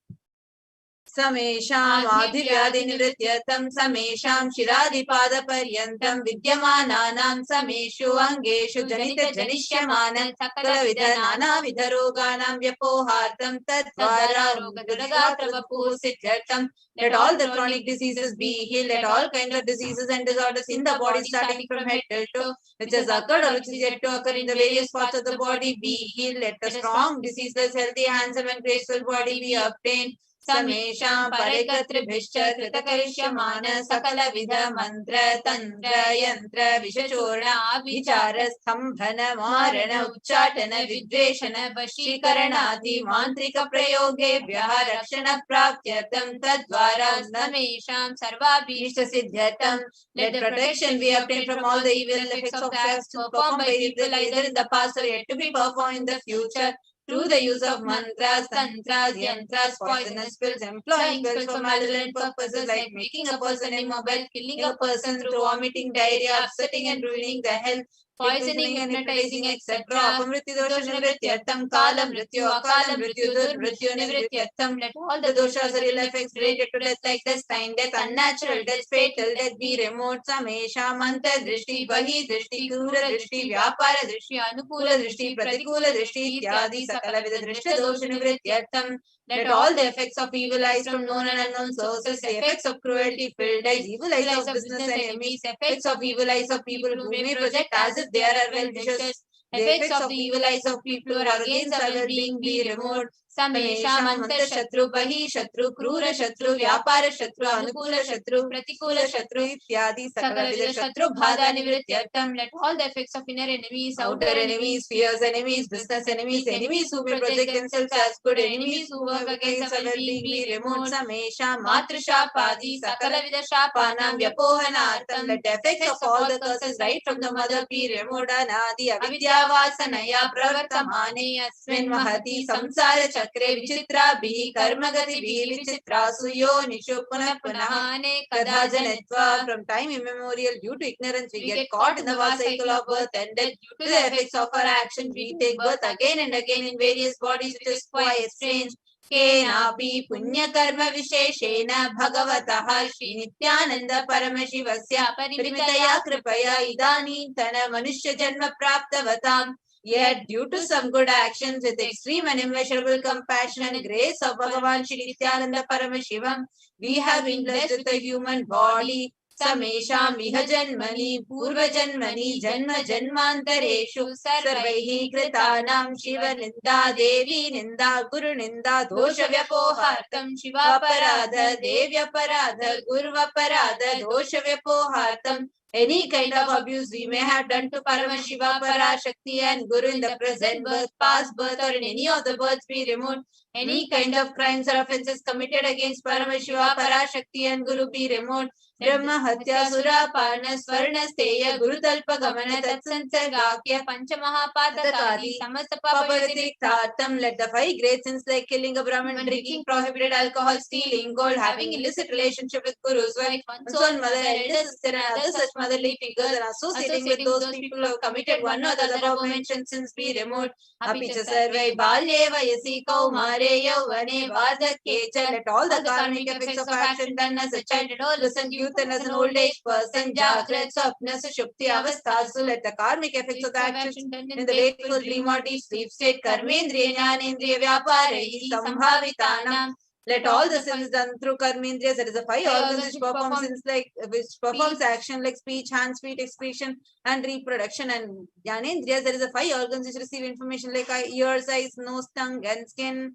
समेषाम् आदिव्याधिनिवृत्त्यर्थं समेषां शिरादिपादपर्यन्तं विद्यमानानां समेषु अङ्गेषु जनितजनिष्यमान सकलविध नानाविधरोगाणां व्यपोहार्थं तद्वारा रोगदुरगात्रवपुः सिद्ध्यर्थं. Let all the chronic diseases be healed. Let all kinds of diseases and disorders in the body starting from head till toe, which has occurred or which is yet to occur in the various parts of the body, be healed. Let a strong, diseaseless, healthy, handsome and graceful body be obtained. समेषां परिकर्तृभिश्च कृतकरिष्यमान सकलविध मंत्र तंत्र यंत्र विषचूर्ण विचार स्तंभन मारण उच्चाटन विद्वेषण वशीकरणादि मांत्रिक प्रयोगेभ्यः रक्षण प्राप्त्यर्थं तद्वारा समेषां सर्वाभीष्ट सिद्ध्यर्थं. Let the protection be obtained from all the evil effects of acts performed by people either in the past or yet to be performed in the future, through the use of mantras, tantras, yantras, poisonous pills, employing pills for malevolent purposes like making a person immobile, killing a person through vomiting, diarrhea, upsetting and ruining the health, poisoning, hypnotizing, etc. Apamritidosha nivrityartham, kala mrityu, akala mrityu, durmrityu nivrityartham. Let all the doshas or ill effects related to death like death, sign death, unnatural death, fatal death be removed. Samesha manta drishti, bahi drishti, krura drishti, vyapara drishti, anukula drishti, pratikula drishti, ityadi sakalavidha drishta dosha nivrityartham. Let all the effects of evil eyes from known and unknown sources, the effects of cruelty, filled eyes, evil eyes of business enemies, effects of evil eyes of people who may project as if they are well wishers, the effects of the evil eyes of people who are against our well-being be removed. Samesham antar shatru, bahi shatru, krura shatru, vyapara shatru, anukula shatru, pratikula shatru, ityadi sakalavidha shatru bhada nivrityartham. Let all the effects of inner enemies, outer enemies, fierce enemies, business enemies, enemies who may project themselves as good, enemies who work against our well-being be removed. Samesham matrishapadi sakalavidha shapanam vyapohanartham. Let the effects of all the curses right from the mother be removed. Anadi avidyavasanaya pravartamane asmin mahati samsara चक्रे विचित्राभिः कर्मगतिभिः विचित्रासु योनिषु पुनः पुनः अनेकधा जनित्वा. From time immemorial, due to ignorance, we get caught in the vast cycle of birth and death. Due to the effects of our actions, we take birth again and again in various bodies, which is quite strange. केनापि पुण्यकर्म विशेषेण भगवतः श्री नित्यानंद परमशिवस्य परिमितया कृपया इदानीन्तन मनुष्य जन्म प्राप्तवताम्. Yet, due to some good actions with extreme and immeasurable compassion and grace of Bhagavan Shri Nithyananda Paramashivam, we have been blessed with a human body. समेषां विह जन्मनि पूर्वजन्मनि जन्म जन्मान्तरेषु सर्वैः कृतानां शिवनिन्दा देवी निन्दा गुरुनिन्दा दोषव्यपोहार्थं शिवापराध देव्यपराध गुर्वपराध दोषव्यपोहार्थं any kind of abuse we may have done to Paramashiva, Parashakti and Guru in the present birth, past birth or in any of the births be removed. Any kind of crimes or offences committed against Paramashiva, Parashakti and Guru be removed. Brahma Hatya Surapana Swarna Steya Guru Talpa Gamana Tatsansargakya Panchamahapatakadi Samasta Papayatiriktartam. Let the 5 great sins like killing a Brahmin, drinking prohibited alcohol, stealing gold, having illicit relationship with Guru's wife, one's own mother, elder sister and other such motherly figures and associating with those people who have committed one or the other above mentioned sins be removed. Api cha sarvai balye vayasi kaumare yauvane vardhakye cha. Let all the karmic effects of action done as a child, adolescent, youth and as an old age person, jagrat, swapna, sushupti, avasthasu. Let the karmic effects of the action done in the wakeful dream or deep sleep state, karmendriya, jnanendriya, vyaparehi, sambhavitanam. Let all the sins done through karmendriyas, that is the 5 organs which perform sins like which performs action like speech, hands, feet, excretion, and reproduction, and jnanendriyas, that is the 5 organs which receive information like ears, eyes, nose, tongue, and skin.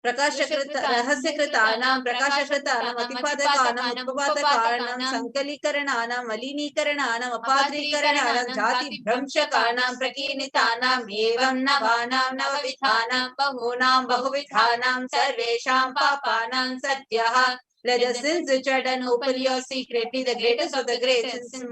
Prakashakrita Rahasyakratanam Prakashakratanam Atipadakaanam Utpapadakaanam Sankalikarananam Maliniikarananam Apadrikarananam Jati Bhramshakaanam Prakinitanam Evam Navanam Navavithanam Bahunam Bahuvidhanam Sarvesham Papanam Satyaha. Let the sins which are done openly or secretly, the greatest of the great sins,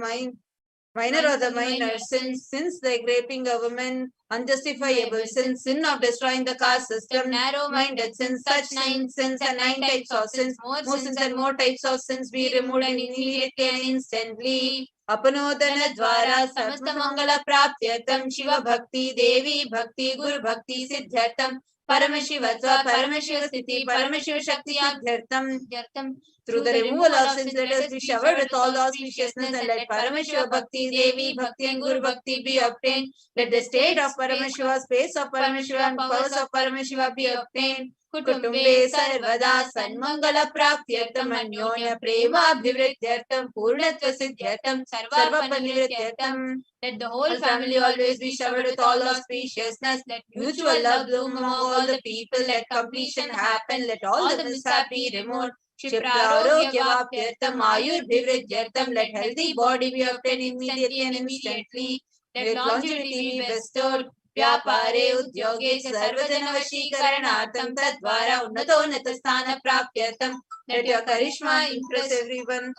minor or the minor sins, sins like raping a woman, unjustifiable sins, sin of destroying the caste system, narrow-minded sins, such 9 sins and 9 types of sins, more sins and more types of sins be removed immediately and instantly. Apanodana dwara samasta praptyatam Shiva Bhakti, Devi Bhakti, Guru Bhakti Siddhyartam, Paramashivatva, Paramashiva Sthiti, Paramashiva Shakti Siddhyartam. Through the removal of sins, let us be showered with all the auspiciousness, and let Paramashiva Bhakti, Devi Bhakti and Guru Bhakti be obtained. Let the state of Paramashiva, space of Paramashiva and powers of Paramashiva be obtained. Kutumbe sarvada sanmangala praptyartam anyonya prema abhivrityartam purnatva siddhyartam sarva panivrityartam. Let the whole family always be showered with all auspiciousness. Let mutual love bloom among all the people. Let completion happen. Let all the mishap be removed. Shiprarogya-vapyartam ayur-bhivridyartam. Let healthy body be obtained immediately and instantly. Let longevity be bestowed. Vyapare udyoge sarvajana vashikaranartam tadvara unnatonnata sthana prapyartam. Let your charisma impress everyone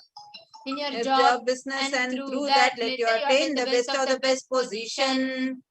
in your job, business, and through that let you attain the best of the best position.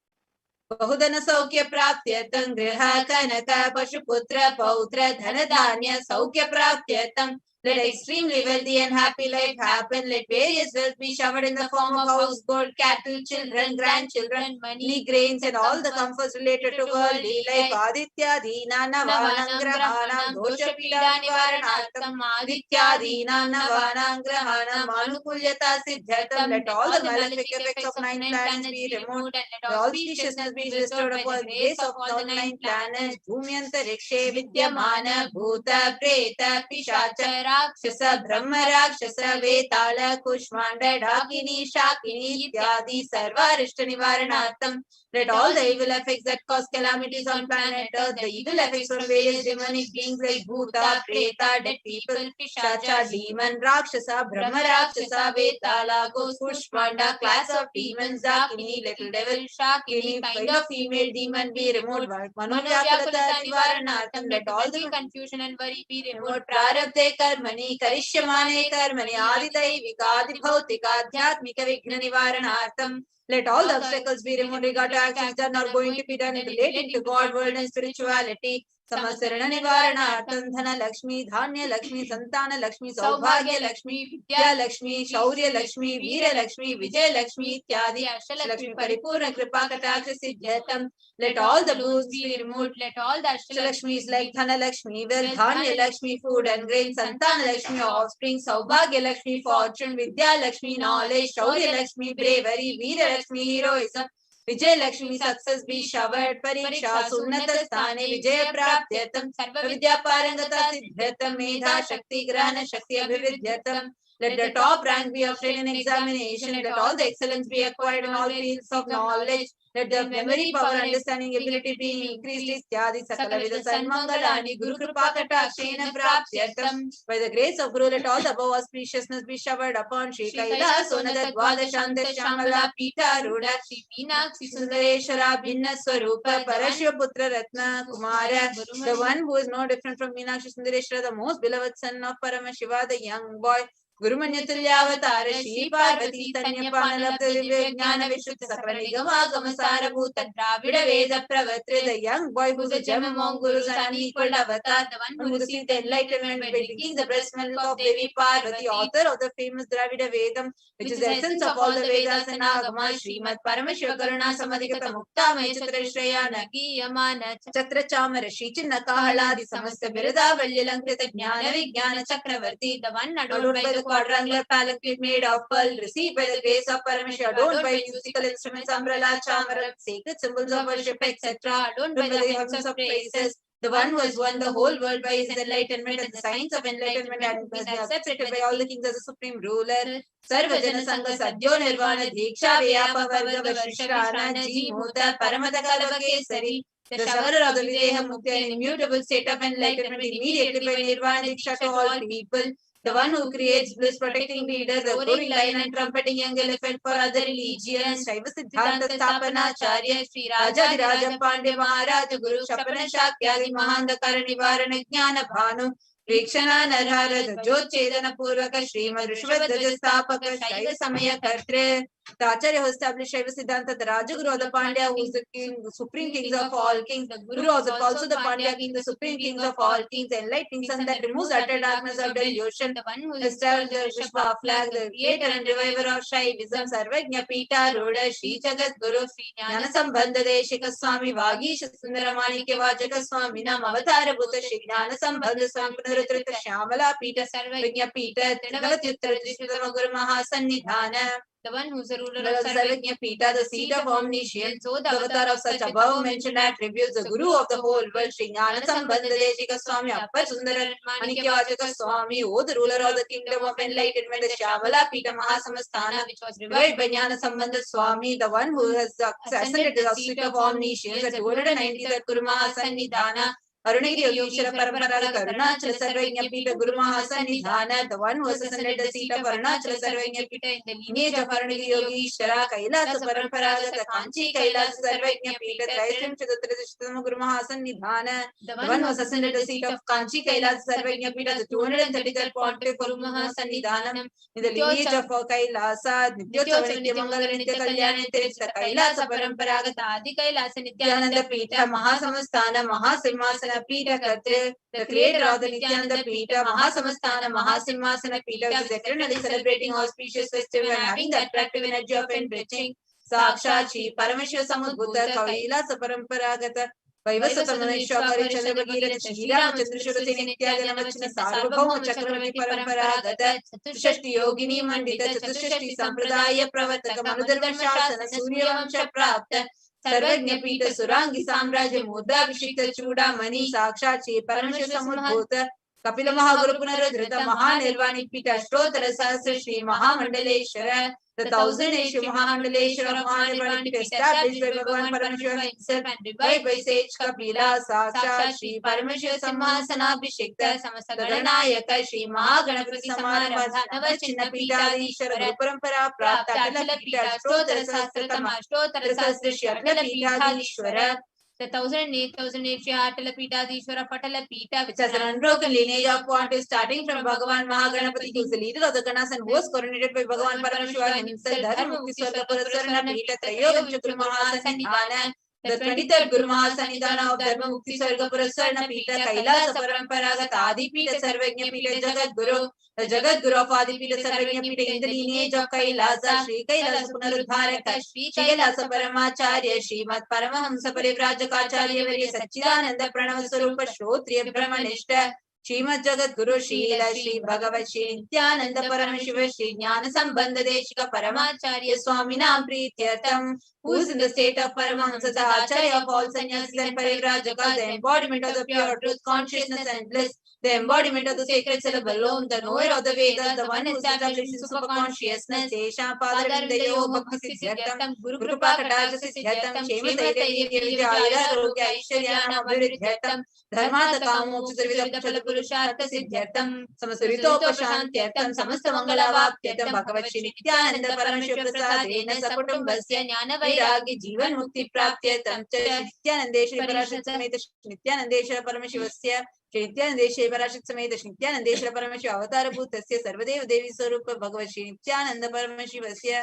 Bahudana Saukya Praptyatam Griha Kanaka Pashuputra Pautra Dhanadanya Saukya Praptyatam. Let extremely wealthy and happy life happen. Let various wealth be showered in the form of house, gold, cattle, children, grandchildren, money, grains, and all the comforts related to worldly life. Aditya Dina Navanam Grahanam Dosha Pida Nivaranartam Aditya Dina Navanam Grahanam Anukulyata Siddhyatam. Let all the malefic effects of 9 planets be removed, and let all auspiciousness be bestowed upon the grace of all the 9 planets. Bhumyantarikshe Vidyamana Bhuta Preta Pishacha Rakshasa Brahma Rakshasa Vetala Kushmanda Dakini Shakini Ityadi Sarva Rishta Nivaranartam. Let all the evil effects that cause calamities on planet Earth, the evil effects from various demonic beings like Bhuta, Preta, dead people, Pishacha, demon, Rakshasa, Brahma Rakshasa, Vetala, Ghost, Kushmanda, class of demons, Dakini, little devil, Shakini, kind of female demon be removed. Manovyakulata Nivaranartam. Let all the confusion and worry be removed. Prarabdhe karmani, karishyamane karmani, adidai vikadibhautika, adhyatmika vigna nivaranartam. Let all the obstacles be removed regarding actions done or going to be done relating to God, world and spirituality. Samasarana Nivaranartam Dhana Lakshmi, Dhanya Lakshmi, Santana Lakshmi, Saubhagya Lakshmi, Vidya Lakshmi, Shaurya Lakshmi, Veera Lakshmi, Vijay Lakshmi, Ityadi Ashtalakshmi, Paripurna Kripa Kataksha Siddhyatam. Let all the boos be removed. Let all the Ashtalakshmis like Dhana Lakshmi, wealth, Dhanya Lakshmi, food and grain, Santana Lakshmi, offspring, Saubhagya Lakshmi, fortune, Vidya Lakshmi, knowledge, Shaurya Lakshmi, bravery, Veera Lakshmi, heroism, Vijay Lakshmi, success be showered, Pariksha, Sunnata Sthane, Vijaya Praptyatam, Sarva Vidya Parangata Siddhyatam, Medha Shakti, Grana Shakti, Abhividyatam. Let the top rank be obtained in examination. Let all the excellence be acquired in all fields of knowledge. Let the memory, power, understanding, ability be increased. Ityadi sakala vida sanmangalani Guru Kripa Katakshena Praptyartam. By the grace of Guru, let all the above auspiciousness be showered upon Shri Kailasa Sonada Dvadashanta Shamala Pita Ruda Shri Meenakshi Sundareshwara Bhinna Swarupa Parashyaputra Ratna Kumara, the one who is no different from Meenakshi Sundareshwara, the most beloved son of Paramashiva, the young boy. Gurumanyatulyavatara Shri Parvati Tanyapanalabdha Divya Jnana Vishuddha Sakala Nigama Sarabhuta Dravida Veda Pravatri, the young boy who is a gem among gurus and unequaled avatar, the one who received the enlightenment by drinking the breast milk of Devi Parvati, author of the famous Dravida Vedam, which is the essence of all the Vedas and Agama, Srimad Paramashiva Karuna Samadhikata Mukta Mechitra Shraya Nagiyamana Chatra Chamara Shri Chinna Kahaladi Samasta Virada Valyalankrita Jnana Vijnana Chakravarti, the one adored by the quadrangular palanquin made of pearl, received by the grace of Paramashiva, adorned by musical instruments, umbrella, chamara, sacred symbols of worship, etc., adorned by the hymns of praises, the one who has won the whole world by his enlightenment and the science of enlightenment and has been accepted by all the kings as a supreme ruler. Sarvajana Sangha Sadhyo Nirvana Diksha Vyapa Varga Vashishrana Jimuta Paramata Kalvakesari, the showerer of the Videha Mukti, an immutable state of enlightenment immediately by Nirvana Diksha to all people. The one who creates bliss, protecting leader, the roaring lion and trumpeting young elephant for other religions. Shaiva Siddhanta Stapana Acharya Sri Raja Raja Pandya Maharaja Guru Shapana Shakyadi Mahandakara Nivarana Jnana Bhanu Vikshana Narhara Jyochedana Purvaka Srimad Rishvadvaja Stapaka Shaiva Samaya Kartre. The Acharya who established Shaiva Siddhanta, the Rajaguru of the Pandya, who is the king, the supreme kings of all kings. The Guru was also the Pandya king, the supreme kings of all kings, enlightening sun that removes utter darkness of delusion. The one who established the Vishwa flag, the creator and reviver of Shaivism, Sarvajna Pita Roda Shri Jagat Guru Sri Jnana Sambandha Deshika Swami Vagisha Sundaramani Vajaka Swami Nam Avatara Bhuta Shri Jnana Sambandha Swami Punarutrita Shyamala Pita Sarvajna Pita Tinavatyuttara Drishtama Guru Mahasannidhana. The one who is the ruler of Sarvajna Pita, the seat of omniscience, so the avatar of such above mentioned attributes, the Guru of the whole world, Shri Jnana Sambandha Deshika Swami Appar Sundara Manikya Vajaka Swami, O the ruler of the kingdom of enlightenment, the Shyamala Pita Mahasamasthana, which was revived by Jnana Sambandha Swami, the one who has ascended to the seat of omniscience, the 290th Guru Mahasannidhana. Arunagiri Yogeshwara Parampara Karunachala Sarvajna Pita Guru Mahasannidhana, the one who has ascended the seat of Arunachala Sarvajna Pita in the lineage of Arunagiri Yogeshwara, Kailasa Parampara Kanchi Kailasa Sarvajna Pita Traisrim Chadutrishtam Guru Mahasannidhana, the one who has ascended the seat of Kanchi Kailasa Sarvajna Pita, the 233rd Pontiff Guru Mahasannidhanam, in the lineage of Kailasa, Nityotsava Nitya Mangala Nitya Kalyana Nitya Kailasa Paramparagata Adi Kailasa Nithyananda Pita Mahasamasthana Mahasimhasana Pita Karte, the creator of the Nithyananda Pita, Mahasamasthana, Mahasimhasana Pita, which is eternally celebrating auspicious festival and having the attractive energy of enriching. Sakshachi, Paramashiva Samudbhuta, Kailasa Paramparagata, Vaivasatamanishwakari Chandravagiri, Shira, Chandrashura Nityaga Namachina, Sarvabhauma Chakravati Paramparagata, Chatushashti Yogini Mandita, Chatushashti Sampradaya Pravataka, Manudharma Shasana, Surya Vamsha Prapta, Sarvajna Pita Surangi Samrajya Mudra Vishikta Chuda Mani Sakshat Shri Paramashiva Samudbhuta Kapila Mahaguru Punarudhrita Mahanirvani Pita Shtotara Sahasra Shri Mahamandaleshwara, the 1000th Shri Mahamandaleshwara of Mahanirvani Pita established by Bhagavan Paramashiva himself and revived by sage Kapila Sakshat Shri Paramashiva Samhasana Abhishekta Samasaganayaka Shri Mahaganapati Samarambha Navachinna Pita Adishara Guru Parampara Prapta Atala Pita Shtotara Sahasratama Shtotara Sahasra Shri Atala Pita Adishwara. The 1008 Shri Atala Pita Adishwara Patala Pita, which has an unbroken lineage of pontiffs starting from Bhagavan Mahaganapati, who is the leader of the Ganas and who was coronated by Bhagavan Paramashiva himself, Dharma Mukti Swarga Purasarana Pita Trayovincha Guru Mahasannidhana. The 23rd Guru Mahasannidhana of Dharma Mukti Swarga Purasarana Pita, Kailasa Paramparagata Adi Pita Sarvajna Pita Jagat Guru, the Jagat Guru of Adi Pita Sarvajna Pita in the lineage of Kailasa, Shri Kailasa Punarudharaka, Shri Kailasa Paramacharya, Srimad Paramahamsa Parivrajaka Varya Satchidananda Pranava Swarupa Shrotriya Brahmanishta, Srimad Jagat Guru Shila Shri Bhagavat Shri Nithyananda Paramashiva Shri Jnana Sambandha Deshika Paramacharya Swaminam Prityartam, who is in the state of Paramahamsa, the Acharya of all sannyasis and Parivrajaka, the embodiment of the pure truth, consciousness and bliss, the embodiment of the sacred syllable alone, the knower of the Vedas, the one who established in superconsciousness, Tesham Padarindayo Bhakti Siddhyartam, Guru Kripa Kataja Siddhyartam, Shema Dhairya Vijaya Arogya Aishwaryanam Abhiruddhyartam, Dharmata Kamo Chitravidha Pachala Purushartha Siddhyartam, Samasarito Pashantyartam, Samasta Mangalavapyatam, Bhagavat Shri Nithyananda Paramashiva Prasadena Sakutumbasya Jnana Vairagya Jivan Mukti Praptyatam, Nithyanandeshwara Parashakti Sameta Nithyanandeshwara Paramashivasya Shri Nithyanandeshwara Parashakti Sameta Nithyanandeshwara Paramashiva Avatara Bhutasya Sarvadeva Devi Swarupa Bhagavat Shri Nithyananda Paramashivasya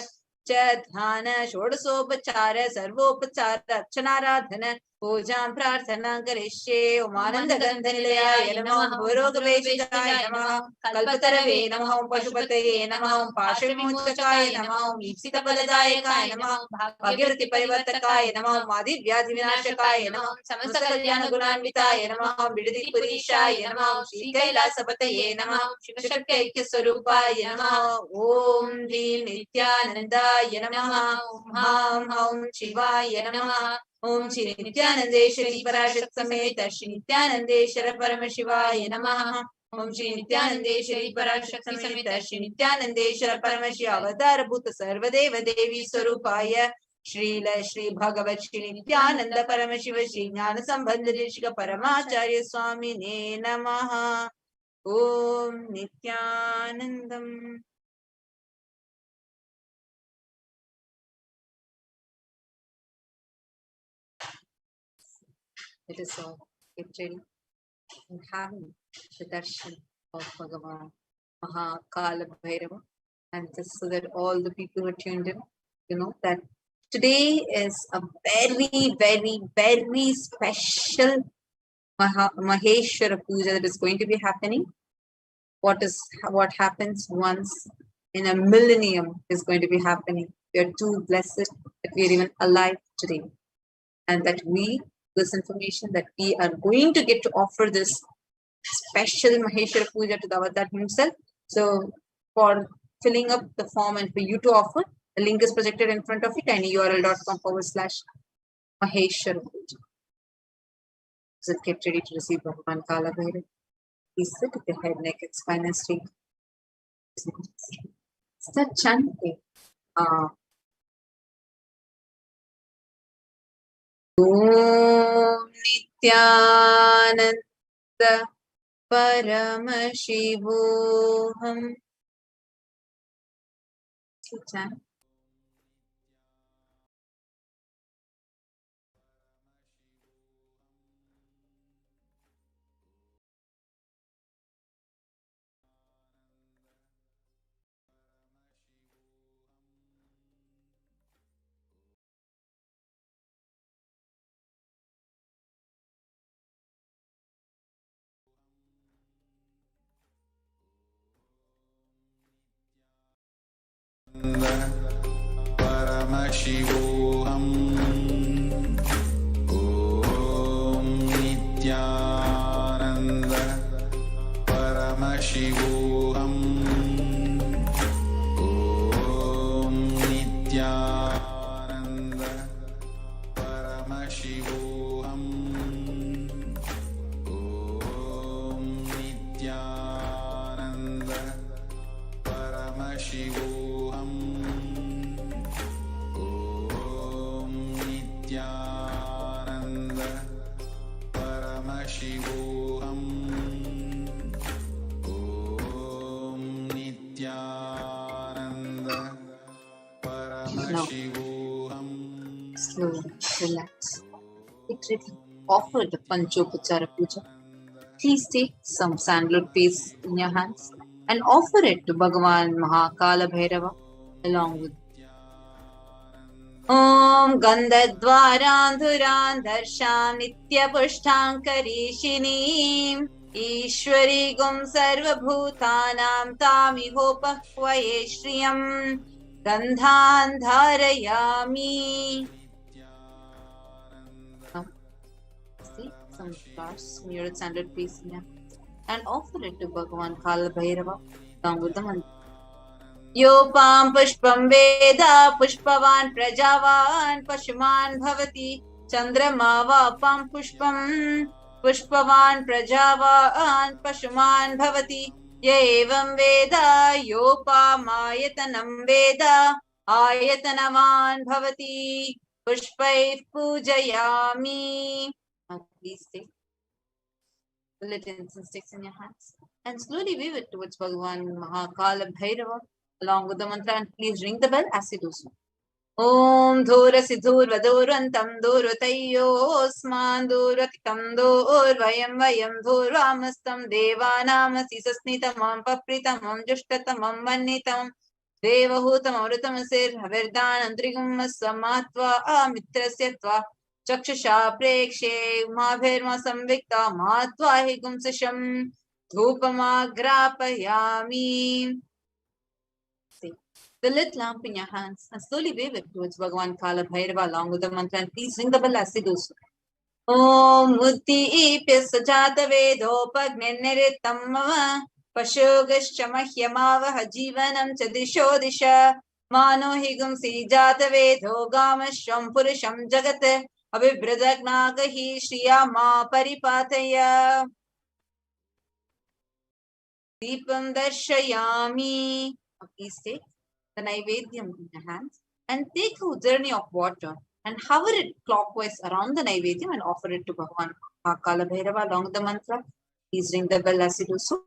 Dhana Shodasopachara Sarvopachara Archanaradhana Pujam Prarthana Karishe Omananda Gandhanilaya Namah Bhurogaveshikaya Namah Kalpatarave Namah Pashupataye Namah Pashamutchakaya Namah Ipsita Paladayakaya Namah Bhagirati Parivartakaya Namah Madhi Vyadhi Vinashakaya Namah Samasta Kalyana Gunanvitaya Namah Bidadi Purishaya Namah Shri Kailasa Pataye Namah Shivashakti Swarupaya Namah Om Dil Nithyanandaya Namah Om Om Shivaya Namah Om Shri Nithyanandeshwari Parashakti Sameta Shri Nithyanandeshwara Paramashivaya Namah Om Shri Nithyanandeshwari Parashakti Sameta Shri Nithyanandeshwara Paramashiva Avatara Bhuta Sarvadeva Devi Swarupaya Shri Bhagavat Shri Nithyananda Paramashiva Shri Jnana Sambandha Rishika Paramacharya Swami Ne Namaha Om Nithyanandam. Let us all get ready and having the darshan of Bhagavan Mahakala Bhairava, and just so that all the people who are tuned in, you know that today is a very, very, very special Maheshwara Puja that is going to be happening. What happens once in a millennium is going to be happening. We are too blessed that we are even alive today, and that this information that we are going to get to offer this special Maheshwara Puja to the Avatar himself. So for filling up the form and for you to offer, the link is projected in front of it, tinyurl.com/Maheshwara Puja. So get ready to receive Bhagavan Kala Bhairava. Please sit with your head, neck, and spine and straight. Start chanting. Om Nithyananda Paramashivoham. Chant. Paramashivoham. Om Nithyananda Paramashivoham. Om Nithyananda Paramashivoham. Om Nithyananda Paramashivoham. Nithyananda Paramashivoham. Om Nithyananda Paramashivoham. Slowly relax. Get ready. Offer the Panchopachara Puja. Please take some sandalwood paste in your hands and offer it to Bhagavan Mahakala Bhairava along with Om Gandhadvaran Darsham Nitya Pushtankarishinim Ishwari Gum Sarva Bhutanam Tamihopahvaye Shriyam Gandhan Dharayami. See some flowers, muted sandalwood paste in your hands and offer it to Bhagavan Kala Bhairava along with the mantra. Yopam pushpam veda pushpavan prajavan pashuman bhavati chandrama vapam pushpam पुष्पवान् प्रजावान् पशुमान् भवति य एवं वेद योपामायतनं वेद आयतनवान् भवति पुष्पैः पूजयामि. Please take the little sticks in your hands and slowly wave it towards Bhagavan Mahakala Bhairava along with the mantra, and please ring the bell as you do so. Om Dhurasi Dhurvadurantam Dhurvatayosman Dhuratitam Dhurvayam Vayam Dhurvamastam Devanamasi Sasnitamam Papritamam Jushtatamam Vannitamam Devahutam Amrutamasir Havirdanam Trigum Samatva Amitrasyatva Chakshusha Prekshe Umabhirma Samvikta Matva Higumsisham Dhupamagrapayami. The lit lamp in your hands and slowly wave it towards Bhagavan Kala Bhairava along with the mantra, and please ring the bell as you do so. Om Mutti Pisajata Vedopagnirittam Mama Pashogascha Mahyamavaha Jivanam Chadisho Disha Mano Higum Sijata Vedogam Purusham Jagate Abhibradaknagahi Shriyama Paripataya Deepam Darshayami. Please take the Naivedyam in your hands and take a journey of water and hover it clockwise around the Naivedyam and offer it to Bhagavan Kala Bhairava along with the mantra. Please ring the bell as you do so.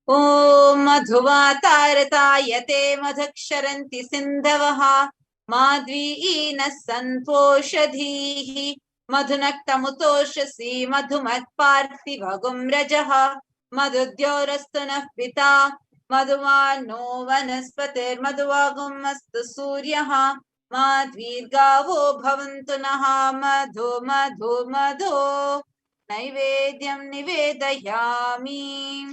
Om Madhuvatartayate Madhaksharanti Sindhavaha Madviina Sanposhadhihi Madhunaktamutoshasi Madhumat Parthivagum Rajaha Madhudyorastunah Pita Madhuvano Vanaspatir Madhuvagum Astu Suryaha Madvirgavo Bhavantu Naha Madhu Madhu Madhu Naivedyam Nivedayami.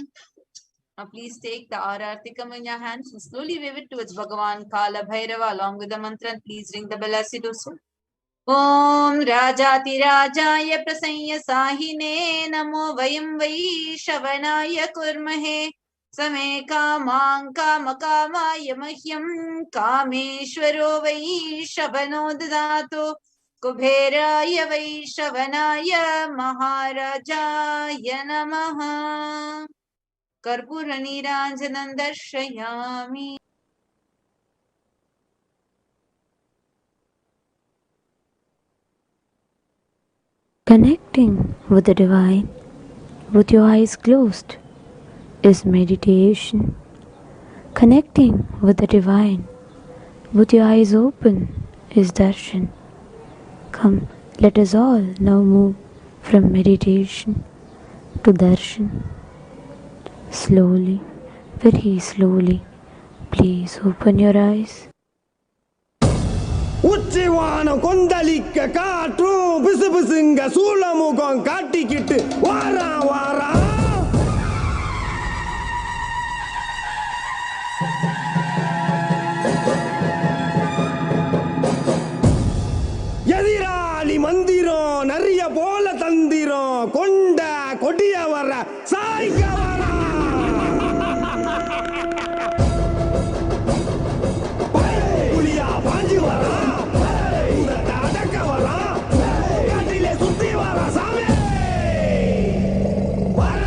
Now please take the Arartikam in your hands and slowly wave it towards Bhagavan Kala Bhairava along with the mantra, and please ring the bell as you do so. Om Rajati Rajaya Prasanya Sahine Namo Vayam Vaishavanaya Kurmahe Same Kamang Kamakama Mahyam Kameshwaro Vaishavano Dadato Kubheraya Vaishavanaya Maharajaya Namaha. Karpura Niranjanam Darshayami. Connecting with the divine with your eyes closed is meditation. Connecting with the divine with your eyes open is darshan. Come, let us all now move from meditation to darshan. Slowly, very slowly, please open your eyes. உச்சிவானம் கொந்தளிக்க காற்றும் பிசு பிசுங்க சூளமுகம் காட்டிக்கிட்டு வாரா வாரா எதிராளி மந்திரம் நிறைய போல தந்திரம் கொண்ட கொடிய வர சாய்க்க வரா புலியா பாஞ்சி வரா வரா காட்டிலே சுத்தி வரா சாமி வரா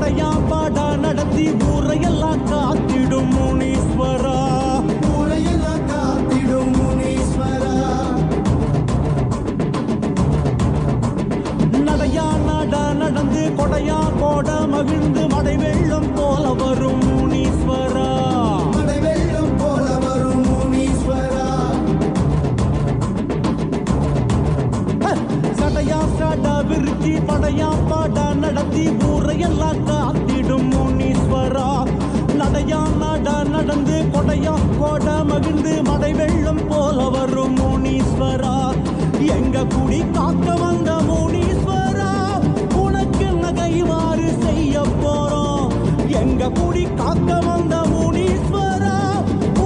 படையா பாடா நடத்தி ஊரையெல்லாம் காத்திடும் முனீஸ்வரா, ஊரையெல்லாம் காத்திடும் முனீஸ்வரா. நடையா நட நடந்து கொடையா கோட மகிழ்ந்து மடை வெள்ளம் போல வரும் முனீஸ்வரா, மடை வெள்ளம் போல வரும் முனீஸ்வரா. சடையா சட விருத்தி படையா பாட நடத்தி ஊரையெல்லாம் காத்திடும் முனீஸ்வரா. நடையா நட நடந்து கொடையா கோட மகிழ்ந்து மடை வெள்ளம் போல வரும் முனீஸ்வரா. எங்க குடி காக்க வந்த முனீஸ்வரா, உனக்கு நகைவாறு செய்ய போறோம். எங்க குடி காக்க வந்த முனீஸ்வரா,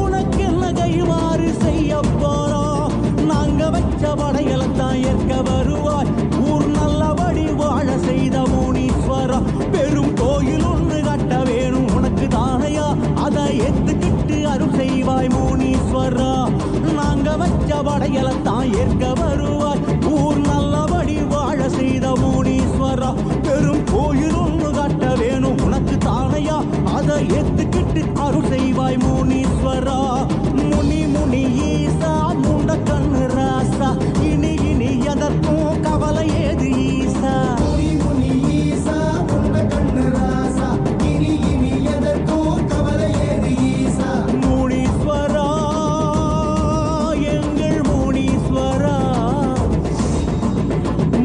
உனக்கு நகைவாறு செய்ய போறோம். நாங்க வச்ச படையலத்தான் ஏற்க வருவாய், ஊர் நல்லபடி வாழ செய்த முனீஸ்வரா. பெரும் கோயில் ஒன்று கட்ட வேணும் உனக்கு தானையா, அதை ஏத்துக்கிட்டு அருள் செய்வாய் முனீஸ்வரா. நாங்க வச்ச படையலத்தான் ஏற்க வருவாய், ஊர் நல்லபடி வாழ செய்த முனீஸ்வரா. பெரும் கோயில் ஒன்று கட்ட வேணும் உனக்கு தானையா, அதை ஏத்துக்கிட்டு அருள் செய்வாய் முனீஸ்வரா. முனி முனி ஈசா முண்ட கண்ணு ராசா, இனி இனி எதற்கும் கவலை ஏது ஈசா. முனி முனி ஈசா முண்ட கண்ணு ராசா, இனி இனி எதற்கும் கவலை ஏது ஈசா. முனீஸ்வரா எங்கள் முனீஸ்வரா,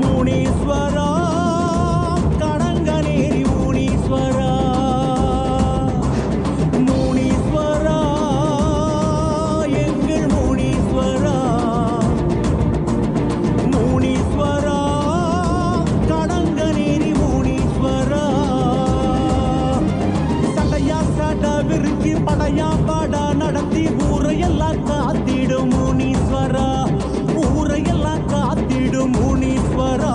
முனீஸ்வரா கடங்கநேரி முனீஸ்வரா. முனீஸ்வரா எங்கள் முனீஸ்வரா, முனீஸ்வரா கடங்கநேரி முனீஸ்வரா. சடையா சட விருத்தி படையா பாட நடத்தி ஊரையெல்லாம் காத்திடும் முனீஸ்வரா, ஊரையெல்லாம் காத்திடும் முனீஸ்வரா.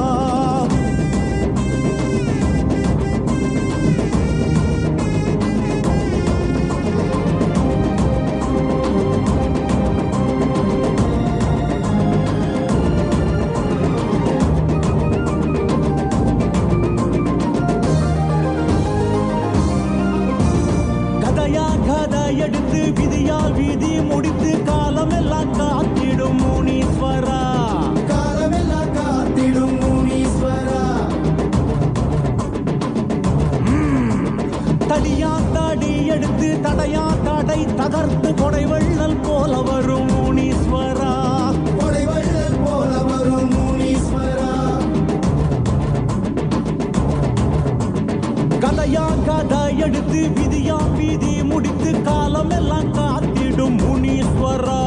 கதையா கதை எடுத்து விதியால் விதி முடித்து காலமெல்லாம் காத்திடும் முனீஸ்வரா, காலமெல்லாம் காத்திடும் முனீஸ்வரா. தடியா தடி எடுத்து தடையா தடை தகர்த்து கொடை வெள்ளல் போல வரும் முனீஸ்வரா, கொடை வெள்ளல் போல வரும் முனீஸ்வரா. கதையா கதை எடுத்து விதியா விதி முடித்து காலமெல்லாம் காத்திடும் முனீஸ்வரா.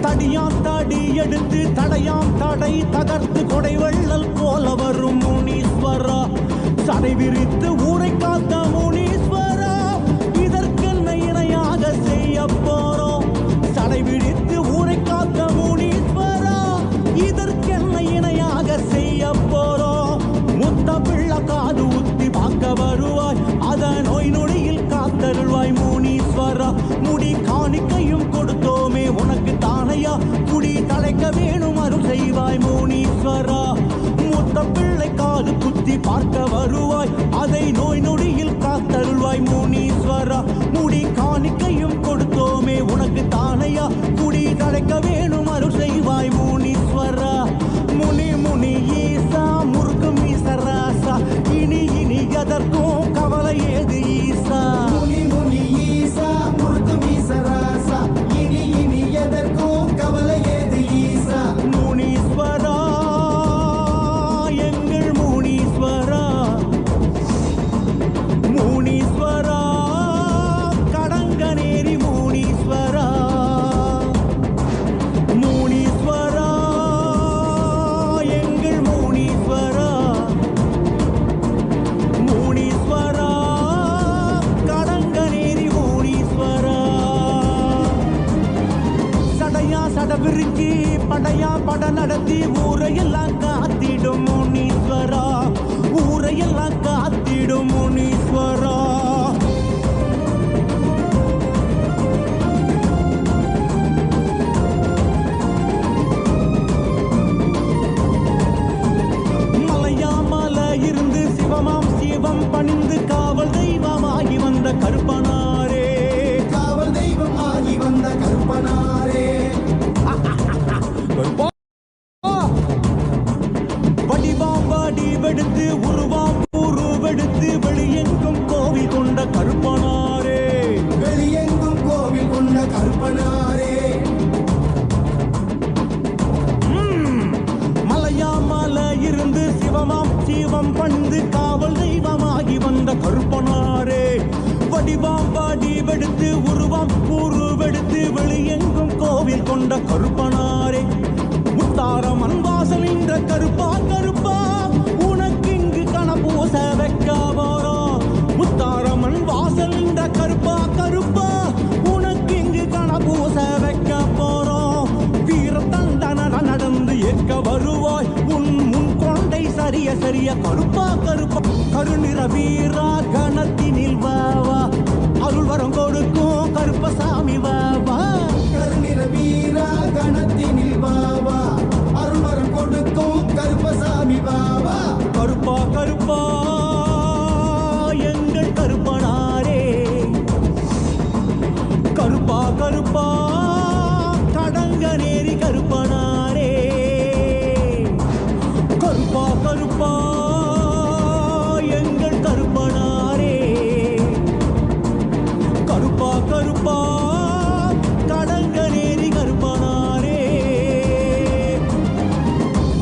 தடியா தடி எடுத்து தடையாம் தடை தகர்த்து கொடை வெள்ளல் போல வரும் முனீஸ்வரா. சடை விரித்து ஊரை காத்த முனீஸ்வரா, இதற்கென்ன இணையாக செய்ய போறோம். சடை விரித்து ஊரை காத்த முனீஸ்வரா, இதற்கென்ன இணையாக செய்ய போறோம். முத்த பிள்ளை காது ஊத்தி பார்க்க வருவாய், அத நோய் நொடியில் காத்தருள்வாய் முனீஸ்வரா. முடி காணிக்கையும் கொடுத்தோமே உனக்கு தானையா, குடி தலைக்க வேணும் அருள் செய்வாய் முனீஸ்வரா. முத்த பிள்ளை காது குத்தி பார்க்க வருவாய், அதை நோய் நொடியில் காத்தருள்வாய் முனீஸ்வரா. முடி காணிக்கையும் கொடுத்தோமே உனக்கு தானையா, குடி தலைக்க வேணும் அருள் செய்வாய் முனீஸ்வரா. முனி முனி ஈசா முருகு மீசராசா, இனி இனி எதற்கும் கவலை ஏது ஈசா. முனி முனி ஈசா முருகு மீசராசா, இனி இனி எதற்கும் கவலை ஏது ஈசா. முனீஸ்வரா எங்கள் முனீஸ்வரா, முனீஸ்வரா கடங்கநேரி முனீஸ்வரா. முனீஸ்வரா எங்கள் முனீஸ்வரா, முனீஸ்வரா கடங்கநேரி முனீஸ்வரா. சடையா சடவிருக்கி படையா பட நடத்தி ஊரையெல்லாம் காத்திடும் முனீஸ்வரா, ஊரையெல்லாம் காத்திடும் முனீஸ்வரா. மலையா மலை இருந்து சிவமாம் சிவம் பணிந்து காவல் வடிவாம் பாடி வெடுத்து உருவம் உருவெடுத்து வெளியெங்கும் கோவில் கொண்ட கருப்பனாரே முத்தாரம் அன்வாசல் என்ற கருப்பா கருப்பா உனக்கு இங்கு கணபூச வைக்க போறோம் முத்தாரமன் வாசல் என்ற கருப்பா கருப்பா உனக்கு இங்கு கணபூச வைக்க போறோம் வீரத்தண்டன நடந்து ஏற்க வருவாய் உன் முன் கொண்டை சரிய சரிய கருப்பா கருப்பா கருநிற வீரா கணத்தினில் வாவா அருள் வரம் கொடுக்கும் கருப்பசாமி வாவா கருநிற வீரா கணத்தினில் வாவா அருள் வரம் கொடுக்கும் கருப்பசாமி வாவா கருப்பா கருப்பா எங்கள் கருப்பனாரே கருப்பா கருப்பா கடங்க நேரி கருப்பனாரே கருப்பா கருப்பா எங்கள் கருப்பனாரே கருப்பா கருப்பா கடங்க நேரி கருப்பனாரே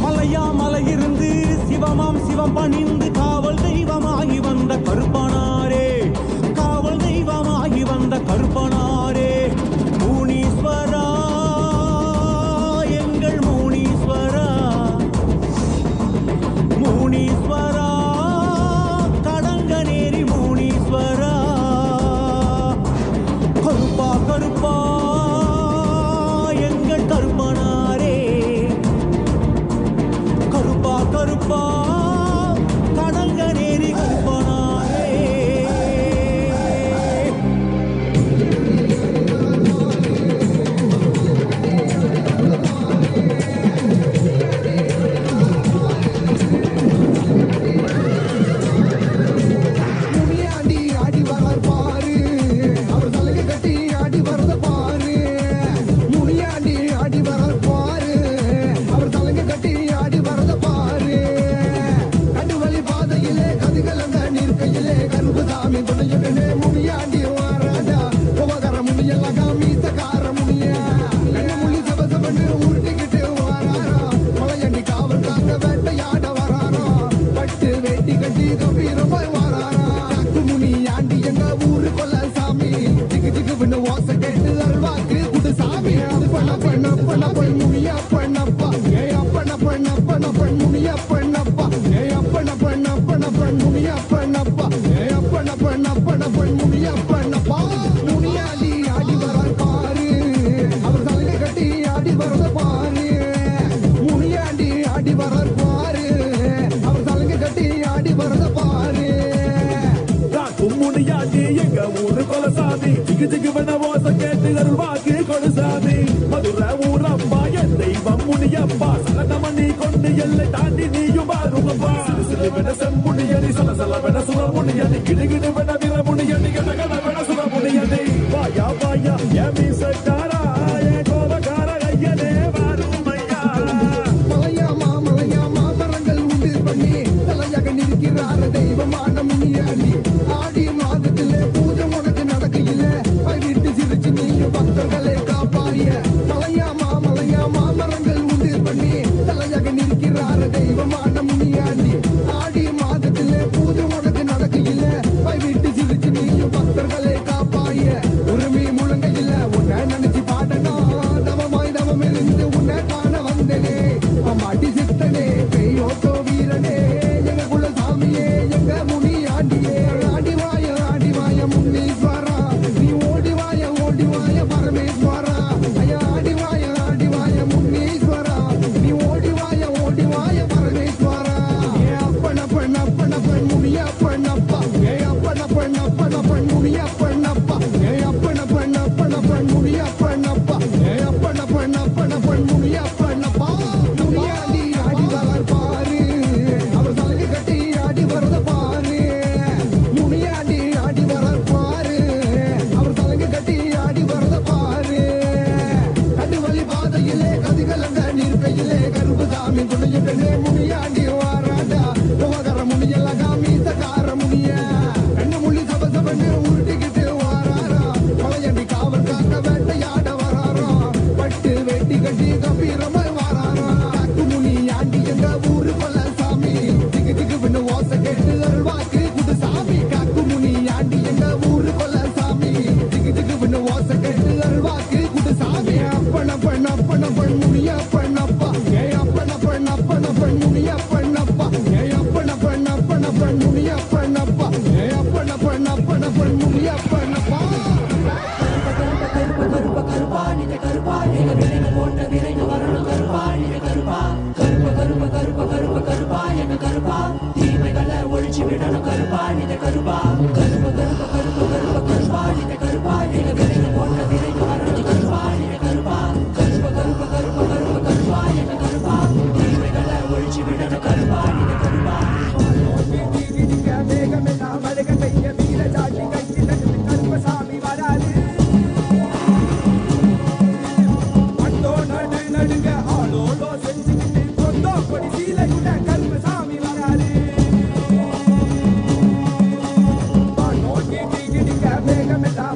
மலையா மலையிருந்து சிவமாம் சிவம் பணிந்து காவல் தெய்வமாகி வந்த கருப்பனாரே காவல் தெய்வமாகி வந்த கருப்பனாரே முனீஸ்வரா எங்கள் முனீஸ்வரா முனீஸ்வரா கடங்க நேரி முனீஸ்வரா கருப்பா கருப்பா எங்கள் கருப்பனாரே கருப்பா கருப்பா கடங்க நேரி கருப்பனாரே முனியாண்டி ஆடி வரார் பாரு அவர் தலையை கட்டி ஆடி வரத பாரு முனியாண்டி ஆடி வரார் பாரு அவர் தலையை கட்டி ஆடி வரத பாரு கண்டு வழி பாதையிலே கதிகலங்க நிற்கையிலே கருப்புசாமி துணையுடனே முனியாண்டி வாராடா உபகர முனியெல்லாம் மீசக்கார முனியா கண்ணு முள்ளி சபசபன்னு உருட்டிக்கிட்டு வாராரா மலையண்டி காவல் காக்க வேட்டையாட வராரா பட்டு வேட்டி கட்டி கம்பீரமாய் வாராரா காக்கு முனியாண்டி எங்க ஊரு கொல்ல சாமி திக்கு திக்கு ஓசை கேட்டு அல்வாக்கு குடு சாமி பண்ண பண்ண பண்ண பண்ண முனியா பண்ணப்பா ஏ அப்பன பண்ண பண்ண பண்ண முனியா பண்ணப்பா ஏ அப்பன பண்ண பண்ண பண்ண முனியா பண்ணப்பா ஏ அப்பன பண்ண பண்ண பண்ண முனியா பண்ணப்பா முனியாண்டி ஆடி வரார் பாரு அவர் தலையை கட்டி ஆடி வரத பாரு முனியாண்டி ஆடி வரார் பாரு அவர் தலையை கட்டி ஆடி வரத பாரு முனியாண்டி எங்க ஊரு கொலசாமி ஜிகு ஜிகு பண்ண ஓசை கேட்டு அருள்வாக்கு கொலுசாமி மதுரை ஊரப்பா என் தெய்வம் முனியப்பா சலனமணி கொண்டு எல்லை தாண்டி நீயும் பாருங்கப்பா சிறு வென செம்முனியடி சலசல வென சுரமுனியடி கிடுகிடு வென விரமுனியடி கனகன வென சுரமுனியடி வாயா வாயா ஏமி சட்டாரா ஏ கோபக்கார ஐயனே வாருமையா மலையாமா மலையாமா மரங்கள் உண்டு பண்ணி தலையாக நிற்கிறார தெய்வமான முனியாண்டி ஆடி மாதத்திலே பூஜை உனக்கு நடக்கையில வீட்டு சிரிச்சு நீங்க பக்தர்களை காப்பாய மலையாமா மலையாமா மரங்கள் உண்டு பண்ணி தலையாக நிற்கிறார தெய்வமான முனியாண்டி ஆடி மாதத்திலே பூஜை உனக்கு நடக்கையில வீட்டு சிரிச்சு நீங்க பக்தர்களை காப்பாய உரிமை முழங்கையில உன்னை நினைச்சு பாடணும் தவமாய் தவம் இருந்து உன்னை காண வந்தனே அம்மாட்டி சித்தனே பெய்யோட்டோ வீரனே எங்க குல சாமியே எங்க முனியாண்டியே ஆடி வாய முன்னீஸ்வரா நீ ஓடி வாய பரமேஸ்வரா ஐயா ஆடி வாய முன்னீஸ்வரா நீ ஓடி வாய பரமேஸ்வரா ஏ அப்பன பெண் முனியா பண்ணப்பா ஏ அப்பன பெண் முனியா பண்ணப்பா ஏ அப்பன பெண் முனியா பண்ணப்பா ஏ அப்பன பெண் முனியா பண்ணப்பா முனியாண்டி ஆடி வரார் பாரு அவர் தலையை கட்டி ஆடி வரத பாரு முனியாண்டி ஆடி வரார் பாரு அவர் தலையை கட்டி ஆடி வரத பாரு கண்டு வழி பாதையிலே கதிகலங்க நிற்கையிலே கருப்புசாமி துணையுடனே முனியாண்டி வாராடா உபகர முனியெல்லாம் மீசக்கார முனியா கண்ணு முள்ளி சபசபன்னு உருட்டிக்கிட்டு வாராரா மலையண்டி காவல் காக்க வேட்டையாட வராரா பட்டு வேட்டி கட்டி கம்பீரமாய் வாராரா காக்கு முனியாண்டி எங்க ஊரு கொல்ல சாமி திக்கு திக்கு ஓசை கேட்டு அருள்வாக்கு குடு சாமி காக்கு முனியாண்டி எங்க ஊரு கொல்ல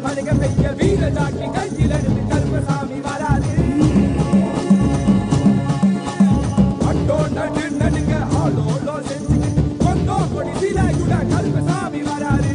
மழைக பெய்ய வீர ஜாக்கி கையில் எடுத்து கருப்பசாமி வராது அட்டோ நடு நடுங்க ஆளோலோ செஞ்சுக்கிட்டு கொண்டோ கொடி சீலாயுட கருப்பசாமி வராது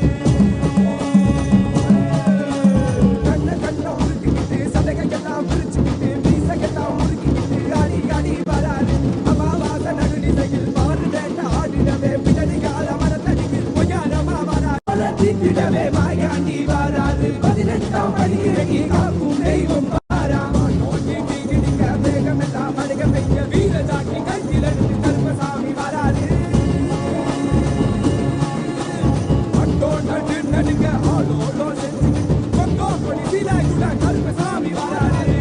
கண்ண கண்ண உருட்டிக்கிட்டு சதகையெல்லாம் பிரிச்சுக்கிட்டு மீசையெல்லாம் முறுக்கிக்கிட்டு அடி அடி வராது அமாவாச நடுநிசையில் மாறு வேண்ட ஆடிடவே பிடடி கால மரத்தடியில் பொய்யாரமா வராது திட்டிடவே மாயாண்டி வராது 18ஆம் படி இறங்கி காக்கும் தெய்வம் வாராமா நோக்கி தீகிடிக்க வேகமெல்லாம் மழைக பெய்ய வீர ஜாக்கி கையில் எடுத்து கருப்பசாமி வராது அட்டோ நடு நடுங்க ஆளோலோ செஞ்சுக்கிட்டு கொண்டோ கொடி சீலாயுட கருப்பசாமி வராது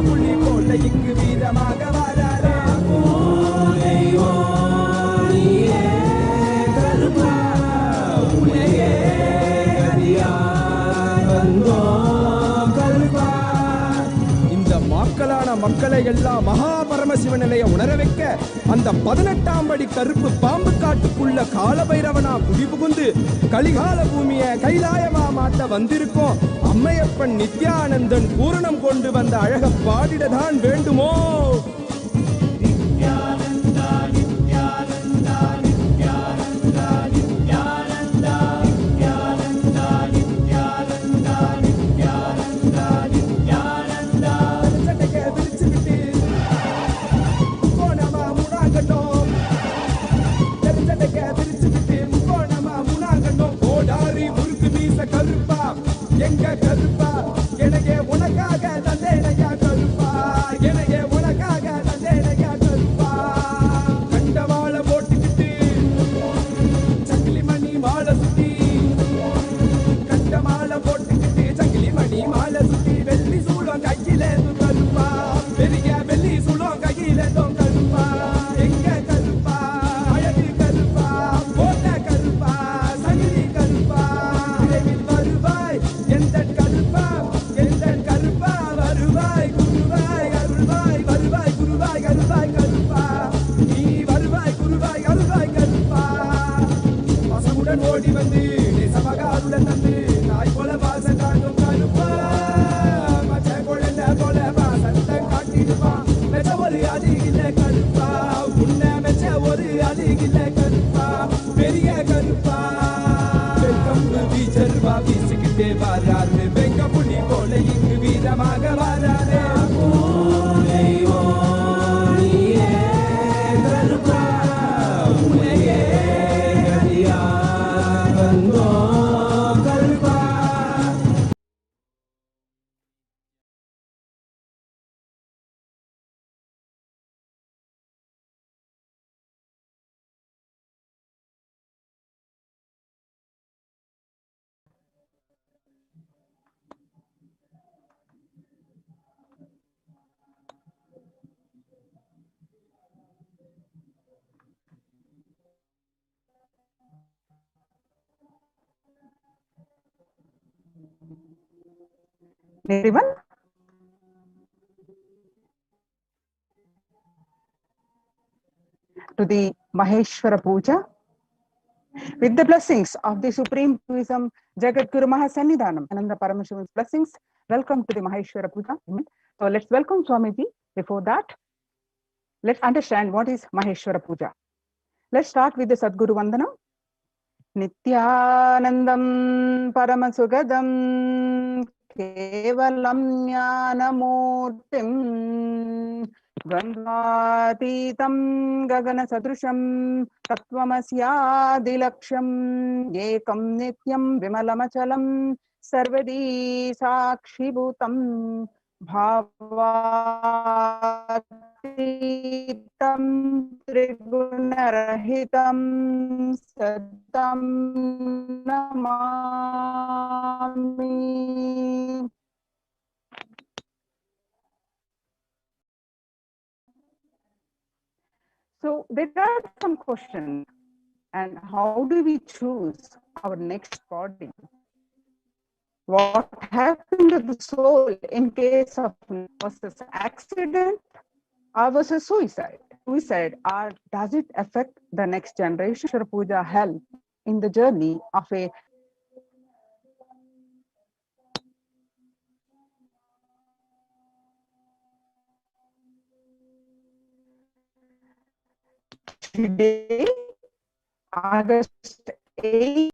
புள்ளி போல இங்கு வீரமாக வராரே இந்த மக்களான மக்களை எல்லாம் மகா பரமசிவ நிலையை உணர வைக்க அந்த 18ஆம் படி கருப்பு பாம்பு காட்டுக்குள்ள காலபைரவனா குடிபுகுந்து கலிகால பூமிய கைலாயமா மாட்ட வந்திருக்கோம் அம்மையப்பன் நித்யானந்தன் பூரணம் கொண்டு வந்த அழக பாடிடதான் வேண்டுமோ கருப்பா எங்க கருப்பா எனக்கே உனக்காக தந்தேனையா கருப்பா எனக்கே உனக்காக தந்தேனையா கருப்பா கண்டவாள போட்டுக்கிட்டு சங்கிலி மணி மாலை சுத்தி கண்ட மாலை போட்டுக்கிட்டு சங்கிலி மணி மாலை சுத்தி வெள்ளி சூளம் கையில கருப்பா பெரிய வெள்ளி சூளம் கையில கருப்பா எங்க கருப்பா அழகு கருப்பா போட்ட கருப்பா சங்கிலி கருப்பா வருவாய் எந்த கருப்பா வருவாய் குருவாய் அருள்வாய் வருவாய் குருவாய் அருள்வாய் கருப்பா நீ வருவாய் குருவாய் அருள்வாய் கருப்பா பசமுடன் ஓடி வந்து நேசமகாருடன் தந்து நாய் போல வாசம் காட்டும் கருப்பா மச்ச குழந்தை போல வாசத்தை காட்டிடுவான் மெச்ச ஒரு அதிகில கருப்பா உன்னை மெச்ச ஒரு அதிகில கருப்பா பெரிய கருப்பா வீச்சருவா வீசிக்கிட்டே வராரு வெங்க புலி போல இங்கு வீரமாக வராரு everyone. To the Maheshwara Puja, with the blessings of the Supreme Buddhism Jagat Guru Mahasannidhanam, Nithyananda Paramashivan's blessings, Welcome to the Maheshwara Puja. So let's welcome Swamiji. Before that, let's understand what is Maheshwara Puja. Let's start with the Sadguru Vandanam. Nithyanandam Paramashuvam Kevalam Jnanamurtim Dvandvatitam Gagana Sadrusham Tattvamasyadilaksham Ekam Nityam Vimalamachalam Sarvadi Sakshibhutam Bhavatitam Trigunarahitam Satam Namami. So there are some questions, and how do we choose our next body? What happened to the soul in case of was this accident or was it suicide? Or does it affect the next generation? Maheshwara Puja help in the journey of a today, August 8,